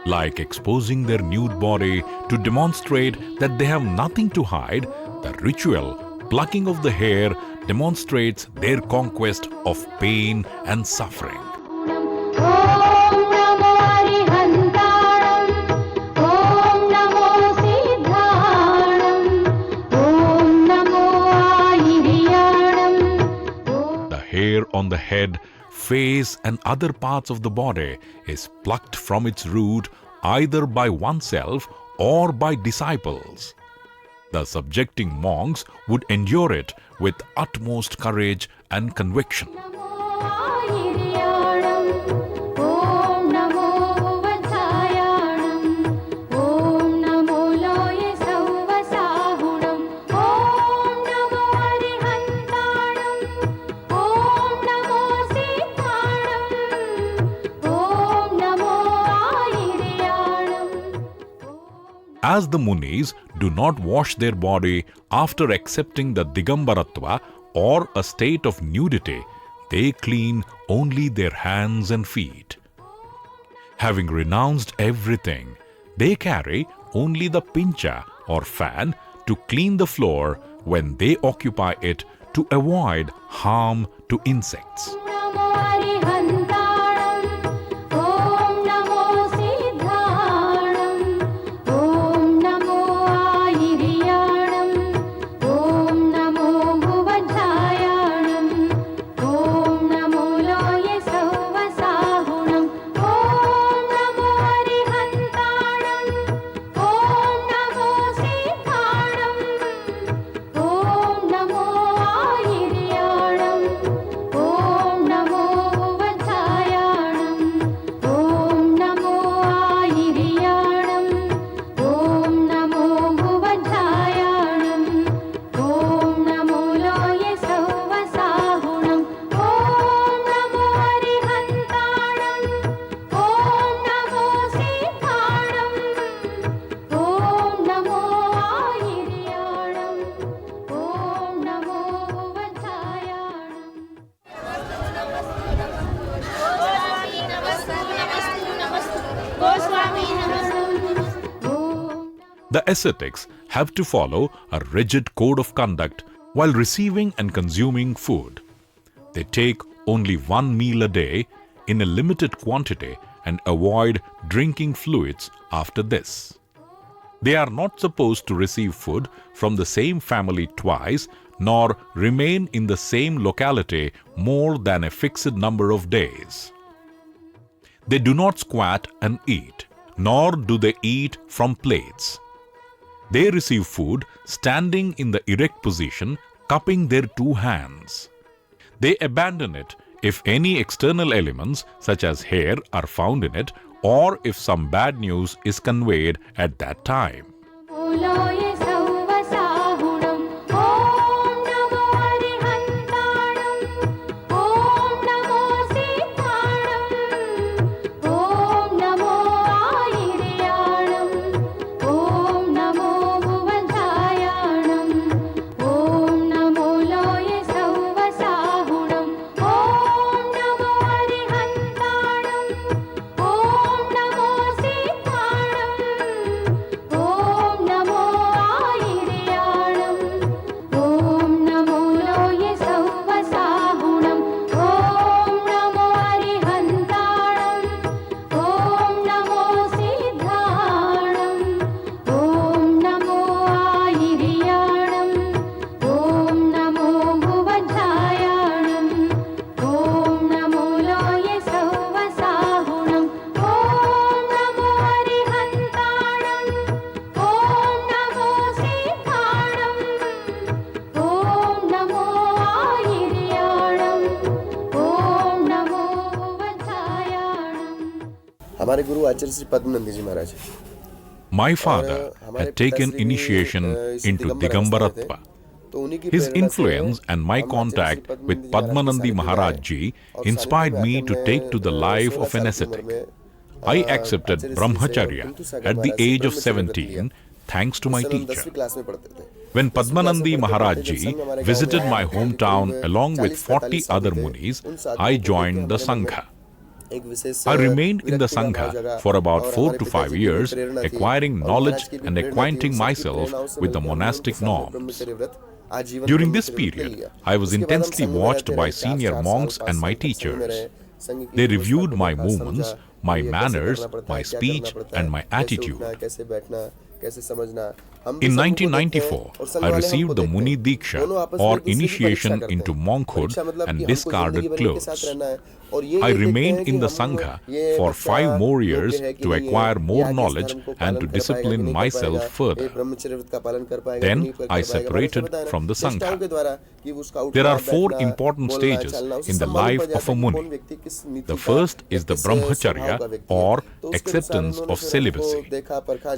Like exposing their nude body to demonstrate that they have nothing to hide, the ritual plucking of the hair demonstrates their conquest of pain and suffering. The hair on the head, face and other parts of the body is plucked from its root either by oneself or by disciples. The subjecting monks would endure it with utmost courage and conviction. As the Munis do not wash their body after accepting the Digambaratva or a state of nudity, they clean only their hands and feet. Having renounced everything, they carry only the pincha or fan to clean the floor when they occupy it to avoid harm to insects. Namo The ascetics have to follow a rigid code of conduct while receiving and consuming food. They take only one meal a day in a limited quantity and avoid drinking fluids after this. They are not supposed to receive food from the same family twice, nor remain in the same locality more than a fixed number of days. They do not squat and eat, nor do they eat from plates. They receive food standing in the erect position, cupping their two hands. They abandon it if any external elements such as hair are found in it, or if some bad news is conveyed at that time. हमारे गुरु आचार्य श्री पद्मनंदी जी महाराज My father had taken initiation into Digambaratva. His influence and my contact with Padmanandi Maharaj Ji inspired me to take to the life of an ascetic. I accepted Brahmacharya at the age of 17 thanks to my teacher. When Padmanandi Maharaj Ji visited my hometown along with 40 other munis, I joined the Sangha. I remained in the Sangha for about 4 to 5 years, acquiring knowledge and acquainting myself with the monastic norms. During this period, I was intensely watched by senior monks and my teachers. They reviewed my movements, my manners, my speech, and my attitude. In 1994, I received the Muni Diksha or initiation into monkhood and discarded clothes. I remained in the Sangha for 5 more years to acquire more knowledge and to discipline myself further. Then I separated from the Sangha. There are 4 important stages in the life of a Muni. The first is the Brahmacharya or acceptance of celibacy.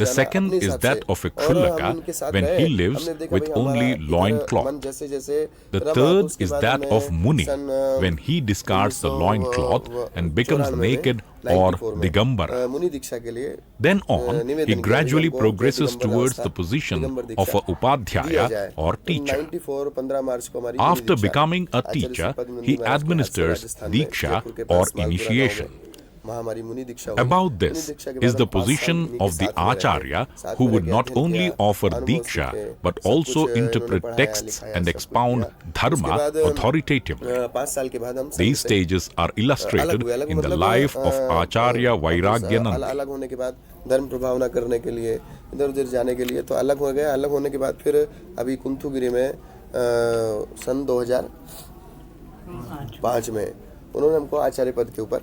The second is that of a Khullaka when he lives with only loincloth. The third is that of Muni when he discards the loincloth and becomes naked or Digambara. Then on, he gradually progresses towards the position of a Upadhyaya or teacher. After becoming a teacher, he administers Diksha or initiation. About this is the position of the Acharya, who would not only offer Diksha but also interpret texts and expound Dharma authoritatively. These stages are illustrated in the life of Acharya Vairagyananda. धर्म प्रभावना करने के लिए इधर उधर जाने के लिए तो अलग हो गए। अलग होने के बाद फिर अभी कुंथुगिरी में सन 2005 में उन्होंने हमको आचार्य पद के ऊपर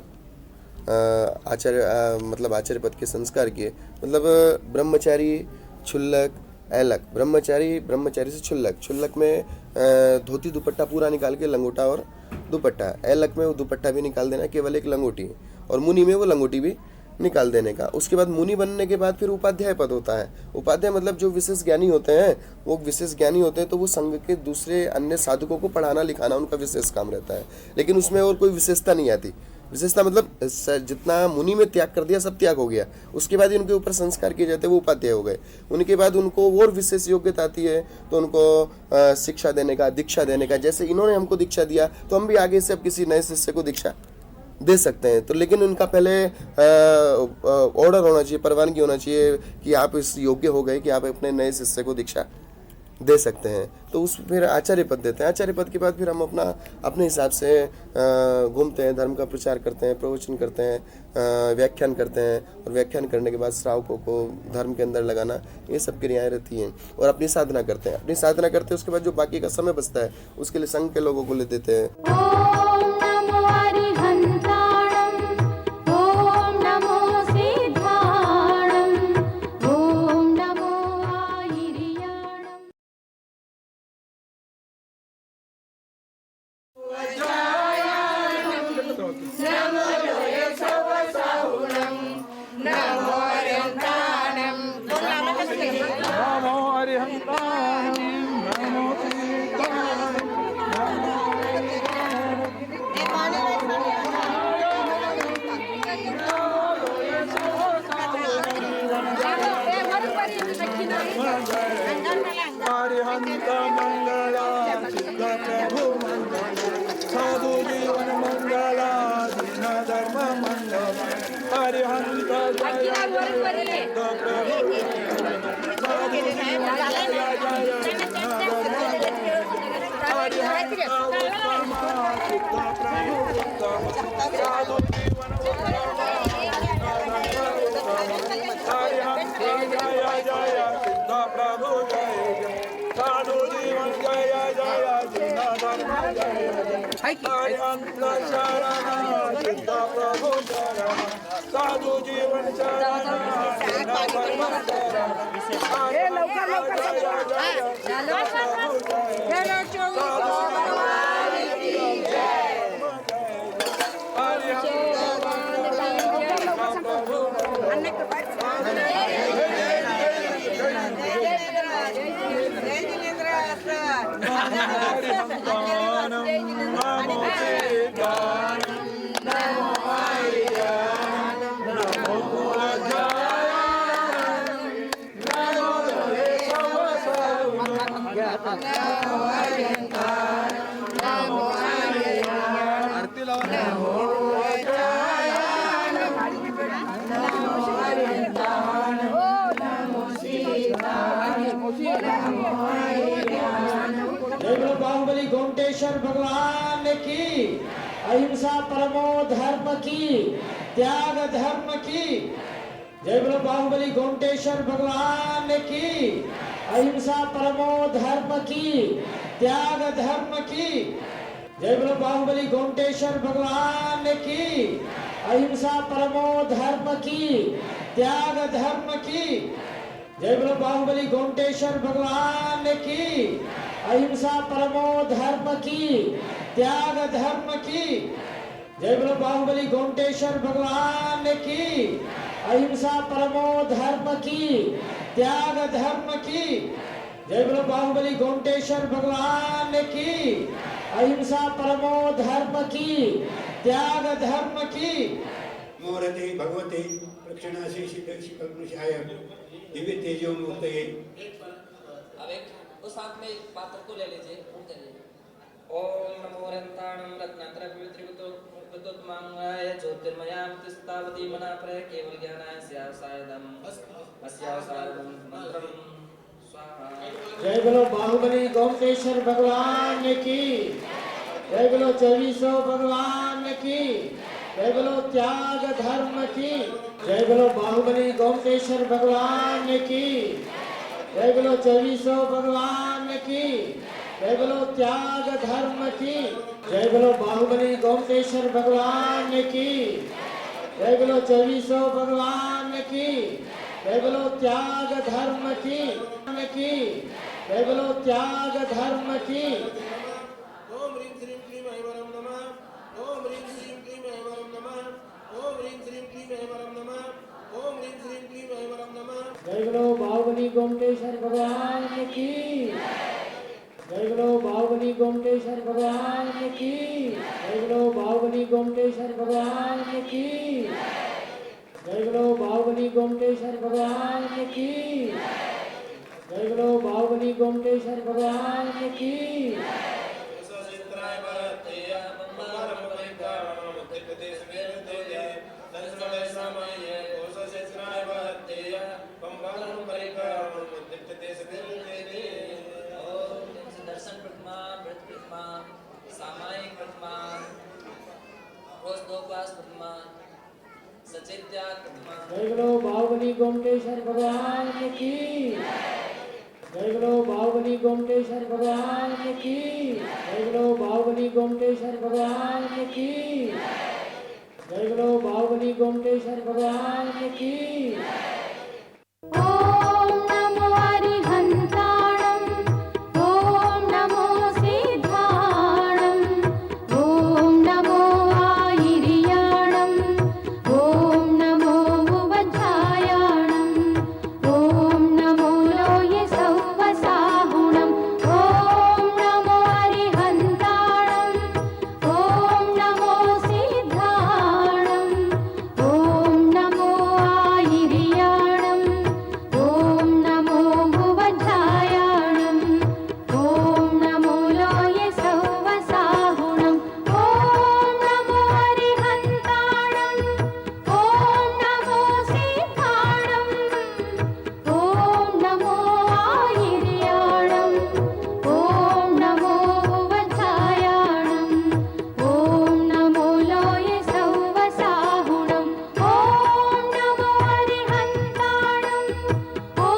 आचार्य पद के संस्कार किए। मतलब ब्रह्मचारी क्षुल्लक ऐलक, ब्रह्मचारी से क्षुल्लक में धोती दुपट्टा पूरा निकाल के लंगोटा और दुपट्टा, ऐलक में वो दुपट्टा भी निकाल देना, केवल एक लंगोटी, और मुनि में वो लंगोटी भी निकाल देने का। उसके बाद मुनि बनने के बाद फिर उपाध्याय पद होता है। उपाध्याय मतलब जो विशेष ज्ञानी होते हैं, वो विशेष ज्ञानी होते हैं तो वो संघ के दूसरे अन्य साधकों को पढ़ाना लिखाना उनका विशेष काम रहता है, लेकिन उसमें और कोई विशेषता नहीं आती। विशेषता मतलब जितना मुनि में त्याग कर दिया सब त्याग हो गया। उसके बाद उनके ऊपर संस्कार किए जाते हैं, वो उपाध्याय हो गए। उनके बाद उनको और विशेष योग्यता आती है तो उनको शिक्षा देने का, दीक्षा देने का। जैसे इन्होंने हमको दीक्षा दिया तो हम भी आगे से अब किसी नए शिष्य को दीक्षा दे सकते हैं। तो लेकिन उनका पहले ऑर्डर होना चाहिए, परवानगी होना चाहिए कि आप इस योग्य हो गए कि आप अपने नए शिष्य को दीक्षा दे सकते हैं। तो उस फिर आचार्य पद देते हैं। आचार्य पद के बाद फिर हम अपने हिसाब से घूमते हैं, धर्म का प्रचार करते हैं, प्रवचन करते हैं, व्याख्यान करते हैं, और व्याख्यान करने के बाद श्रावकों को धर्म के अंदर लगाना, ये सब क्रियाएं रहती हैं। और अपनी साधना करते हैं। अपनी साधना करते हैं, उसके बाद जो बाकी का समय बचता है उसके लिए संघ के लोगों को ले देते हैं। ॐ नमो अरिहन्ताणं, ॐ नमो सिद्धाणं, ॐ नमो आयिर्याणम्। बाहुबली गोमटेश्वर भगवान की, अहिंसा परमो धर्म की, त्याग धर्म की। जय बोलो बाहुबली गोमटेश्वर भगवान की, अहिंसा परमो धर्म की, त्याग धर्म की। जय बोलो बाहुबली गोमटेश्वर भगवान की, अहिंसा परमो धर्म की, त्याग धर्म की। जय बोलो बाहुबली गोमटेश्वर भगवान की, अहिंसा परमो धर्म की, त्याग धर्म की। जय बोलो बाहुबली गोमटेश्वर भगवान की, अहिंसा परमो धर्म की, त्याग धर्म की। जय बोलो बाहुबली गोमटेश्वर भगवान की, अहिंसा परमो धर्म की, त्याग धर्म की। मूर्ति भगवती प्रक्षणासी शिकल्पुषाय दिव्य तेजो मूर्तये। अब एक उस हाथ में पात्र को ले लीजिए, ओम नमो रंताणं रत्नाकर पवित्रितो मुक्तोत्मांगाय ज्योतिर्मयामतिस्तावती मनाप्रे केवल ज्ञानाय स्यासायदम अस्यासायदम मंत्रम स्वाहा। जय बोलो बाहुबली गोमटेश्वर भगवान की, जय बोलो 2400 भगवान की, जय बोलो त्याग धर्म की। जय बोलो बाहुबली गोमटेश्वर भगवान की, जय बोलो 2400 भगवान की, जय बोलो त्याग धर्म की। जय बोलो बाहुबली गोमटेश्वर भगवान की, जय बोलो 2400 भगवान की, जय बोलो त्याग धर्म की। जय बोलो त्याग धर्म की। ओम ह्रीं श्रीं क्लीं ऐं वरं नमः। ओम ह्रीं श्रीं क्लीं ऐं वरं नमः। ओम ह्रीं श्रीं क्लीं ऐं वरं नमः। ओम ह्रीं श्रीं क्लीं ऐं वरं नमः। जय बोलो बाहुबली गोमटेश्वर भगवान की, जय बोलो बाहुबली गोमटेश्वर भगवान की, जय बोलो बाहुबली गोमटेश्वर भगवान की, जय बोलो बाहुबली गोमटेश्वर भगवान की, जय बोलो बाहुबली गोमटेश्वर भगवान की। मध्य प्रदेश में गोमटेश्वर भगवान की जय बोलो बाहुबली गोमटेश्वर भगवान की जय बोलो बाहुबली गोमटेश्वर भगवान की ॐ नमो अरिहन्ताणं ॐ नमो सिद्धाणं ॐ नमो आयिर्याणं ॐ नमो भुवज्जायाणं ॐ नमो लोये सौवसाहुणं ॐ नमो अरिहन्ताणं ॐ नमो सिद्धाणं ॐ नमो आयिर्याणं ॐ नमो भुवज्जायाणं ॐ नमो लोये सौवसाहुणं ॐ नमो अरिहन्ताणं ॐ नमो सिद्धाणं ॐ नमो आयिर्याणं ॐ नमो भुवज्जायाणं ॐ नमो लोये सौवसाहुणं ॐ नमो अरिहन्ताणं ॐ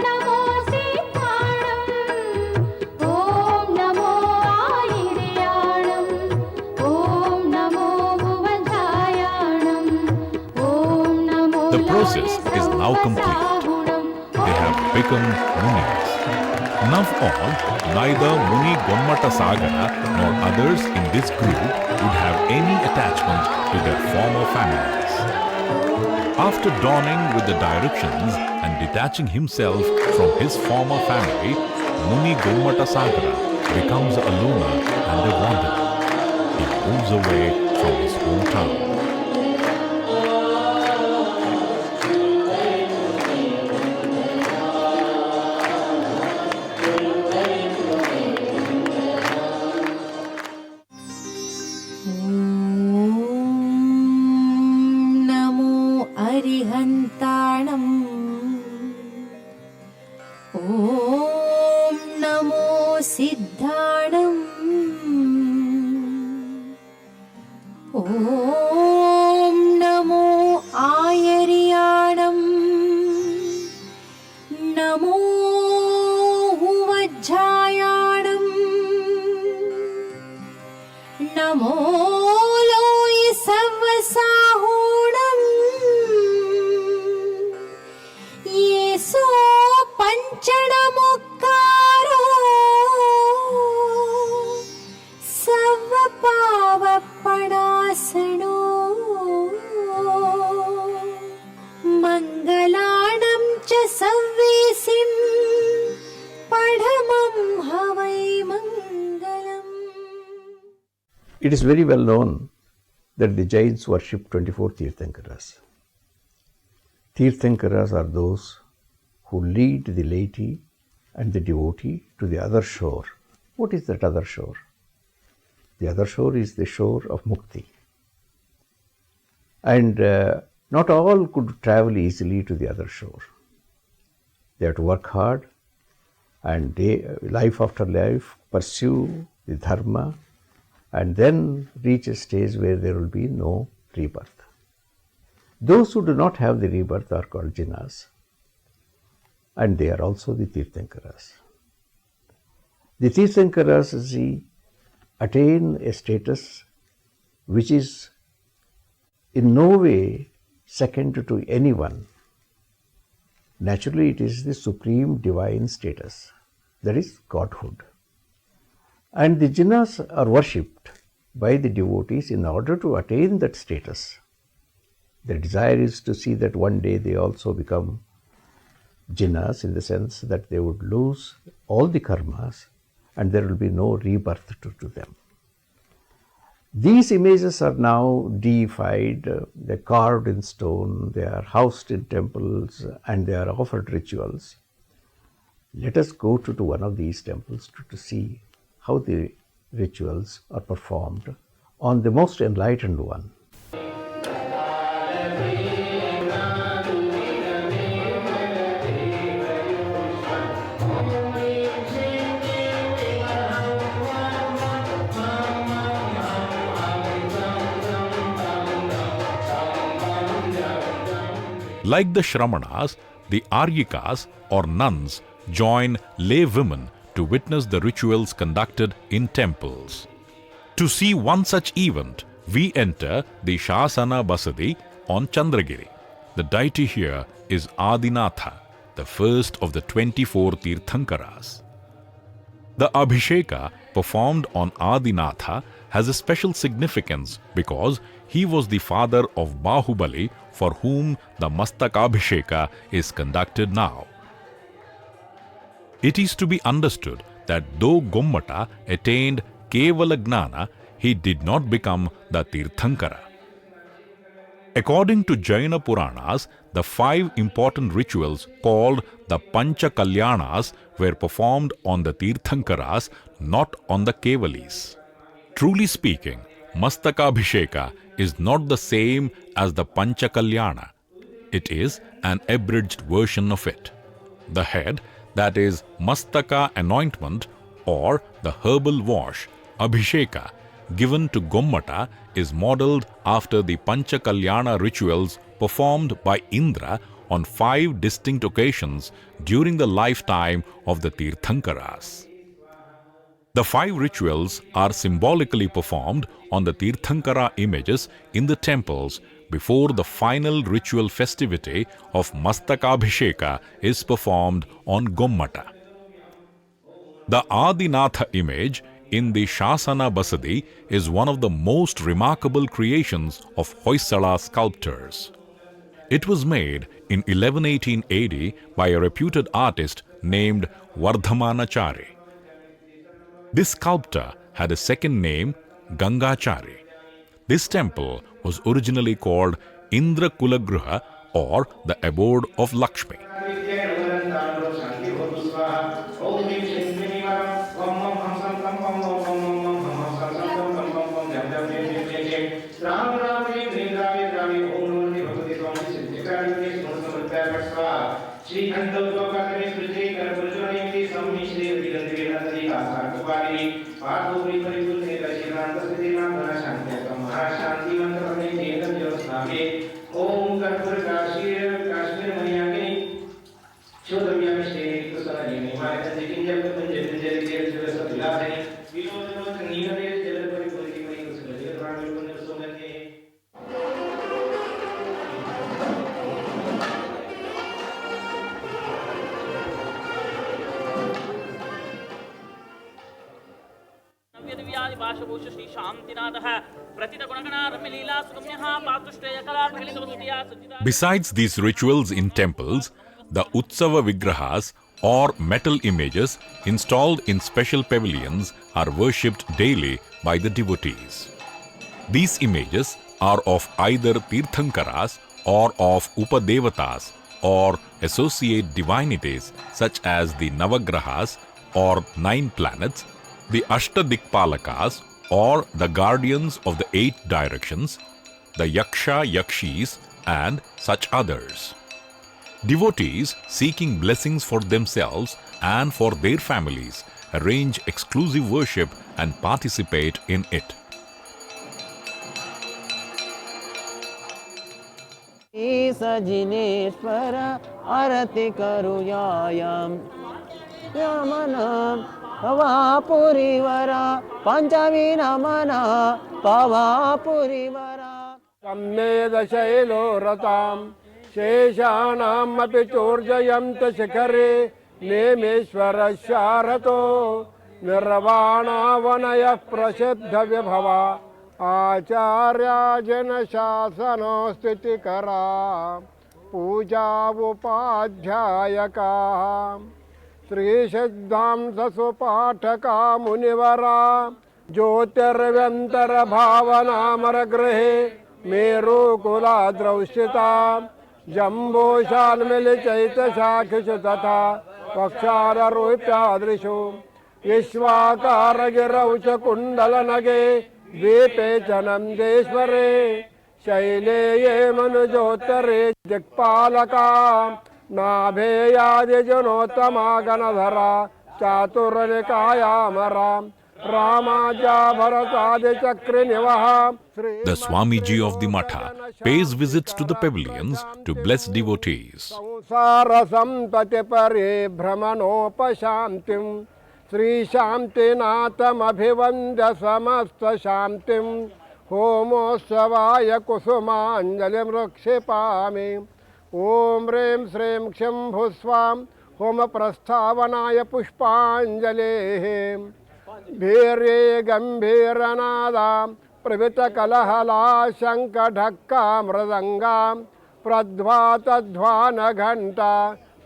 नमो सिद्धाणं ॐ नमो आयिर्याणं ॐ नमो भुवज्जायाणं ॐ नमो The process is now complete. They have become Munis. Now on, neither Muni Gomateshwara nor others in this group would have any attachment to their former families. After dawning with the directions and detaching himself from his former family, Muni Gomateshwara becomes a loner and a wanderer. He moves away from his hometown. नमो अरिहन्ताणं ॐ नमो सिद्धाणं ॐ नमो आयर्याणं नमो हुवज्जायाणं नमो लोये सवसाहुणं येसो पञ्चणमुक्कारो सर्वपावपणासनो मङ्गलानं च सव्वेसिं पढमं हवै मङ्गलम्. It is very well known that the Jains worship 24 Tirthankaras. Tirthankaras are those who lead the laity and the devotee to the other shore. What is that other shore? The other shore is the shore of Mukti. And not all could travel easily to the other shore. They have to work hard and life after life pursue the dharma and then reach a stage where there will be no rebirth. Those who do not have the rebirth are called jinas, and they are also the Tirthankaras. The Tirthankaras, attain a status which is in no way second to anyone. Naturally, it is the supreme divine status, that is Godhood. And the jinas are worshipped by the devotees in order to attain that status. Their desire is to see that one day they also become jinas, in the sense that they would lose all the karmas and there will be no rebirth to them. These images are now deified, they are carved in stone, they are housed in temples, and they are offered rituals. Let us go to one of these temples to see how the rituals are performed on the most enlightened one. Like the Shramanas, the Aryikas or nuns join lay women to witness the rituals conducted in temples. To see one such event, we enter the Shasana Basadi on Chandragiri. The deity here is Adinatha, the first of the 24 Tirthankaras. The Abhisheka performed on Adinatha has a special significance because he was the father of Bahubali, for whom the Mastakabhisheka is conducted now. It is to be understood that though Gommata attained Kevala Gnana, he did not become the Tirthankara. According to Jaina Puranas, the 5 important rituals called the Pancha Kalyanas were performed on the Tirthankaras, not on the Kevalis. Truly speaking, Mastakabhisheka is not the same as the Pancha Kalyana. It is an abridged version of it. The head, that is Mastaka anointment or the herbal wash, Abhisheka, given to Gommata is modelled after the Pancha Kalyana rituals performed by Indra on 5 distinct occasions during the lifetime of the Tirthankaras. The 5 rituals are symbolically performed on the Tirthankara images in the temples before the final ritual festivity of Mastakabhisheka is performed on Gommata. The Adinatha image in the Shasana Basadi is one of the most remarkable creations of Hoysala sculptors. It was made in 1118 AD by a reputed artist named Vardhamanachari. This sculptor had a second name, Gangachari. This temple was originally called Indra Kulagruha, or the abode of Lakshmi. Besides these rituals in temples, the Utsava Vigrahas or metal images installed in special pavilions are worshipped daily by the devotees. These images are of either Tirthankaras or of Upadevatas or associate divinities such as the Navagrahas or 9 planets, the Ashtadikpalakas or the guardians of the 8 directions, the Yaksha Yakshis and such others. Devotees seeking blessings for themselves and for their families arrange exclusive worship and participate in it. Sajineshwara arati karuyayam Yamana Pavapurivara Panchavinamana Pavapurivara Sammeda Shailo Ratam Sheshanam api Chorjayamta Shikare Nemeshwara Sharato Nirvana Vanaya Prasiddha Vibhava Acharya Jana Shasana Stitikara Puja Upadhyayaka Sri Siddham Sasupataka Munivara Jyotirvyantara Bhavanamara Grahe Meru Kula Draushita Jambo Shalmili Chaita Shakhishu Tatha Pakshara Rupyadrishu Vishwakara Giraucha Kundala Nage Vipechanam Deshware Shaileye Manujotare Dikpalaka Nabheyadi Janotama Ganadhara Chaturnikaya Mara Ramaja Bharatadi Chakri Nivaha. The Swamiji of the Matha pays visits to the pavilions to bless devotees. Samsara Sampati Pari Brahmanopashantim श्रीशान्तिनाथमभिवन्द्य समस्तशान्तिं होमोत्सवाय कुसुमाञ्जलिमृक्षिपामि। ॐ ह्रीं श्रीं क्षिं भूस्वां होमप्रस्थावनाय पुष्पाञ्जलेः। भीर्ये गम्भीरनादां प्रवितकलहला शङ्खढक्का मृदङ्गा प्रध्वातध्वानघण्टा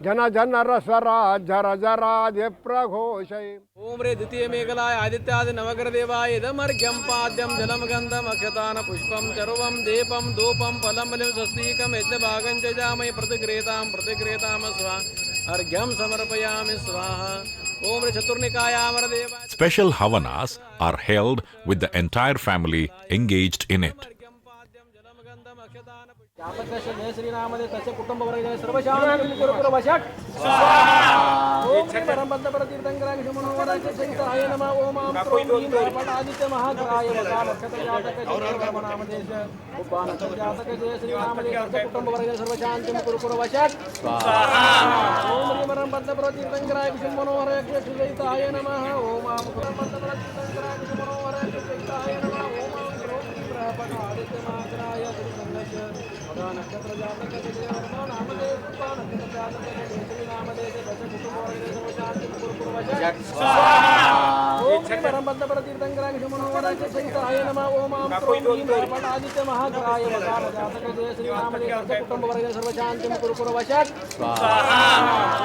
जन जन रसरा झर जरादि प्रघोषै। ओम रे द्वितीय मेघलाय आदित्यादि नवग्रह देवाय इदमर्घ्यं पाद्यं जलं गन्धम् अक्षतान पुष्पं चर्वं दीपं धूपं फलं बलिं स्वस्तिकं यज्ञभागं च जामय प्रतिगृहीतां स्वाहा अर्घ्यं समर्पयामि स्वाहा। ओम रे चतुर्निकायामर देवाय। Special havanas are held with the entire family engaged in it. श्रीनामदे तस्य कुटुंबवर्गेण सर्वशान्तिं कुरु वशक् स्वाहा। ओम श्री परमपदप्रतीर्थंकराय मनोहराय सहिताय नमः। ओम आम आदित्य महाकाय वकामक्षत्रजातक जन्मनामदेश उपानक्षत्रजातक जय श्रीनामदे तस्य कुटुंबवर्गेण सर्वशान्तिं कुरु वशक् स्वाहा। ओम श्री परमपदप्रतीर्थंकराय मनोहराय सहिताय नमः। ओम आम परमपदप्रतीर्थंकराय मनोहराय सहिताय नमः। ओम आम आदित्य महाकाय नक्षत्र जातक नामदे नक्षत्र जातक नामदे ओम परमपदप्रतीर्थंकराय मनोहराय सहिताय नमः। ओम आम आदित्य महाकाय वकामजातक जय श्रीनामदे तस्य कुटुंबवर्गेण सर्वशान्तिं कुरु वशक् स्वाहा।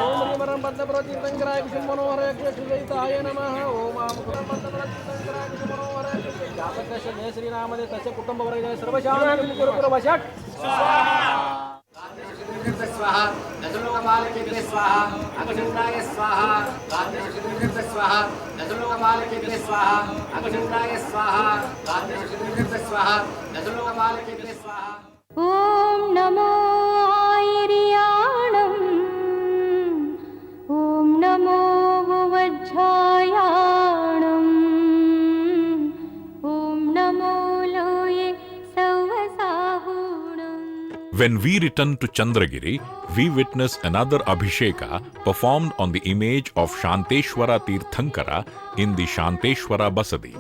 ओम परमपदप्रतीर्थंकराय मनोहराय सहिताय नमः। ओम आम परमपदप्रतीर्थंकराय मनोहराय जातक जय श्रीनामदे तस्य कुटुंबवर्गेण सर्वशान्तिं कुरु वशक् स्वाहा। दशलोकपालकेभ्यः स्वाहा। अग्निहोत्राय स्वाहा। स्वाहा दशलोकपालकेभ्यः स्वाहा। अग्निहोत्राय स्वाहा। स्वाहा दशलोकपालकेभ्यः स्वाहा। ॐ नमो आयर्याणम् ॐ नमो वज्रायाणम् ॐ नमो लोये सौवसाहुणम्। When we return to Chandragiri, we witness another Abhisheka performed on the image of Shanteshwara Tirthankara in the Shanteshwara Basadi.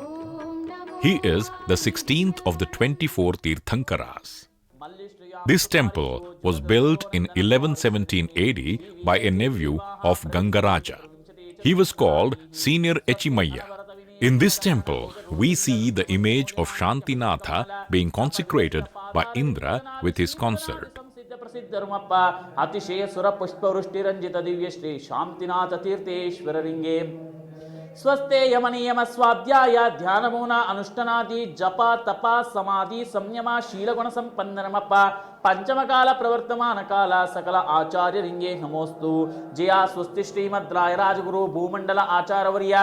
He is the 16th of the 24 Tirthankaras. This temple was built in 1117 AD by a nephew of Gangaraja. He was called Senior Echimaya. In this temple, we see the image of Shantinatha being consecrated by Indra with his consort. प्रसिद्धरुमप्प अतिशय सुर पुष्पवृष्टिरंजित दिव्य श्री शांतिनाथ तीर्थेश्वर रिंगे स्वस्ते यमनियम स्वाध्याय ध्यानमूना अनुष्ठानादि जप तप समाधि संयम शीलगुण संपन्नरमप्प पंचमकाल प्रवर्तमान काल सकल आचार्य रिंगे नमोस्तु जया स्वस्ति श्रीमद्राय राजगुरु भूमंडल आचार्यवर्य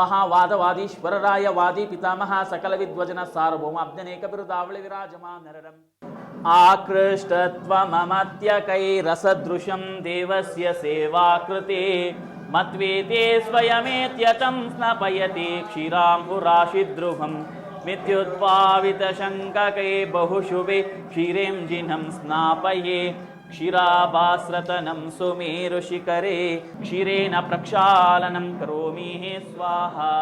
महावादवादीश्वर राय वादी पितामह सकल विद्वजन सार्वभौमाब्जनेक बिरुदावళి विराजमानरम् आकृष्टत्वममत्यकैरसदृशं देवस्य सेवाकृते मत्वेते स्वयमेत्यतं स्नपयति क्षीराम्बुराशिद्रुहं मित्युद्भावितशङ्ककै बहुशुभे क्षीरें जिनं स्नापये क्षीराभास्रतनं सुमेरुशिखरे क्षीरेण प्रक्षालनं करोमि स्वाहा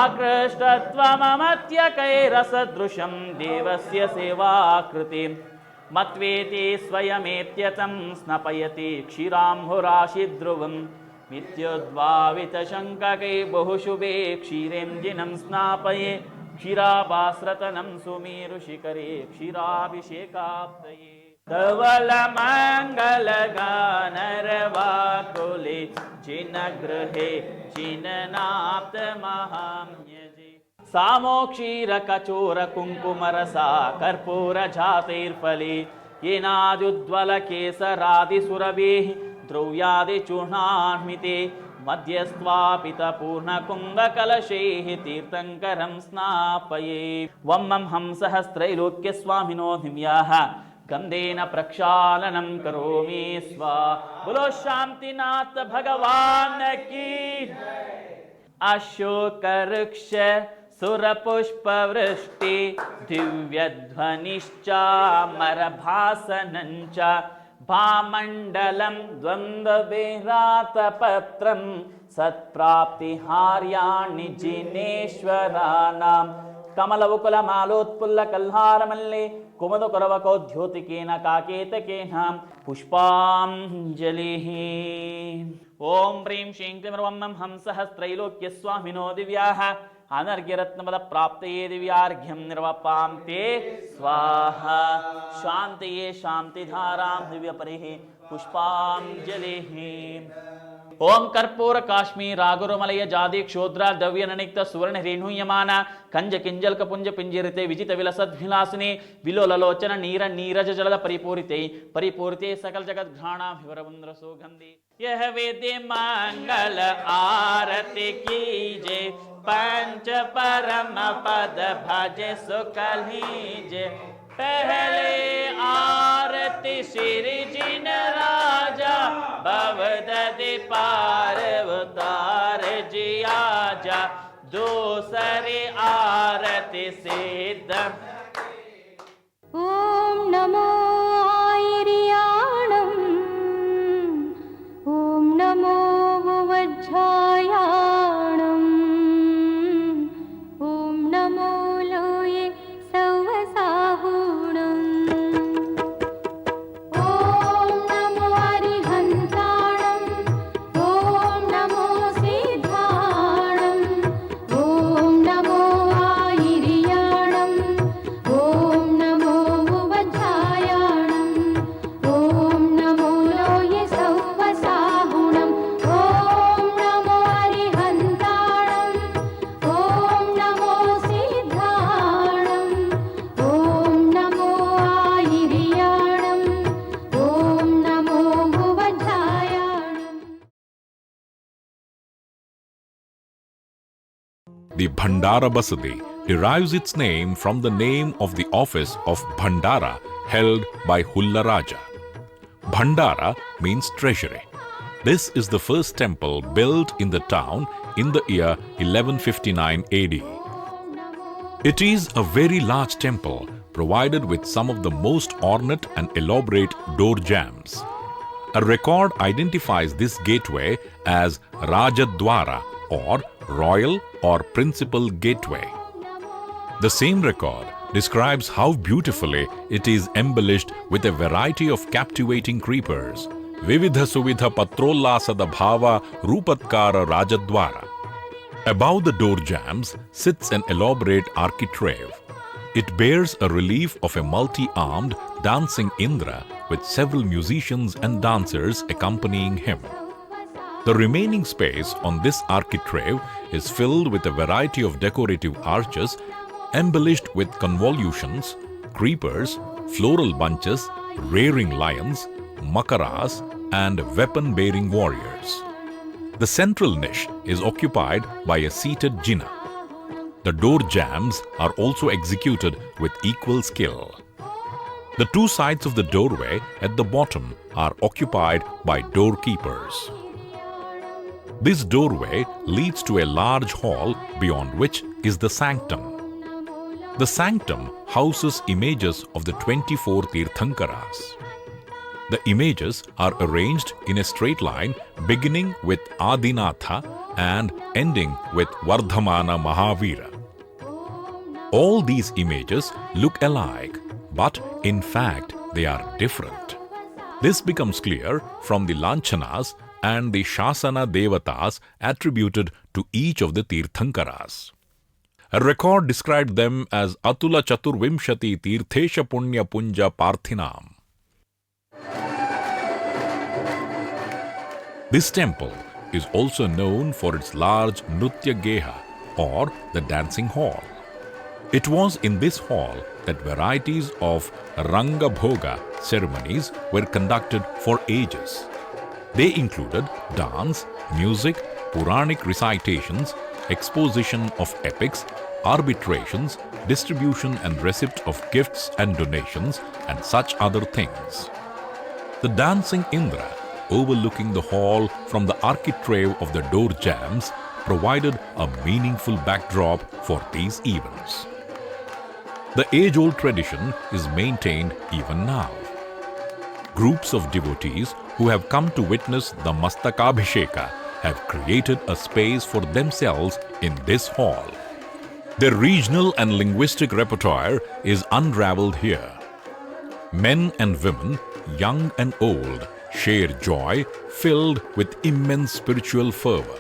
आकृष्टत्वममत्यकैरसदृशं देवस्य सेवाकृते मत्वेति स्वयमेत्यतं स्नपयति क्षीराम्बुराशिद्रुवं मित्युद्भावितशङ्ककै बहुशुभे क्षीरें जिनं स्नापये क्षीराभास्रतनं सुमेरुशिखरे क्षीराभिषेकाप्तये धवलमङ्गलगानरवाकुले जिनगृहे जिननाप्तमहाम्यजे सामोक्षीरकचोरकुङ्कुमरसा कर्पूरजातैर्फले येनादुज्ज्वलकेसरादिसुरभिः द्रव्यादिचूर्णान्विते मध्यस्त्वापितपूर्णकुम्भकलशैः तीर्थङ्करं स्नापये वम्मं हंसहस्त्रैलोक्यस्वामिनो दिव्याः गन्धेन प्रक्षालनं करोमि स्वा बोलो शान्तिनाथ भगवान् की अशोकवृक्ष सुरपुष्पवृष्टि दिव्यध्वनिश्चामरभासनञ्च भामण्डलं द्वन्द्वविरातपत्रं सत्प्राप्तिहार्याणि जिनेश्वराणां कमलवकुलमालोत्पुल्लकल्हारमल्ले कुमुदकुरवकोद्योतिकेन काकेतकेन पुष्पाञ्जलिः। ॐ ह्रीं श्रीं क्लीं वं हंसहस्त्रैलोक्यस्वामिनो दिव्याः अनर्घ्यरत्नपदप्राप्तये दिव्यार्घ्यं निर्वपां ते स्वाहा। शान्तये शान्तिधारां दिव्यपरिः पुष्पाञ्जलिः। ओम कर्पूर काश्मीर रागुरुमलय जाति क्षोद्रा द्रव्य ननिक्त सुवर्ण रेणुयमान कंज किंजल कपुंज पिंजरिते विजित विलसद विलासिने विलोललोचन नीर नीरज जलद परिपूरिते सकल जगत घ्राणा विवरवंद्र सुगंधि। यह वेद्य मंगल आरती कीजे पंच परम पद भजे सुकलीजे। पहले आरती श्री जिन राजा भवदति पार अवतार जिया जा। दूसरी आरती सिद्ध। ॐ नमो आयर्याणम् ॐ नमो वज्रायाणम् ॐ नमो लोये सौवसाहुणम् ॐ नमो अरिहन्ताणम् ॐ नमो सिद्धाणम् ॐ नमो आयर्याणम् ॐ नमो वज्रायाणम् ॐ नमो लोये सौवसाहुणम् ॐ नमो अरिहन्ताणम् ॐ नमो सिद्धाणम् ॐ नमो आयर्याणम् ॐ नमो वज्रायाणम्। The Bhandara Basadi derives its name from the name of the office of Bhandara held by Hulla Raja. Bhandara means treasury. This is the first temple built in the town in the year 1159 AD. It is a very large temple provided with some of the most ornate and elaborate door jambs. A record identifies this gateway as Rajadwara or Royal or Principal Gateway. The same record describes how beautifully it is embellished with a variety of captivating creepers. Vividha Suvidha Patrollasada Bhava Rupatkara Rajadwara. Above the door jambs sits an elaborate architrave. It bears a relief of a multi-armed dancing Indra with several musicians and dancers accompanying him. The remaining space on this architrave is filled with a variety of decorative arches embellished with convolutions, creepers, floral bunches, rearing lions, makaras, and weapon-bearing warriors. The central niche is occupied by a seated jinnah. The door jambs are also executed with equal skill. The two sides of the doorway at the bottom are occupied by doorkeepers. This doorway leads to a large hall beyond which is the sanctum. The sanctum houses images of the 24 Tirthankaras. The images are arranged in a straight line beginning with Adinatha and ending with Vardhamana Mahavira. All these images look alike, but in fact they are different. This becomes clear from the Lanchanas and the Shasana Devatas attributed to each of the Tirthankaras. A record described them as Atula Chaturvimshati Tirthesha Punya Punja Parthinam. This temple is also known for its large Nritya Geha or the dancing hall. It was in this hall that varieties of Ranga Bhoga ceremonies were conducted for ages. They included dance, music, Puranic recitations, exposition of epics, arbitrations, distribution and receipt of gifts and donations, and such other things. The dancing Indra, overlooking the hall from the architrave of the door jambs, provided a meaningful backdrop for these events. The age-old tradition is maintained even now. Groups of devotees who have come to witness the Mastakabhisheka have created a space for themselves in this hall. Their regional and linguistic repertoire is unraveled here. Men and women, young and old, share joy filled with immense spiritual fervor.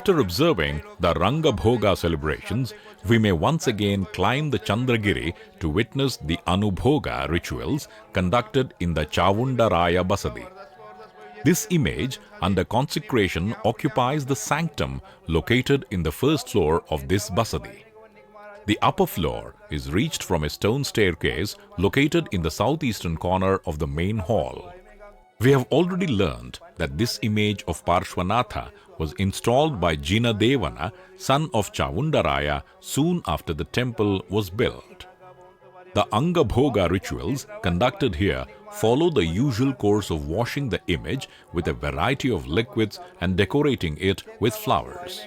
After observing the Ranga Bhoga celebrations, we may once again climb the Chandragiri to witness the Anubhoga rituals conducted in the Chavundaraya Basadi. This image under consecration occupies the sanctum located in the first floor of this Basadi. The upper floor is reached from a stone staircase located in the southeastern corner of the main hall. We have already learned that this image of Parshvanatha was installed by Jina Devana, son of Chavundaraya, soon after the temple was built. The Anga Bhoga rituals conducted here follow the usual course of washing the image with a variety of liquids and decorating it with flowers.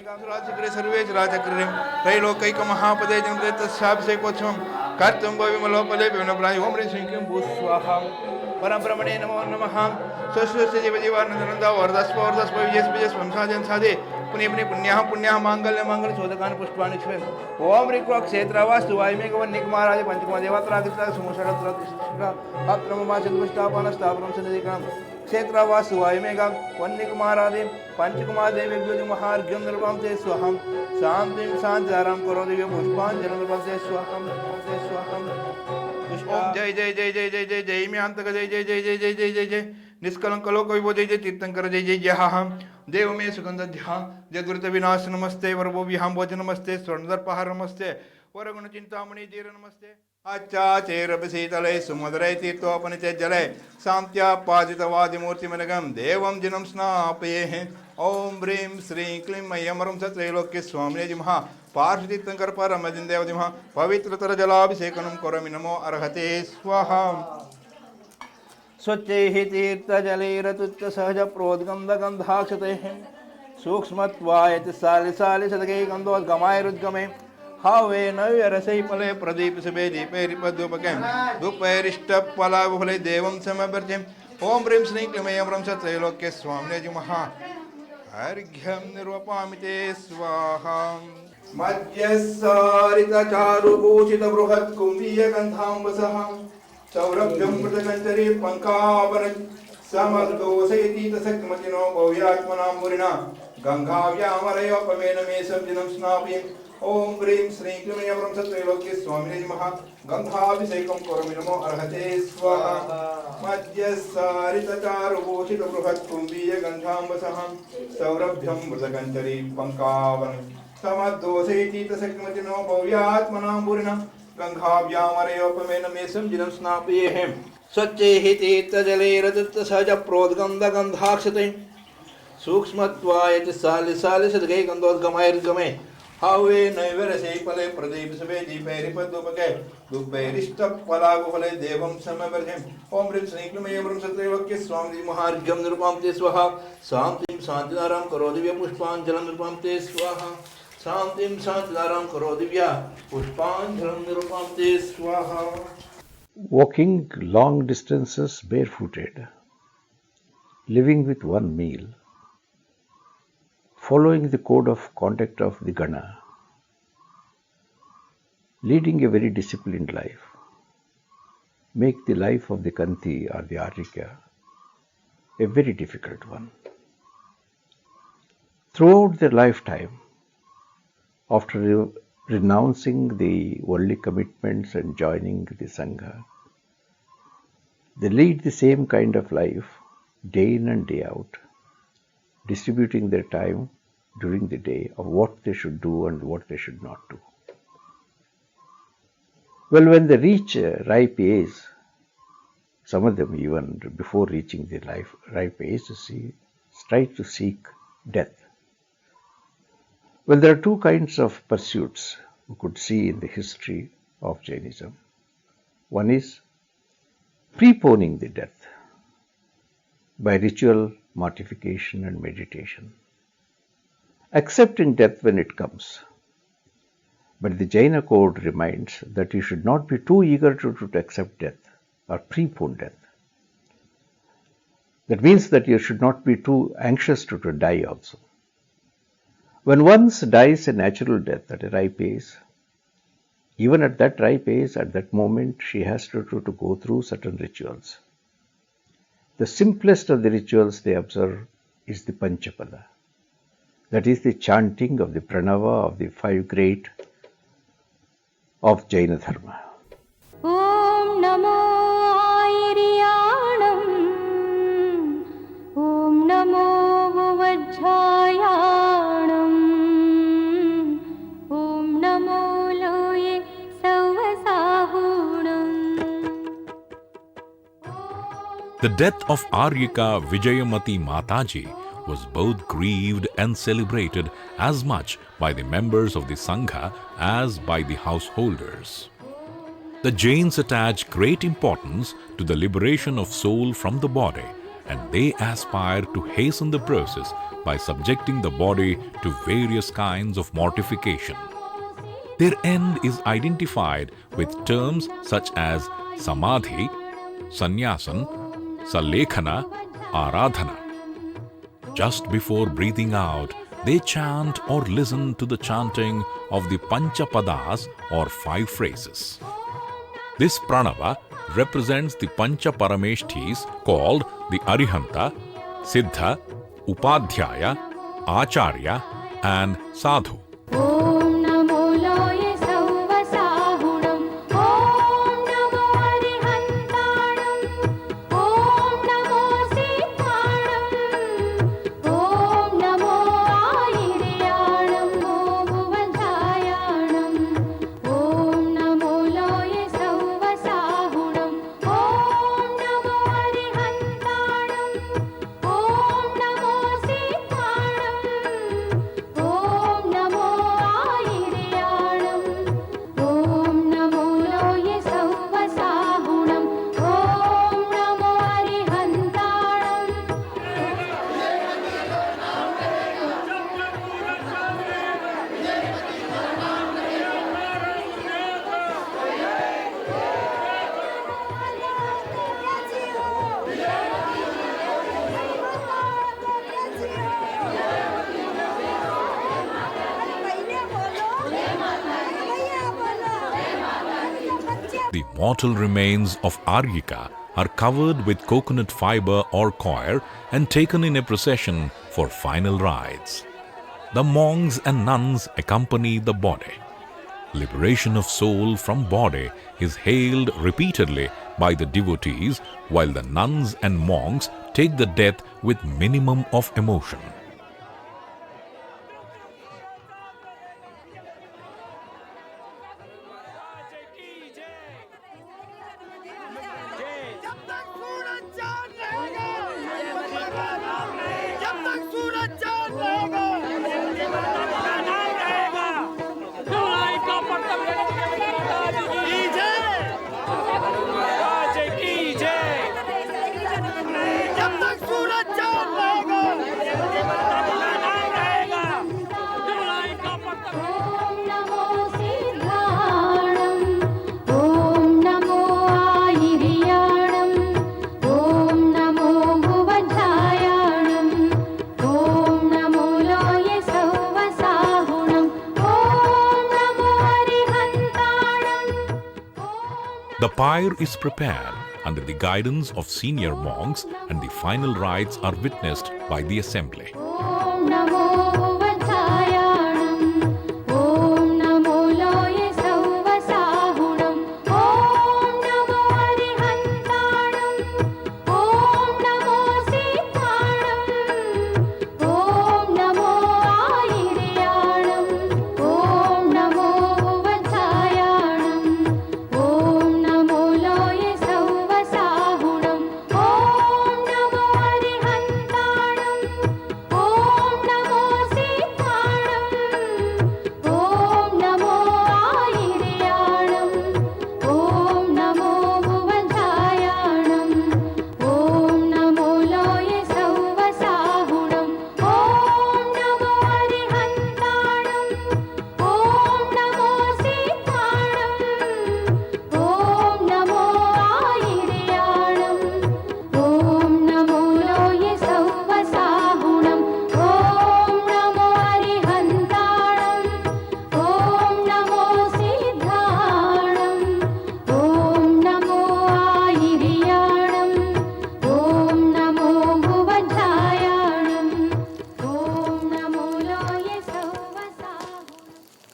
परब्रह्मणे नमो नमः स्वस्वस्य जीवजीवानंदनंदा वरदस्व वरदस्व विजयस्व वंशाजन साधे पुण्य पुण्य पुण्यः पुण्यः मांगल्य मंगल शोधकान पुष्पाणि छे ओम ऋक्वा क्षेत्रवास्तु वायुमेघ वन्निक महाराज पंचकुमा देवत्रादित्य सुमुषरत्र अत्रममा चतुष्टापन स्थापनम सन्निधिकम क्षेत्रवास्तु वायुमेघ वन्निक महाराज पंचकुमा देवी ज्योति महार्घ्यम निर्वाम ते स्वहम शांतिं शांतिदाराम करो दिव्य पुष्पांजलि निर्वाम ते स्वहम ओम जय जय जय जय जय जय जय म्यांतक जय जय जय जय जय जय जय जय निष्कलंक लोक विभो जय जय तीर्थंकर जय जय जय देव में सुगंध ध्यान जगुरुत विनाश नमस्ते वरभो विहाम भोज नमस्ते स्वर्णदर्पहार नमस्ते वरगुण चिंतामणि धीर नमस्ते अच्छा चेरप शीतले सुमधुरै तीर्थोपनिचे जले शांत्या पादितवादिमूर्तिमनगम देवं जिनं स्नापये ओम ह्रीं श्रीं क्लीं मह्यमरं स त्रैलोक्य स्वामिने जिमहा पार्श्वतीर्थंकर परमजिन देवजिमहा पवित्रतर जलाभिषेकनं करोमि नमो अर्हते स्वाहा स्वच्छैः तीर्थजलैरतुच्च सहज प्रोद्गन्धगन्धाक्षतैः सूक्ष्मत्वायति सालिसालिशतकैः गन्धोद्गमायरुद्गमे हावे नव्यरसै फले प्रदीप सुबे दीपैरिपद्योपके धूपैरिष्टफलाबुफले देवं समवर्त्य ओम ह्रीं श्रीं क्लीं ह्रीं स त्रैलोक्य स्वामिने जिमहा अर्घ्यं निर्वपामि ते स्वाहा मध्यस्सारितचारुभूषितबृहत्कुम्भीयगन्धाम्बसः सौरभ्यं मृतकञ्चरे पङ्कावन समर्दोषयतीतसक्मतिनो भव्यात्मनाम्बुरिणा गङ्गाव्यामरयोपमेन मे सब्जिनं स्नापि ॐ ह्रीं श्रीं क्लीं यवरं सत्रैलोक्ये स्वामिने नमः गन्धाभिषेकं करोमि नमो अर्हते स्वाहा मध्यस्सारितचारुभूषितबृहत्कुम्भीयगन्धाम्बसः सौरभ्यं मृतकञ्चरे पङ्कावन समद्दोषयतीतसक्मतिनो भव्यात्मनाम्बुरिणा गङ्गाव्यामरयोपमेन मे सब्जिनं स्नापयेऽहम् स्वच्छैः तीर्थजलैरदत्तसहजप्रोद्गन्धगन्धाक्षते सूक्ष्मत्वाय च सालिसालिसद्गै गन्धोद्गमैर्गमे हावे नैवरसै फले प्रदीपसभे दीपैरिपद्युपके दुःखैरिष्टफलागुफले देवं समवर्षम् ॐ ह्रीं श्रीं क्लीं ऐं सत्रैलोक्ये स्वामी महार्घ्यं निरूपां ते स्वाहा शान्तिं शान्तिदारां करो दिव्य पुष्पाञ्जलिं निरूपां ते स्वाहा शान्तिं शान्तिदारां करो दिव्य पुष्पाञ्जलिं निरूपां ते स्वाहा. Walking long distances barefooted, living with one meal, following the code of conduct of the Gana, leading a very disciplined life, make the life of the Kanti or the Arika a very difficult one. Throughout their lifetime, after renouncing the worldly commitments and joining the Sangha, they lead the same kind of life day in and day out, distributing their time during the day of what they should do and what they should not do. Well, when they reach ripe age, some of them even before reaching the ripe age, try to seek death. Well, there are two kinds of pursuits we could see in the history of Jainism. One is preponing the death by ritual mortification and meditation, accepting death when it comes. But the Jaina code reminds that you should not be too eager to accept death or prepone death. That means that you should not be too anxious to die also. When one dies a natural death at a ripe age, even at that ripe age, at that moment, she has to go through certain rituals. The simplest of the rituals they observe is the Panchapada. That is the chanting of the Pranava of the five great of Jaina Dharma. Om Namo Airiyanam Om Namo Vajjayanam Om Namo Loye Savasahunam. The death of Aryaka Vijayamati Mataji was both grieved and celebrated as much by the members of the Sangha as by the householders. The Jains attach great importance to the liberation of soul from the body, and they aspire to hasten the process by subjecting the body to various kinds of mortification. Their end is identified with terms such as Samadhi, Sannyasan, Salekhana, Aradhana. Just before breathing out, they chant or listen to the chanting of the Panchapadas or five phrases. This pranava represents the Pancha Parameshthis called the Arihanta, Siddha, Upadhyaya, Acharya and Sadhu. Om Namo Loye Savasahunam Om Namo Arihantanam Om Namo Siddhanam Om Namo Airiyanam Om Vajjayanam Om Namo Loye Savasahunam Om Namo Arihantanam Om Namo Siddhanam Om Namo The mortal remains of Aryika are covered with coconut fiber or coir and taken in a procession for final rites. The monks and nuns accompany the body. Liberation of soul from body is hailed repeatedly by the devotees, while the nuns and monks take the death with minimum of emotion. The pyre is prepared under the guidance of senior monks and the final rites are witnessed by the assembly.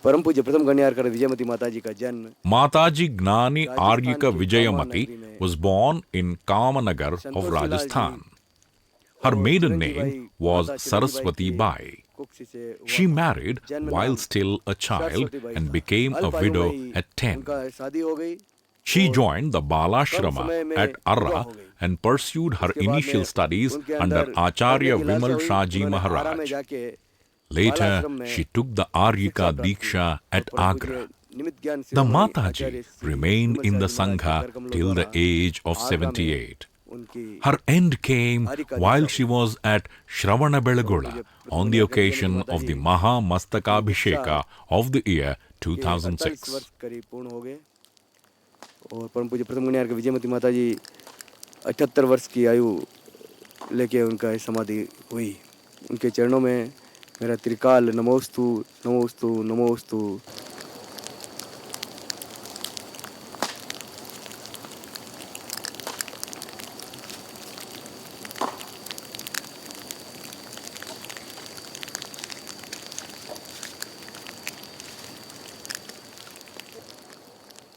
परम पूज्य प्रथम गण्यारकर विजयमती माताजी का जन्म Mataji Gnani Aryika Vijayamati was born in Kamanagar of Rajasthan. Her maiden name was Saraswati Bai. She married while still a child and became a widow at 10. She joined the Balashrama at Arra and pursued her initial studies under Acharya Vimal Shahji Maharaj. Later, she took the Aryika Diksha at Agra. The Mataji remained in the Sangha till the age of 78. Her end came while she was at Shravanabelagola on the occasion of the Mahamastakabhisheka of the year 2006. और परम पूज्य प्रथम गण्यारकर विजयमती माताजी 78 वर्ष की आयु लेके उनका समाधि हुई. उनके चरणों में मेरा त्रिकाल नमोस्तु नमोस्तु नमोस्तु.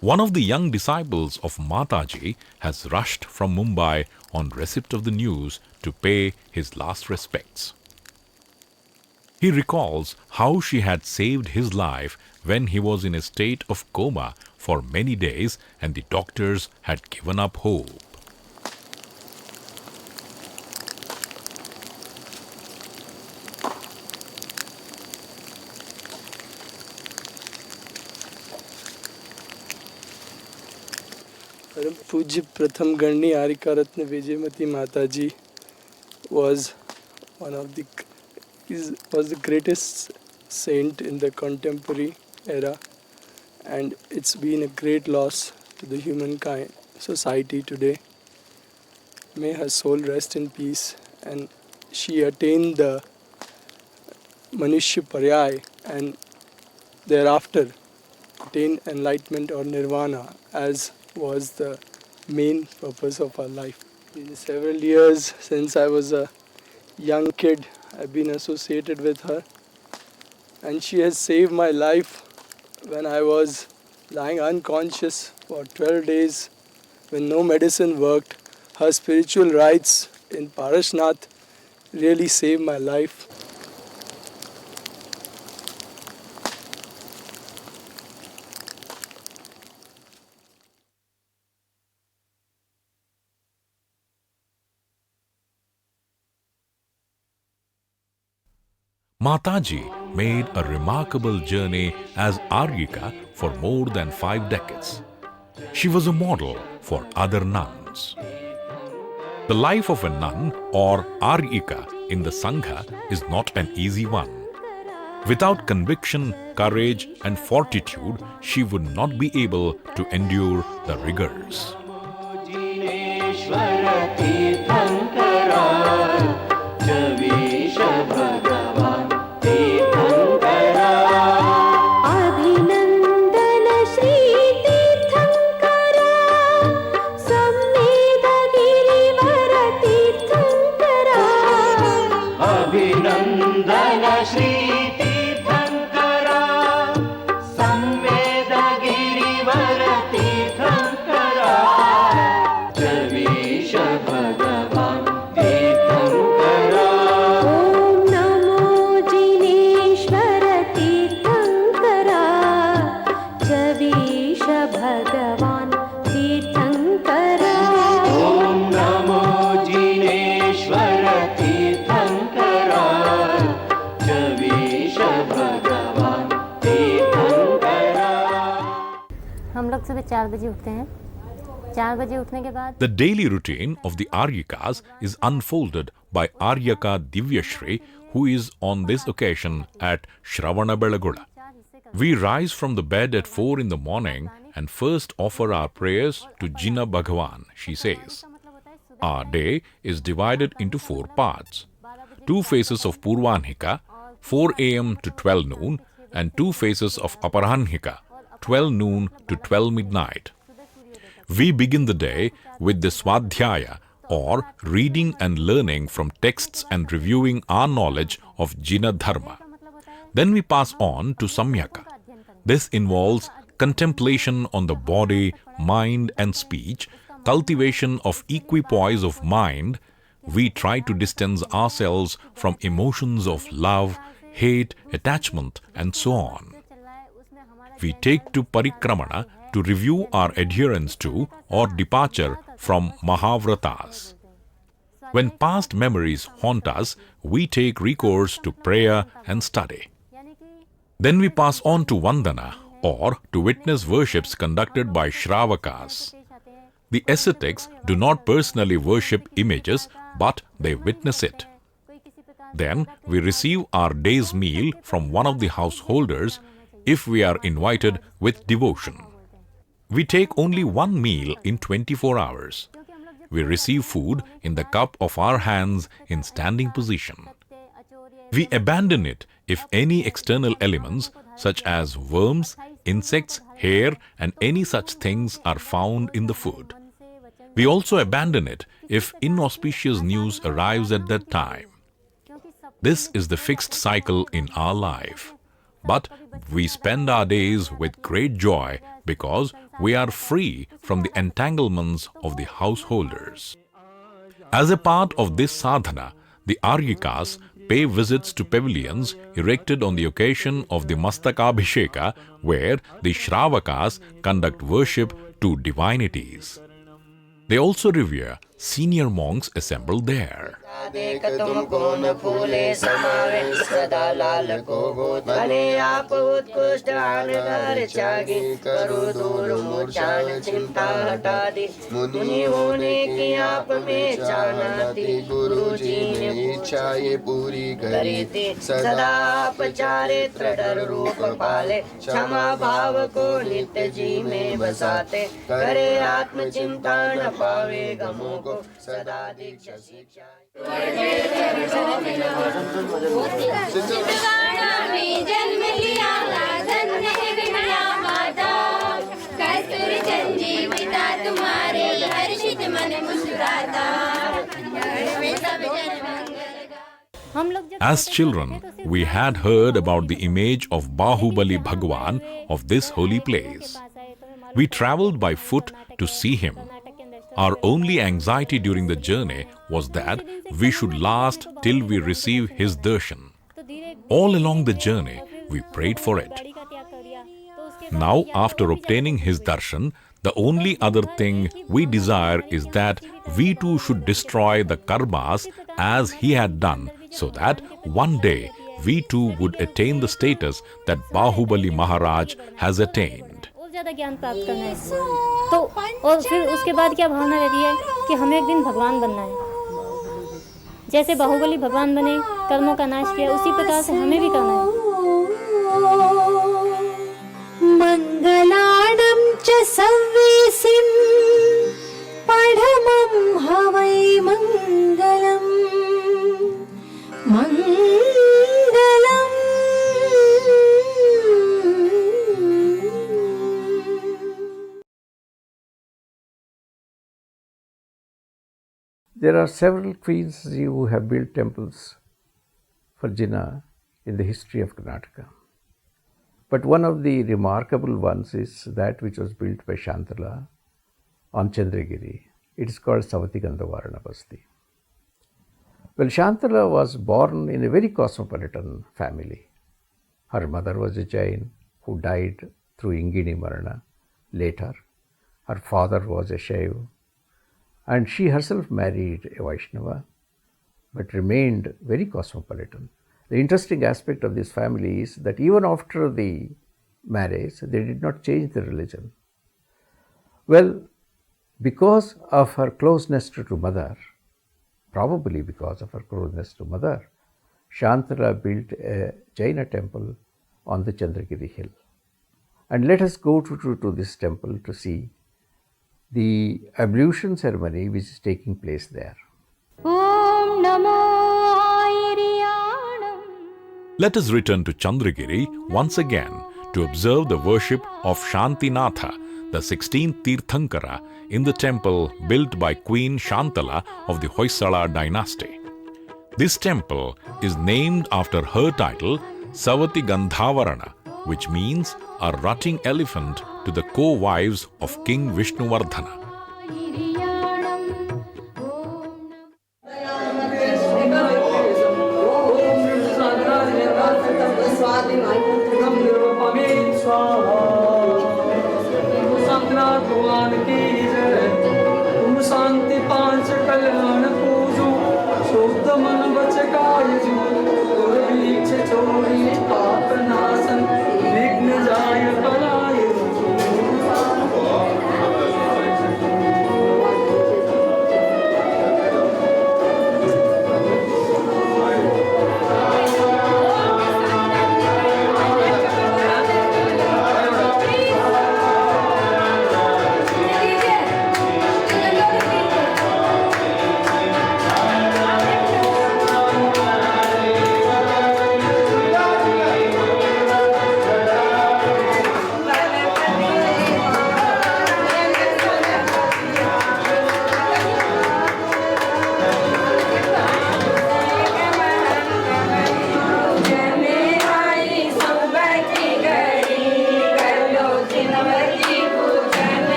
One of the young disciples of Mataji has rushed from Mumbai on receipt of the news to pay his last respects. He recalls how she had saved his life when he was in a state of coma for many days and the doctors had given up hope. परम पूज्य प्रथम गणनी आरिका रत्न विजयमती माताजी was the greatest saint in the contemporary era, and it's been a great loss to the humankind society today. May her soul rest in peace, and she attained the Manushya Paryay and thereafter attain enlightenment or nirvana as was the main purpose of our life. In several years since I was a young kid, I've been associated with her, and she has saved my life when I was lying unconscious for 12 days when no medicine worked. Her spiritual rites in Parashnath really saved my life. Mataji made a remarkable journey as Aryika for more than 5 decades. She was a model for other nuns. The life of a nun or Aryika in the Sangha is not an easy one. Without conviction, courage and fortitude, she would not be able to endure the rigors. हम लोग सुबह 4 बजे उठते हैं 4 बजे उठने के बाद The daily routine of the Aryakas is unfolded by Aryaka Divyashri, who is on this occasion at Shravanabelagola. We rise from the bed at 4 in the morning and first offer our prayers to Jina Bhagavan, she says. Our day is divided into 4 parts. 2 phases of Purvanhika, 4 a.m. to 12 noon, and 2 phases of Aparanhika, 12 noon to 12 midnight. We begin the day with the Swadhyaya, or reading and learning from texts and reviewing our knowledge of Jina Dharma. Then we pass on to Samyaka. This involves contemplation on the body, mind and speech, cultivation of equipoise of mind. We try to distance ourselves from emotions of love, hate, attachment and so on. We take to Parikramana to review our adherence to or departure from Mahavratas. When past memories haunt us, we take recourse to prayer and study. Then we pass on to Vandana, or to witness worships conducted by Shravakas. The ascetics do not personally worship images, but they witness it. Then we receive our day's meal from one of the householders if we are invited with devotion. We take only one meal in 24 hours. We receive food in the cup of our hands in standing position. We abandon it if any external elements such as worms, insects, hair and any such things are found in the food. We also abandon it if inauspicious news arrives at that time. This is the fixed cycle in our life. But we spend our days with great joy because we are free from the entanglements of the householders. As a part of this sadhana, the Aryikas pay visits to pavilions erected on the occasion of the Mastakabhisheka, where the Shravakas conduct worship to divinities. They also revere senior monks assembled there. सदा पचारित्र डर रूप पाले क्षमा भाव को नित्य जी में बसाते करे आत्म चिंता न पावे गमों को सदा दीक्षा शिक्षा जन्म लिया धन्य है विमला माता कस्तूरी चंजी पिता As children, we had heard about the image of Bahubali Bhagwan of this holy place. We travelled by foot to see him. Our only anxiety during the journey was that we should last till we receive his darshan. All along the journey, we prayed for it. Now, after obtaining his darshan, the only other thing we desire is that we too should destroy the karmas as he had done, so that one day we too would attain the status that Bahubali Maharaj has attained. और ज़्यादा ज्ञान प्राप्त करना है तो और फिर उसके बाद क्या भावना रहती है कि हमें एक दिन भगवान बनना है। जैसे बाहुबली भगवान बने, कर्मों का नाश किया, उसी प्रकार से हमें भी करना है। मंगलाणं च सव्वीसिं पढमं हवै मंगलम् मंगलम्। There are several queens who have built temples for Jinnah in the history of Karnataka. But one of the remarkable ones is that which was built by Shantala on Chandragiri. It is called Savati Gandhavarana Basti. Well, Shantala was born in a very cosmopolitan family. Her mother was a Jain who died through Ingini Marana later. Her father was a Shaiva, and she herself married a Vaishnava, but remained very cosmopolitan. The interesting aspect of this family is that even after the marriage, they did not change their religion. Well, because of her closeness to mother, probably because of her closeness to mother, Shantala built a Jaina temple on the Chandragiri hill. And let us go to this temple to see the ablution ceremony which is taking place there. Om Namo. Let us return to Chandragiri once again to observe the worship of Shantinatha, the 16th Tirthankara, in the temple built by Queen Shantala of the Hoysala dynasty. This temple is named after her title, Savati Gandhavarana, which means a rutting elephant to the co-wives of King Vishnuvardhana.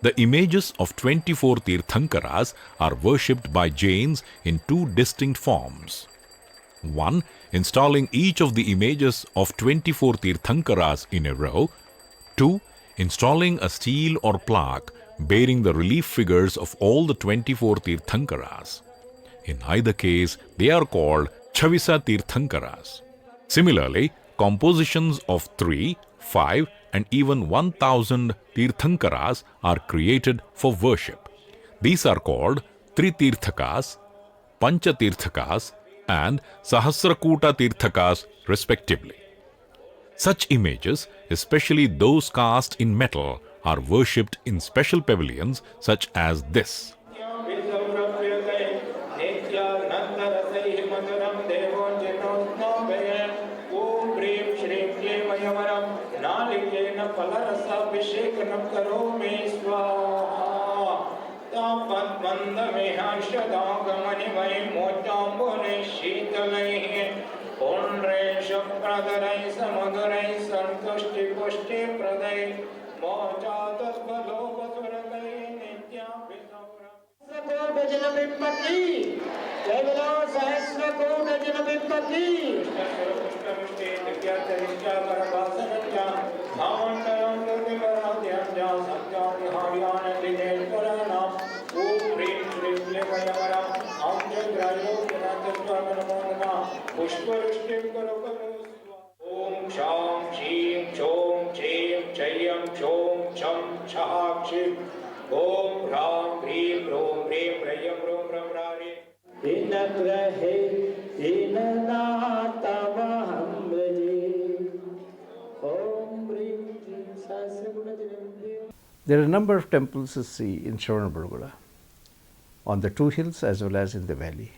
The images of 24 Tirthankaras are worshipped by Jains in two distinct forms. One, installing each of the images of 24 Tirthankaras in a row. Two, installing a stele or plaque bearing the relief figures of all the 24 Tirthankaras. In either case, they are called Chavisa Tirthankaras. Similarly, compositions of 3, 5 and even 1000 Tirthankaras are created for worship. These are called Tritirthakas, Panchatirthakas and Sahasrakuta Tirthakas respectively. Such images, especially those cast in metal, are worshipped in special pavilions such as this. There are a number of temples to see in Shravanabelagola, on the two hills as well as in the valley.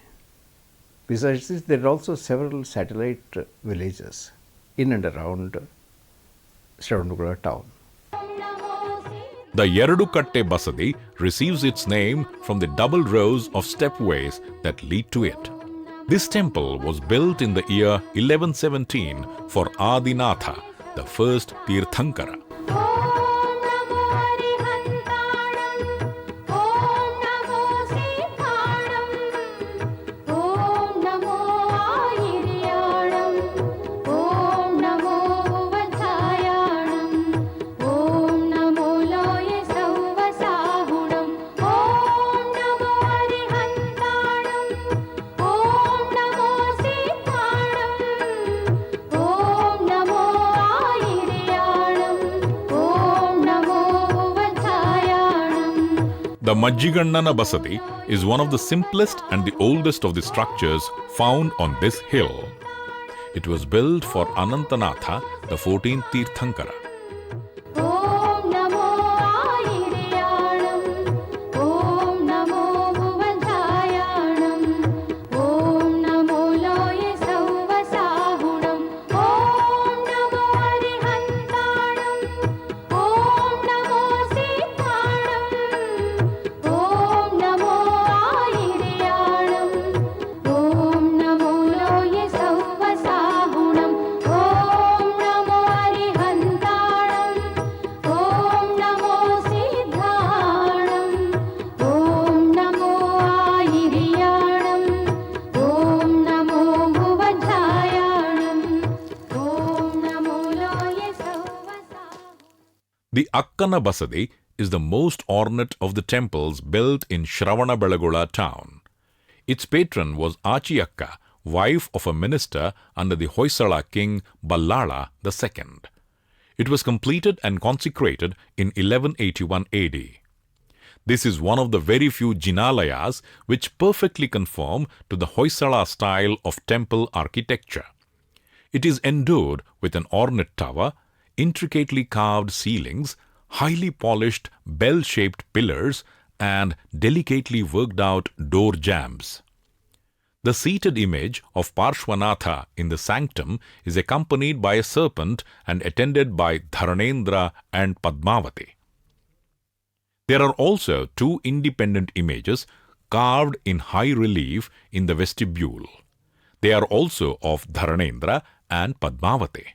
Besides this, there are also several satellite villages in and around Shravanabelagola town. The Yerudukatte Basadi receives its name from the double rows of stepways that lead to it. This temple was built in the year 1117 for Adinatha, the first Tirthankara. The Majjigannana Basadi is one of the simplest and the oldest of the structures found on this hill. It was built for Anantanatha, the 14th Tirthankara. The Akkana Basadi is the most ornate of the temples built in Shravanabelagola town. Its patron was Achiyakka, wife of a minister under the Hoysala king Ballala II. It was completed and consecrated in 1181 AD. This is one of the very few Jinalayas which perfectly conform to the Hoysala style of temple architecture. It is endowed with an ornate tower, intricately carved ceilings, highly polished bell-shaped pillars, and delicately worked out door jambs. The seated image of Parshvanatha in the sanctum is accompanied by a serpent and attended by Dharanendra and Padmavati. There are also two independent images carved in high relief in the vestibule. They are also of Dharanendra and Padmavati.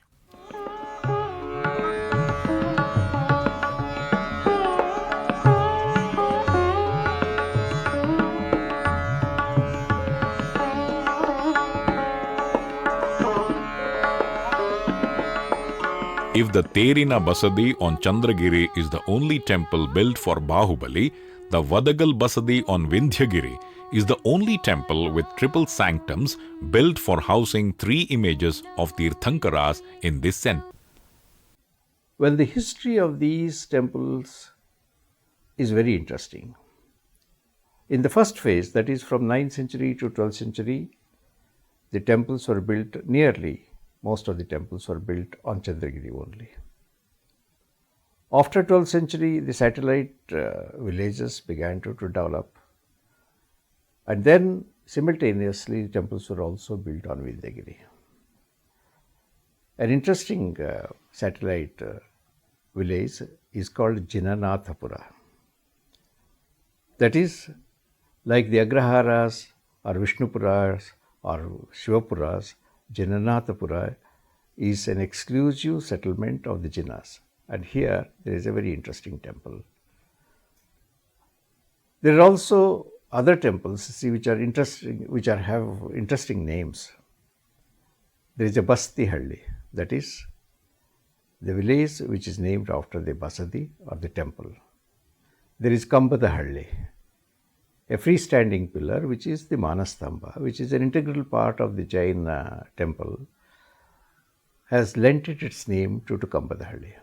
If the Terina Basadi on Chandragiri is the only temple built for Bahubali, the Vadagal Basadi on Vindhyagiri is the only temple with triple sanctums built for housing 3 images of Tirthankaras in this center. Well, the history of these temples is very interesting. In the first phase, that is from 9th century to 12th century, the temples were built most of the temples were built on Chandragiri only. After 12th century, the satellite villages began to develop, and then simultaneously temples were also built on Vindhyagiri. An interesting satellite village is called Jinanathapura. That is like the Agraharas or Vishnupuras or Shivapuras. Jinanathapura is an exclusive settlement of the Jinas, and here there is a very interesting temple. There are also other temples which are interesting, have interesting names. There is a Basti Halli, that is the village which is named after the Basadi or the temple. There is Kambada Halli, a freestanding pillar which is the Manastamba, which is an integral part of the Jain temple, has lent it its name to Kambada Halli.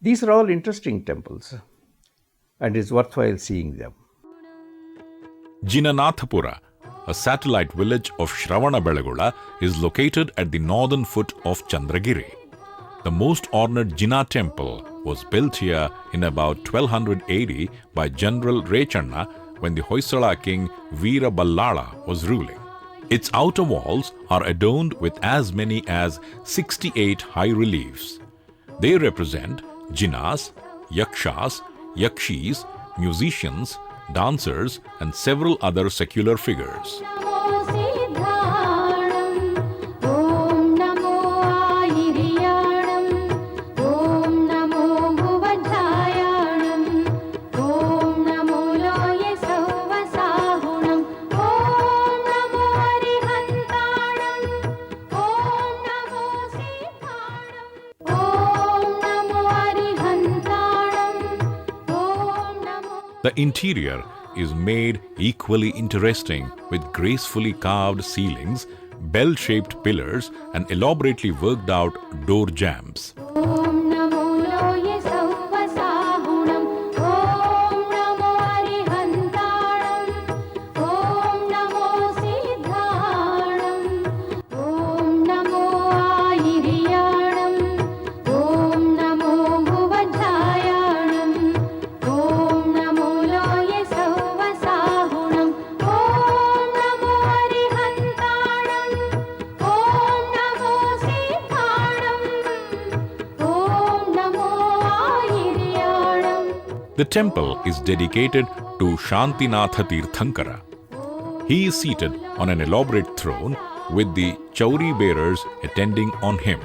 These are all interesting temples, and it is worthwhile seeing them. Jinanathapura, a satellite village of Shravanabelagola, is located at the northern foot of Chandragiri. The most honored Jina temple was built here in about 1280 by General Rechanna when the Hoysala king Veera Ballala was ruling. Its outer walls are adorned with as many as 68 high reliefs. They represent Jinas, Yakshas, Yakshis, musicians, dancers, and several other secular figures. The interior is made equally interesting with gracefully carved ceilings, bell-shaped pillars, and elaborately worked out door jambs. The temple is dedicated to Shantinatha Tirthankara. He is seated on an elaborate throne with the Chauri bearers attending on him.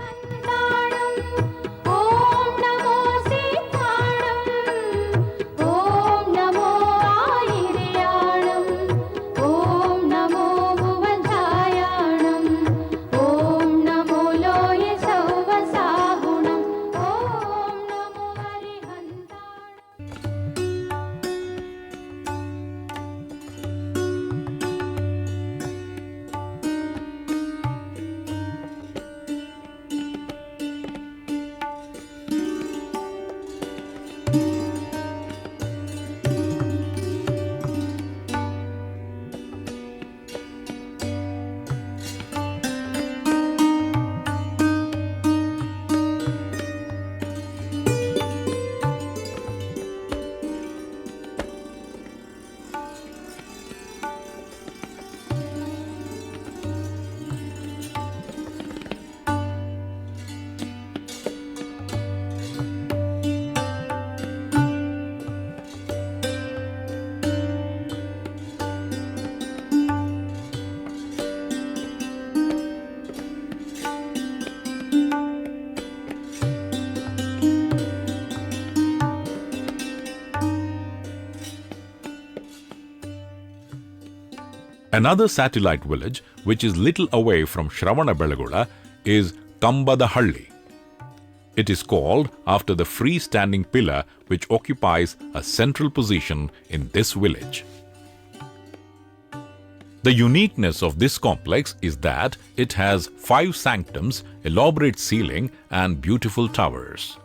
Another satellite village, which is little away from Shravanabelagola, is Kambadahalli. It is called after the freestanding pillar which occupies a central position in this village. The uniqueness of this complex is that it has 5 sanctums, elaborate ceiling, and beautiful towers.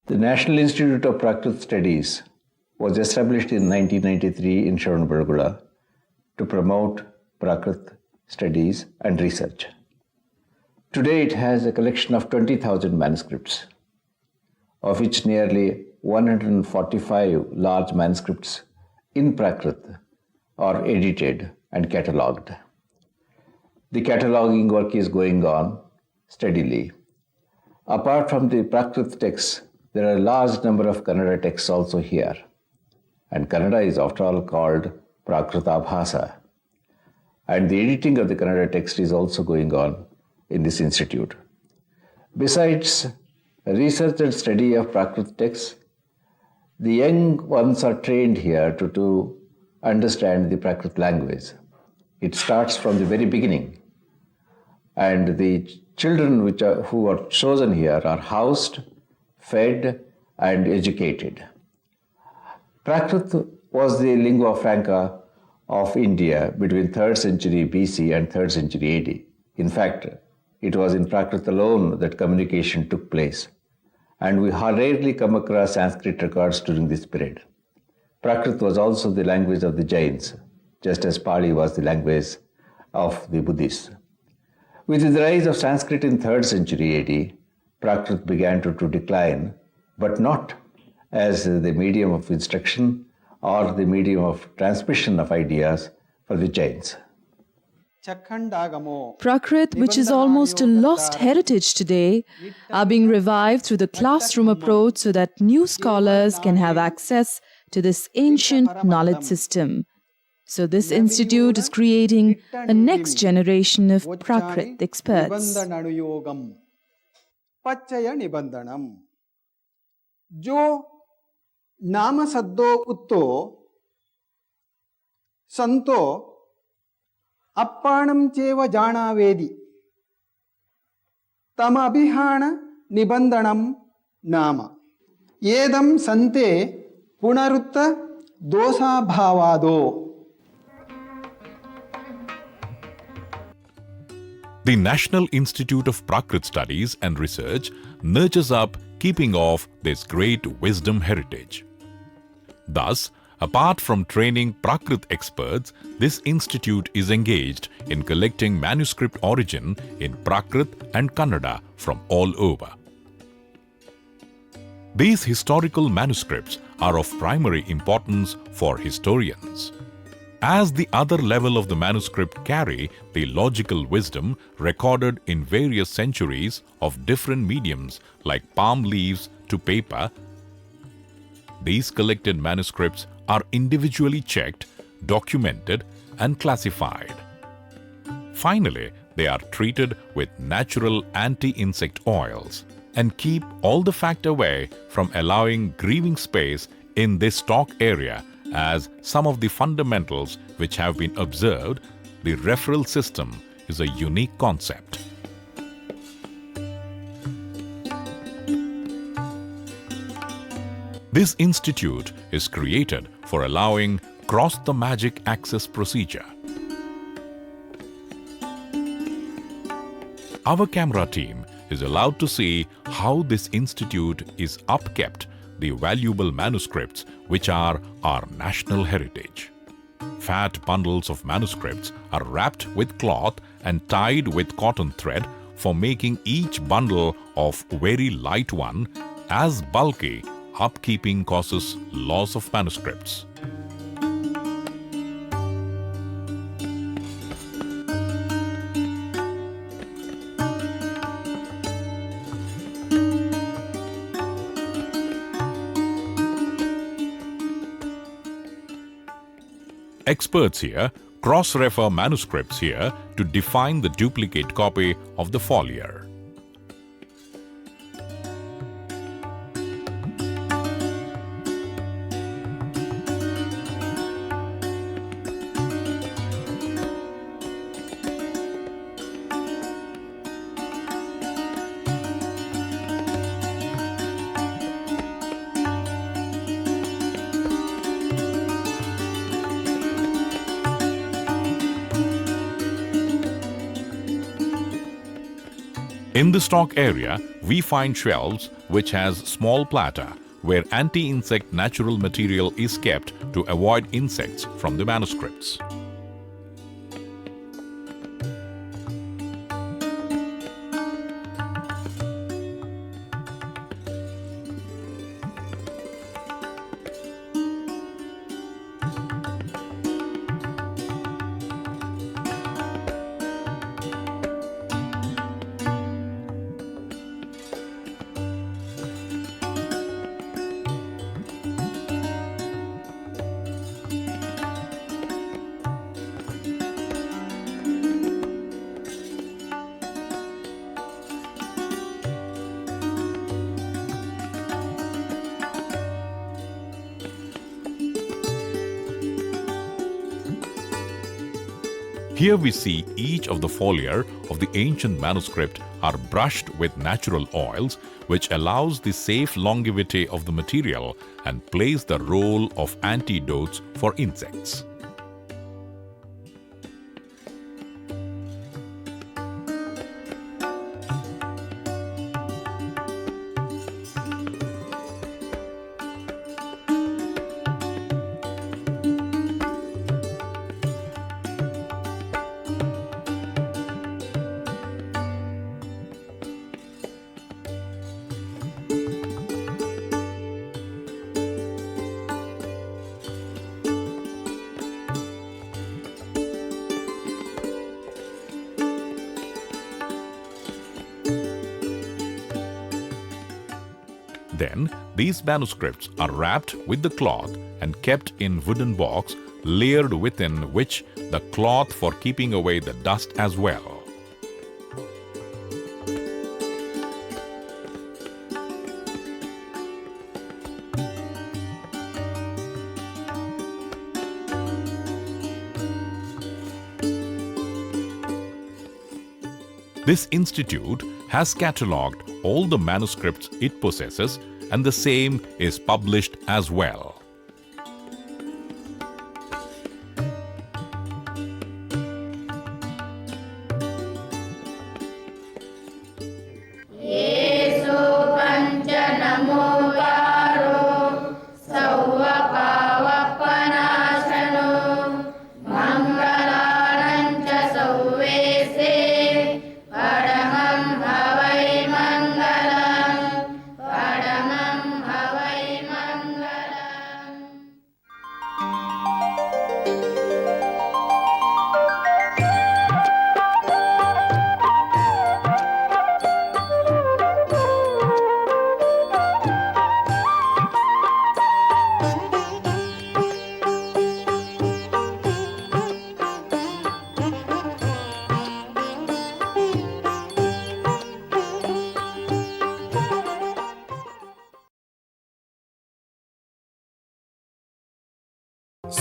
The National Institute of Prakrit Studies was established in 1993 in Shravanabelagola to promote Prakrit studies and research. Today it has a collection of 20,000 manuscripts, of which nearly 145 large manuscripts in Prakrit are edited and catalogued. The cataloguing work is going on steadily. Apart from the Prakrit texts, there are a large number of Kannada texts also here. And Kannada is after all called Prakrita Bhasa. And the editing of the Kannada text is also going on in this institute. Besides research and study of Prakrit texts, the young ones are trained here to understand the Prakrit language. It starts from the very beginning. And the children who are chosen here are housed, fed, and educated. Prakrit was the lingua franca of India between 3rd century BC and 3rd century AD. In fact, it was in Prakrit alone that communication took place. And we rarely come across Sanskrit records during this period. Prakrit was also the language of the Jains, just as Pali was the language of the Buddhists. With the rise of Sanskrit in 3rd century AD, Prakrit began to decline, but not as the medium of instruction or the medium of transmission of ideas for the Jains. Prakrit, which is almost a lost heritage today, are being revived through the classroom approach so that new scholars can have access to this ancient knowledge system. So this institute is creating a next generation of Prakrit experts. पच्चय निबंधनम जो नाम सद्दो उत्तो संतो अप्पाणं चेव जानावेदि तमभिहाण निबन्धनं नाम एदं सन्ते पुनरुक्त दोषाभावादो. The National Institute of Prakrit Studies and Research nurtures up keeping of this great wisdom heritage. Thus, apart from training Prakrit experts, this institute is engaged in collecting manuscript origin in Prakrit and Kannada from all over. These historical manuscripts are of primary importance for historians, as the other level of the manuscript carry the logical wisdom recorded in various centuries of different mediums like palm leaves to paper. These collected manuscripts are individually checked, documented and classified. Finally, they are treated with natural anti-insect oils and keep all the fact away from allowing grieving space in this stock area, as some of the fundamentals which have been observed. The referral system is a unique concept. This institute is created for allowing cross the magic access procedure. Our camera team is allowed to see how this institute is upkept the valuable manuscripts which are our national heritage. Fat bundles of manuscripts are wrapped with cloth and tied with cotton thread for making each bundle of very light one, as bulky upkeeping causes loss of manuscripts. Experts here cross-refer manuscripts here to define the duplicate copy of the foliar. In the stock area, we find shelves which has small platter where anti-insect natural material is kept to avoid insects from the manuscripts. Here we see each of the foliar of the ancient manuscript are brushed with natural oils, which allows the safe longevity of the material and plays the role of antidotes for insects. Then, these manuscripts are wrapped with the cloth and kept in wooden box, layered within which the cloth for keeping away the dust as well. This institute has catalogued all the manuscripts it possesses, and the same is published as well.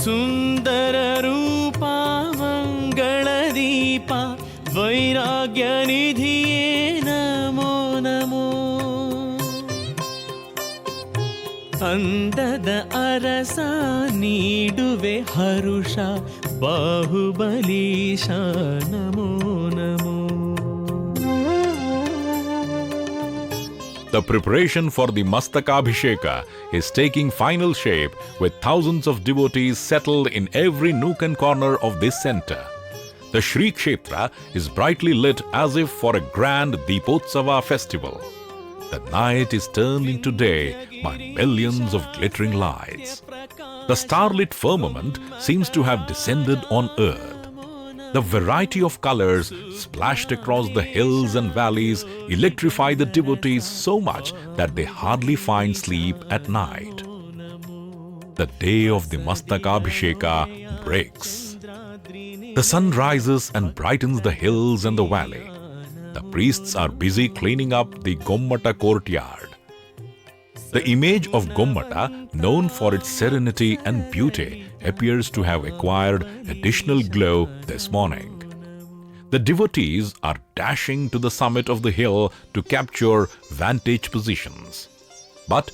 ಸುಂದರ ರೂಪ ಮಂಗಳ ದೀಪ ವೈರಾಗ್ಯ ನಿಧಿಯೇ ನಮೋ ನಮೋ ಅಂದದ ಅರಸ ನೀಡುವೆ ಹರುಷ ಬಾಹುಬಲೀಶ ನಮೋ ನಮೋ. The preparation for the Mastakabhisheka is taking final shape with thousands of devotees settled in every nook and corner of this center. The Shri Kshetra is brightly lit as if for a grand Deepotsava festival. The night is turned into day by millions of glittering lights. The starlit firmament seems to have descended on earth. The variety of colors splashed across the hills and valleys electrify the devotees so much that they hardly find sleep at night. The day of the Mastakabhisheka breaks. The sun rises and brightens the hills and the valley. The priests are busy cleaning up the Gomata courtyard. The image of Gomata, known for its serenity and beauty, appears to have acquired additional glow this morning. The devotees are dashing to the summit of the hill to capture vantage positions. But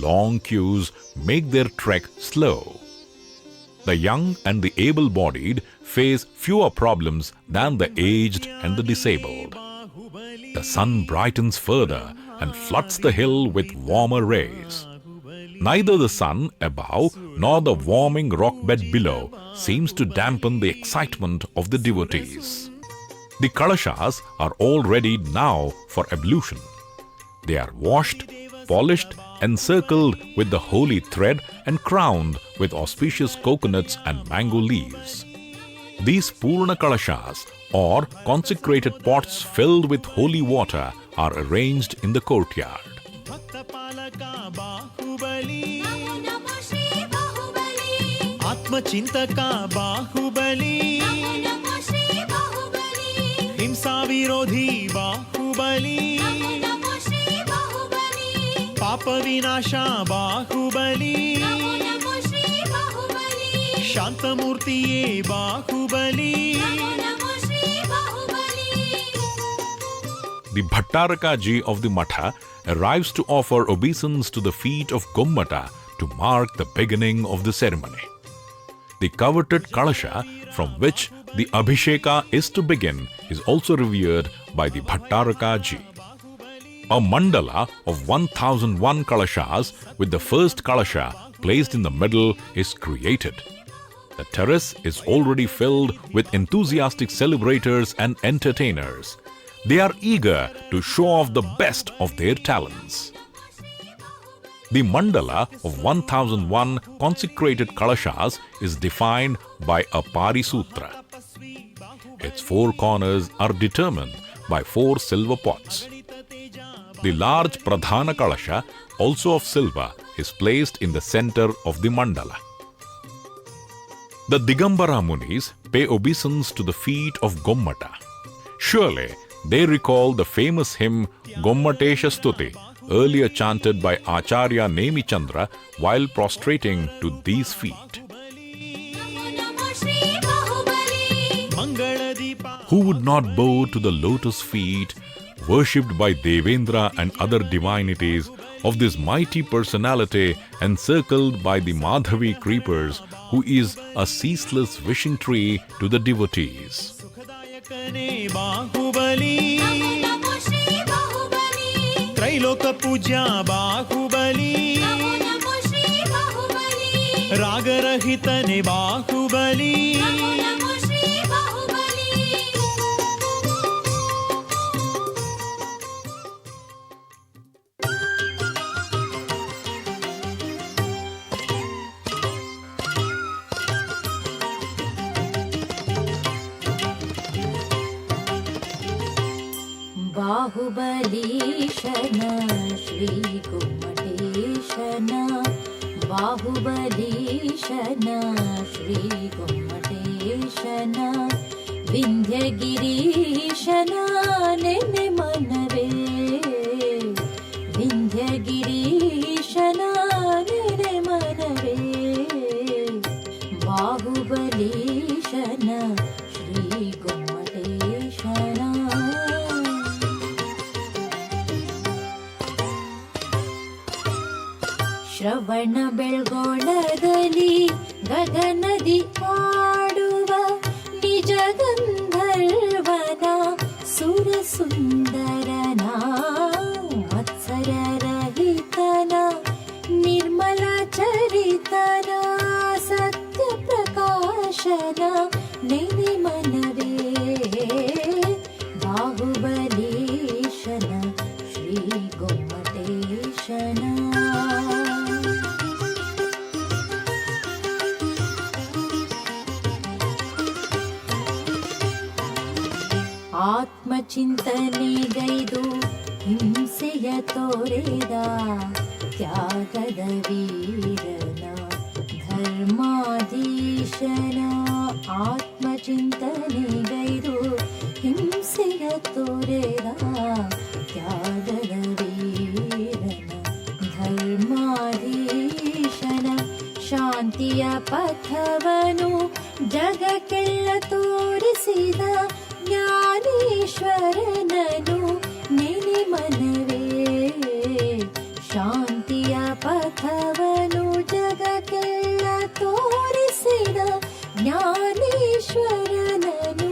long queues make their trek slow. The young and the able-bodied face fewer problems than the aged and the disabled. The sun brightens further and floods the hill with warmer rays. Neither the sun above nor the warming rock bed below seems to dampen the excitement of the devotees. The kalashas are all ready now for ablution. They are washed, polished, encircled with the holy thread and crowned with auspicious coconuts and mango leaves. These Purna kalashas, or consecrated pots filled with holy water, are arranged in the courtyard. आत्मचिंतका Baahubali हिंसा विरोधी बाहुबली पाप विनाशा Baahubali शांतमूर्तिये Baahubali. The Bhattarakaji of the Matha arrives to offer obeisance to the feet of Gomata to mark the beginning of the ceremony. The coveted Kalasha from which the Abhisheka is to begin is also revered by the Bhattarakaji. A mandala of 1001 Kalashas with the first Kalasha placed in the middle is created. The terrace is already filled with enthusiastic celebrators and entertainers. They are eager to show off the best of their talents. The mandala of 1001 consecrated kalashas is defined by a Parisutra. Its four corners are determined by 4 silver pots. The large Pradhana Kalasha, also of silver, is placed in the center of the mandala. The Digambara Munis pay obeisance to the feet of Gomata. Surely, they recall the famous hymn Gomateshwara Stuti, earlier chanted by Acharya Nemichandra while prostrating to these feet. Who would not bow to the lotus feet worshipped by Devendra and other divinities of this mighty personality encircled by the Madhavi creepers, who is a ceaseless wishing tree to the devotees. त्रैलोक पूज्या Baahubali राग रहित ने बाहुबली बाहुबलीशन श्री गोमटेशन बाहुबलीशन श्री गोमटेशन विंध्यगिरीशन नेने मनवे विंध्यगिरीशन नेने मनवे बाहुबलीशन श्री गोमटेशन ಶ್ರವಣ ಬೆಳ್ಗೊಳದಲ್ಲಿ ಗಗನದಿ ಆಡುವ ನಿಜ ಗಂಧರ್ವನ ಸುರ ಸುಂದರನ ಮತ್ಸರ ರಹಿತನ ನಿರ್ಮಲ ಚರಿತನ ಸತ್ಯ ಪ್ರಕಾಶನ ನೆನೆ ಮನವೇ ಬಾಹುಬಲೀಶನ ಶ್ರೀ ಗೊಮ್ಮಟೇಶನ ಆತ್ಮಚಿಂತನೆಗೈದು ಹಿಂಸೆಯ ತೋರೆದ ತ್ಯಾಗದ ವೀರನ ಧರ್ಮಾಧೀಶನ ಆತ್ಮಚಿಂತನೆಗೈದು ಹಿಂಸೆಯ ತೋರೆದ ತ್ಯಾಗದ ವೀರನ ಧರ್ಮಾಧೀಶನ ಶಾಂತಿಯ ಪಥವನು ಜಗಕ್ಕೆಲ್ಲ ತೋರಿಸಿದ ಜ್ಞಾನೇಶ್ವರನನು ನೆನೆ ಮನವೇ ಶಾಂತಿಯ ಪಥವನು ಜಗಕ್ಕೆಲ್ಲ ತೋರಿಸಿದ ಜ್ಞಾನೇಶ್ವರನನು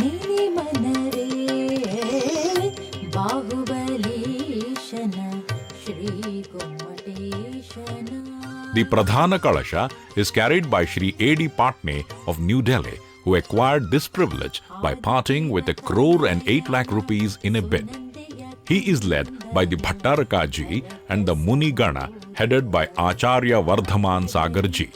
ನೆನೆ ಮನವೇ ಬಾಹುಬಲೀಶನ Shri ಗೊಮ್ಮಟೇಶನ. The Pradhana Kalasha is carried by Shri A.D. Patne of New Delhi, who acquired this privilege by parting with 1 crore and 8 lakh rupees in a bid. He is led by the Bhattaraka ji and the Muni Gana headed by Acharya Vardhaman Sagar ji.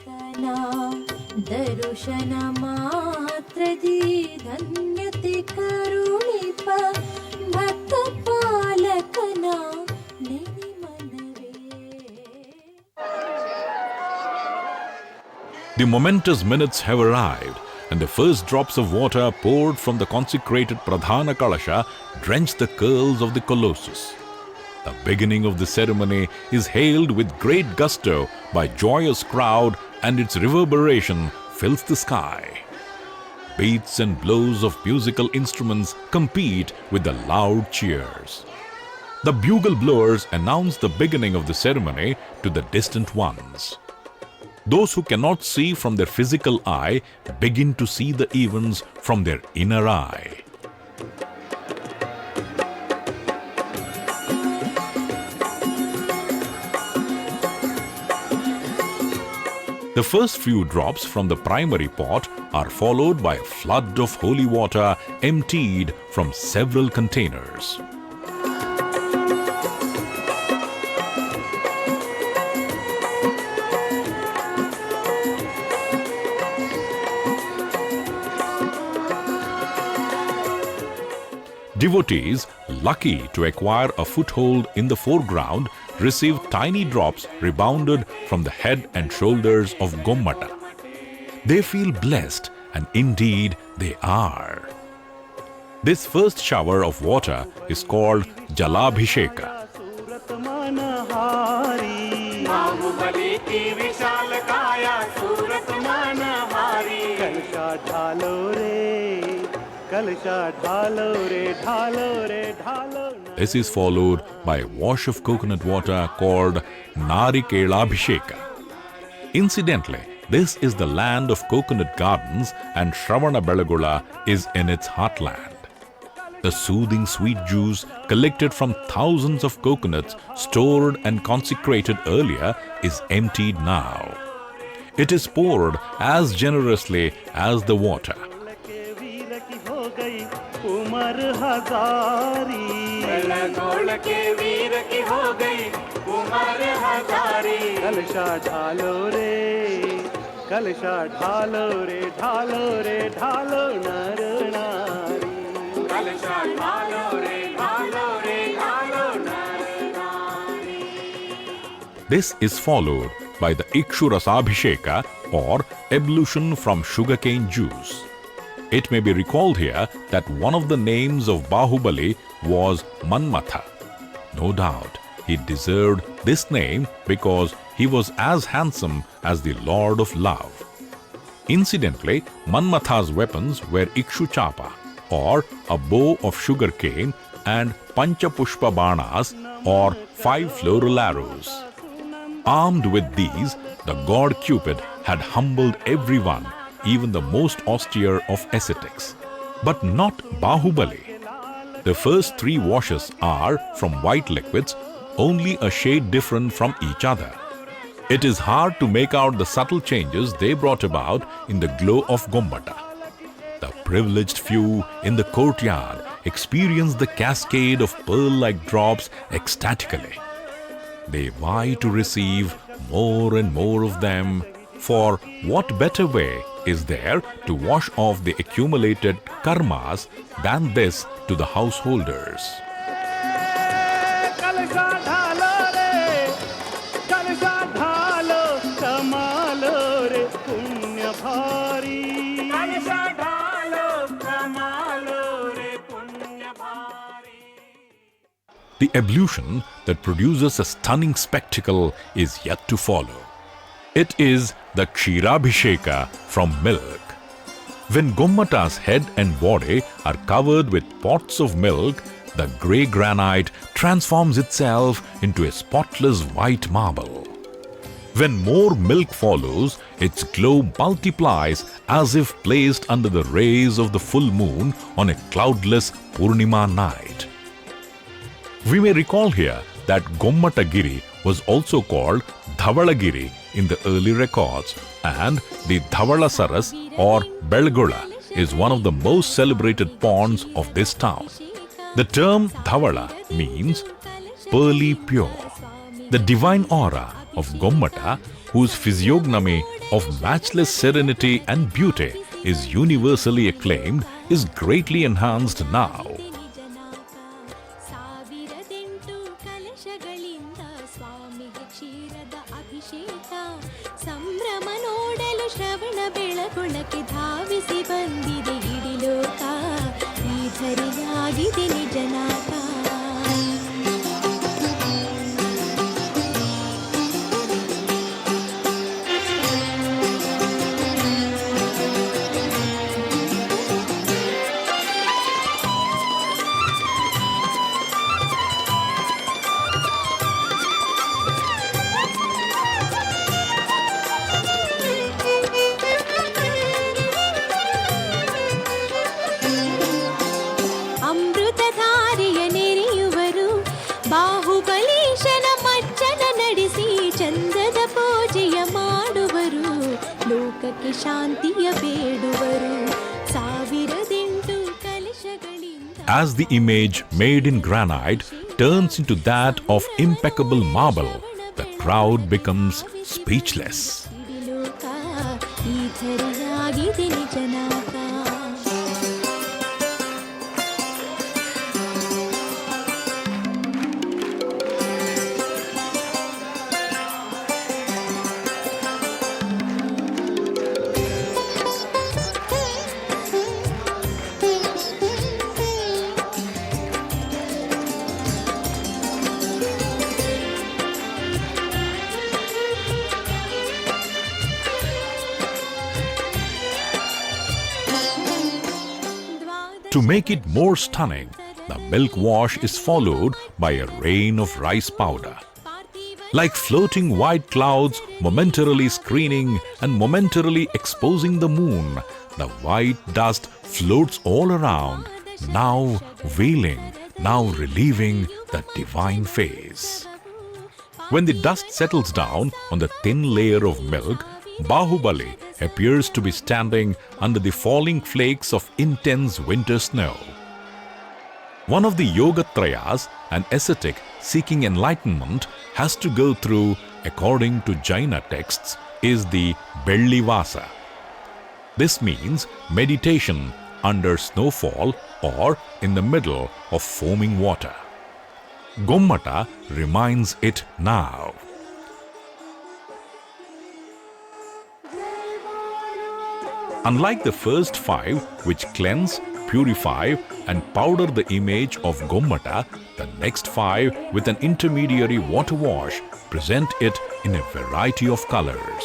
The momentous minutes have arrived, and the first drops of water poured from the consecrated Pradhana Kalasha drench the curls of the Colossus. The beginning of the ceremony is hailed with great gusto by joyous crowd, and its reverberation fills the sky. Beats and blows of musical instruments compete with the loud cheers. The bugle blowers announce the beginning of the ceremony to the distant ones. Those who cannot see from their physical eye begin to see the events from their inner eye. The first few drops from the primary pot are followed by a flood of holy water emptied from several containers. Devotees, lucky to acquire a foothold in the foreground, receive tiny drops rebounded from the head and shoulders of Gommata. They feel blessed, and indeed they are. This first shower of water is called Jalabhisheka. Baahubali की विशाल काया सूरत मनहारी कलशा ढालो रे This is followed by a wash of coconut water called Narikelalabhisheka. Incidentally, this is the land of coconut gardens and Shravanabelagola is in its heartland. The soothing sweet juice collected from thousands of coconuts stored and consecrated earlier is emptied now. It is poured as generously as the water. This is followed by the Ikshurasabhisheka or ablution from sugarcane juice. It may be recalled here that one of the names of Bahubali was Manmatha. No doubt he deserved this name because he was as handsome as the Lord of Love. Incidentally, Manmatha's weapons were Ikshuchapa or a bow of sugarcane and Panchapushpa Banas or 5 floral arrows. Armed with these, the god Cupid had humbled everyone, even the most austere of ascetics. But not Bahubali. The first 3 washes are from white liquids, only a shade different from each other. It is hard to make out the subtle changes they brought about in the glow of Gomata. The privileged few in the courtyard experienced the cascade of pearl-like drops ecstatically. They vie to receive more and more of them, for what better way is there to wash off the accumulated karmas than this to the householders? The ablution that produces a stunning spectacle is yet to follow. It is the Kshirabhisheka from milk. When Gomata's head and body are covered with pots of milk, the grey granite transforms itself into a spotless white marble. When more milk follows, its glow multiplies as if placed under the rays of the full moon on a cloudless Purnima night. We may recall here that Gomatagiri was also called Dhavalagiri in the early records, and the Dhavala Saras or Belgola is one of the most celebrated ponds of this town. The term Dhavala means pearly pure. The divine aura of Gomata, whose physiognomy of matchless serenity and beauty is universally acclaimed, is greatly enhanced now. As the image made in granite turns into that of impeccable marble, the crowd becomes speechless. To make it more stunning, the milk wash is followed by a rain of rice powder. Like floating white clouds momentarily screening and momentarily exposing the moon, the white dust floats all around, now veiling, now relieving the divine face. When the dust settles down on the thin layer of milk, Bahubali appears to be standing under the falling flakes of intense winter snow. One of the Yogatrayas, an ascetic seeking enlightenment, has to go through, according to Jaina texts, is the Bellivasa. This means meditation under snowfall or in the middle of foaming water. Gomata reminds it now. Unlike the first 5, which cleanse, purify and powder the image of Gomata, the next 5 with an intermediary water wash present it in a variety of colors.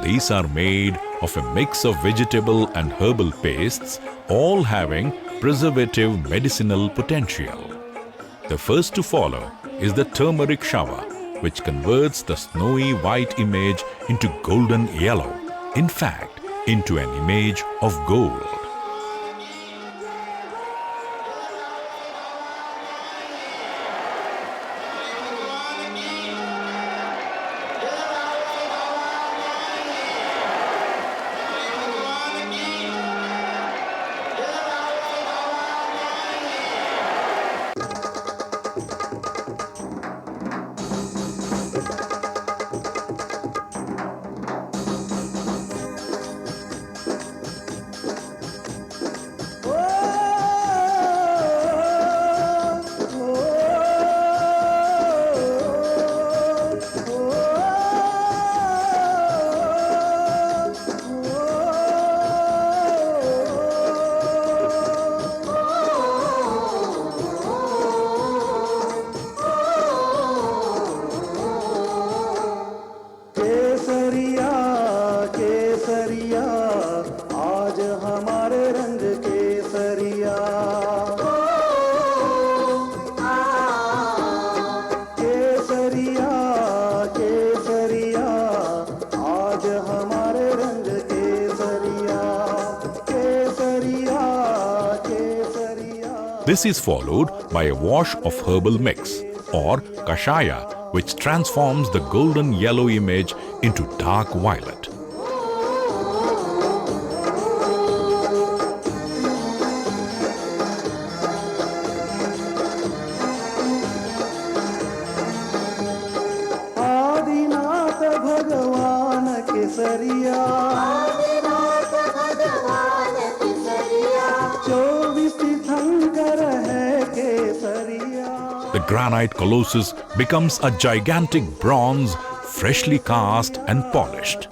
These are made of a mix of vegetable and herbal pastes, all having preservative medicinal potential. The first to follow is the turmeric shower, which converts the snowy white image into golden yellow, in fact, into an image of gold. This is followed by a wash of herbal mix or kashaya, which transforms the golden yellow image into dark violet. The granite colossus becomes a gigantic bronze, freshly cast and polished.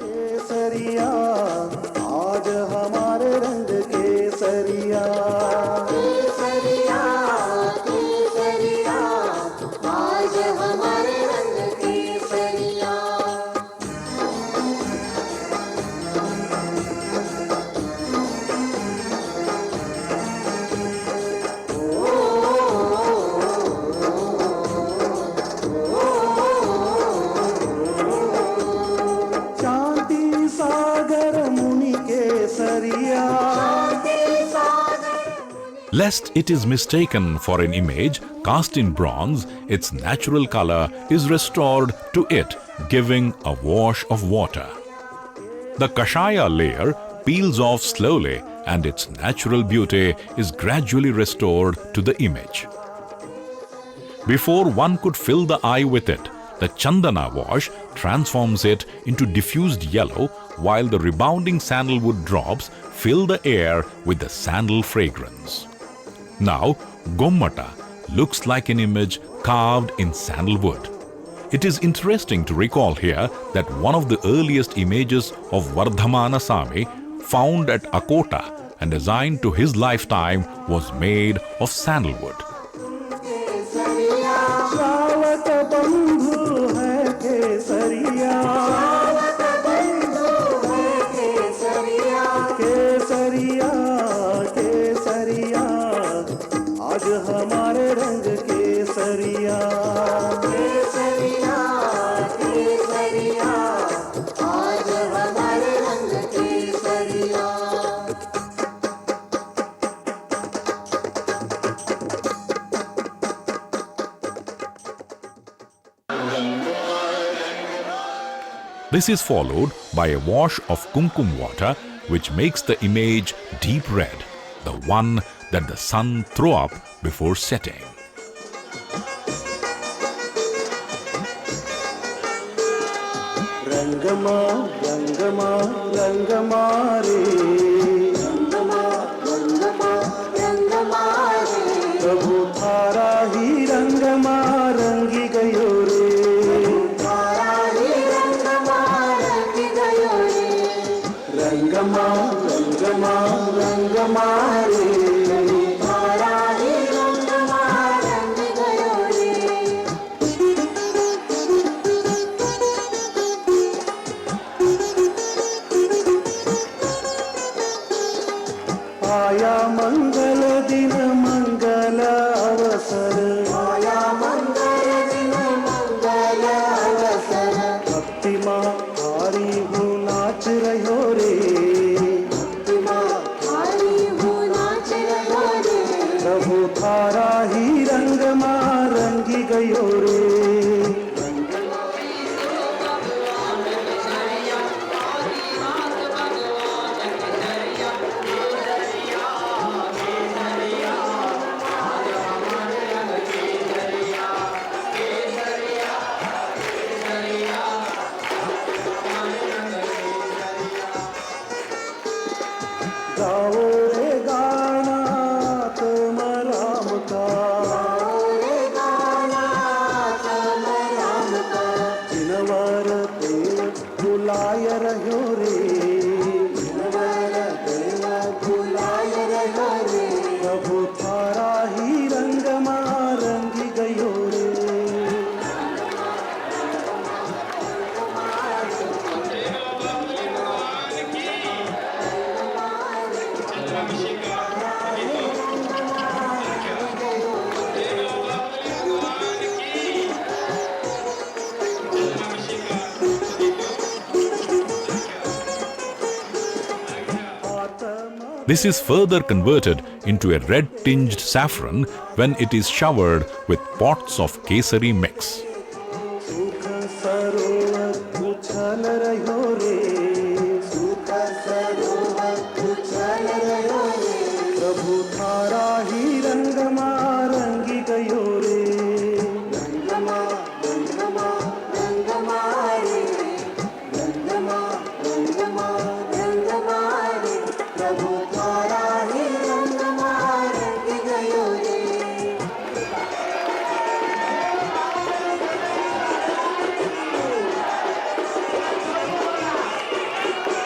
Lest it is mistaken for an image cast in bronze, its natural color is restored to it, giving a wash of water. The kashaya layer peels off slowly and its natural beauty is gradually restored to the image. Before one could fill the eye with it, the chandana wash transforms it into diffused yellow, while the rebounding sandalwood drops fill the air with the sandal fragrance. Now, Gomata looks like an image carved in sandalwood. It is interesting to recall here that one of the earliest images of Vardhamana Sami found at Akota and assigned to his lifetime was made of sandalwood. केसरिया आज हमारे रंग केसरिया केसरिया केसरिया आज हमारे रंग केसरिया This is followed by a wash of kumkum water, which makes the image deep red, the one that the sun throw up before setting. रंगमा रंगमा रंगमा रे रंगमा रंगमा रंगमा रे प्रभु थारा ही रंगमा रंगी गयो रे थारा ही रंगमा रंगी गयो रे रंगमा रंगमा रंगमा रे थारा ही रंगमा रंगी गयो रे आया मंगल दिन मंगल अवसर आया मंगल दिन मंगल अवसर भक्ति माँ हारी हूँ नाच रहो रे भक्ति माँ हारी हूँ नाच रहो रे प्रभु थारा ही रंग माँ रंगी गयो रे गाओ रे गाना तुम राम का गाओ रे गाना तुम राम का जिनवर देव बुलाय रहो रे जिनवर देव बुलाय रहो रे प्रभु थारा ही रंग मां रंगी गयो रे This is further converted into a red-tinged saffron when it is showered with pots of kesari mix. सुख सरोवर उछल रहो रे सुख सरोवर उछल रहो रे प्रभु थारा ही रंग मां रंगी गयो रे रंगमा रंगमा रंगमा रे रंगमा रंगमा रंगमा रे प्रभु थारा ही रंग मां रंगी गयो रे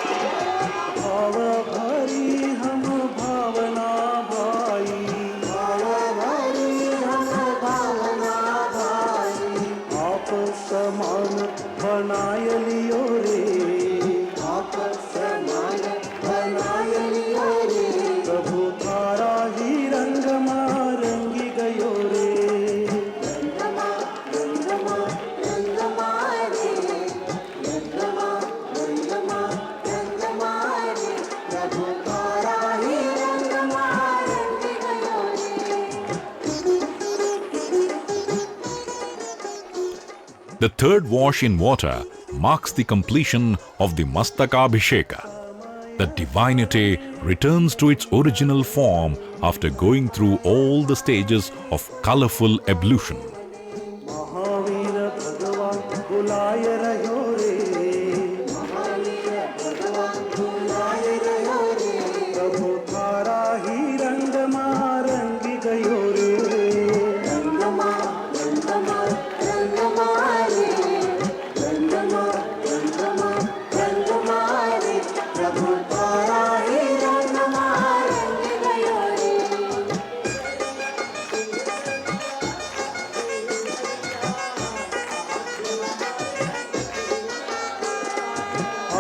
भाव भरी हम भावना भाई भाव भरी हम भावना भाई आप समान बनाय लियो रे आप समान बनाय लियो रे प्रभु थारा ही रंग मां रंगी गयो रे रंगमा रंगमा रंगमा रे रंगमा रंगमा रंगमा रे प्रभु थारा ही रंग मां रंगी गयो रे The third wash in water marks the completion of the Mastakabhisheka. The divinity returns to its original form after going through all the stages of colorful ablution. Mahavir भगवान बुलाय रहो रे महावीर भगवान बुलाय रहो रे प्रभु थारा ही रंग मां रंगी गयो रे रंगमा रंगमा रंगमा रे रंगमा रंगमा रंगमा रे प्रभु थारा ही रंग मां रंगी गयो रे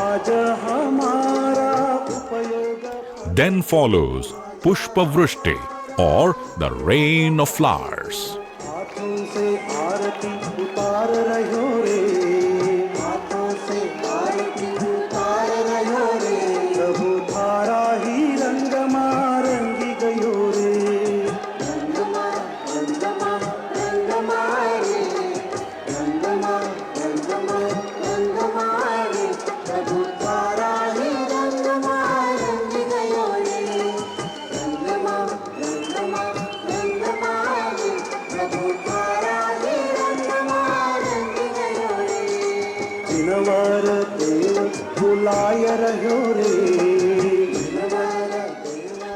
आज हमारा उपयोग Then follows Pushpa Vrishti, or the rain of flowers. हाथों से आरती उतार रहो रे, हाथों से आरती उतार रहो रे, प्रभु थारा ही रंगमा रंगी गयो रे, रंगमा रंगमा रंगमा रे, रंगमा रंगमा रंगमा रे, प्रभु थारा ही रंगमा रंगी गयो रे, रंगमा रंगमा रंगमा रे, प्रभु थारा ही रंगमा रंगी गयो रे, जिनवर देव बुलाय रहो रे,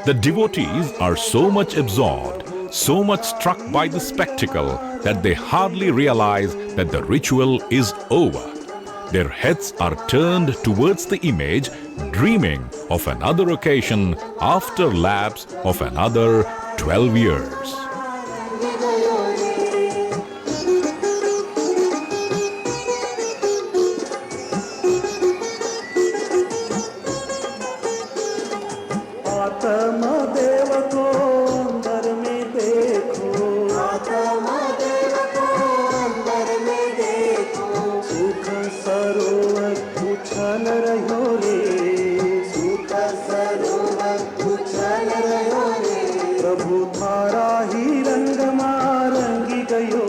The devotees are so much absorbed, so much struck by the spectacle that they hardly realize that the ritual is over. Their heads are turned towards the image, dreaming of another occasion after lapse of another 12 years. आत्मा देव को अंदर में देखो, आत्मा देव को अंदर में देखो, सुख सरोवर उछल रहो रे, सुख सरोवर उछल रहो रे, प्रभु थारा ही रंगमा रंगी गयो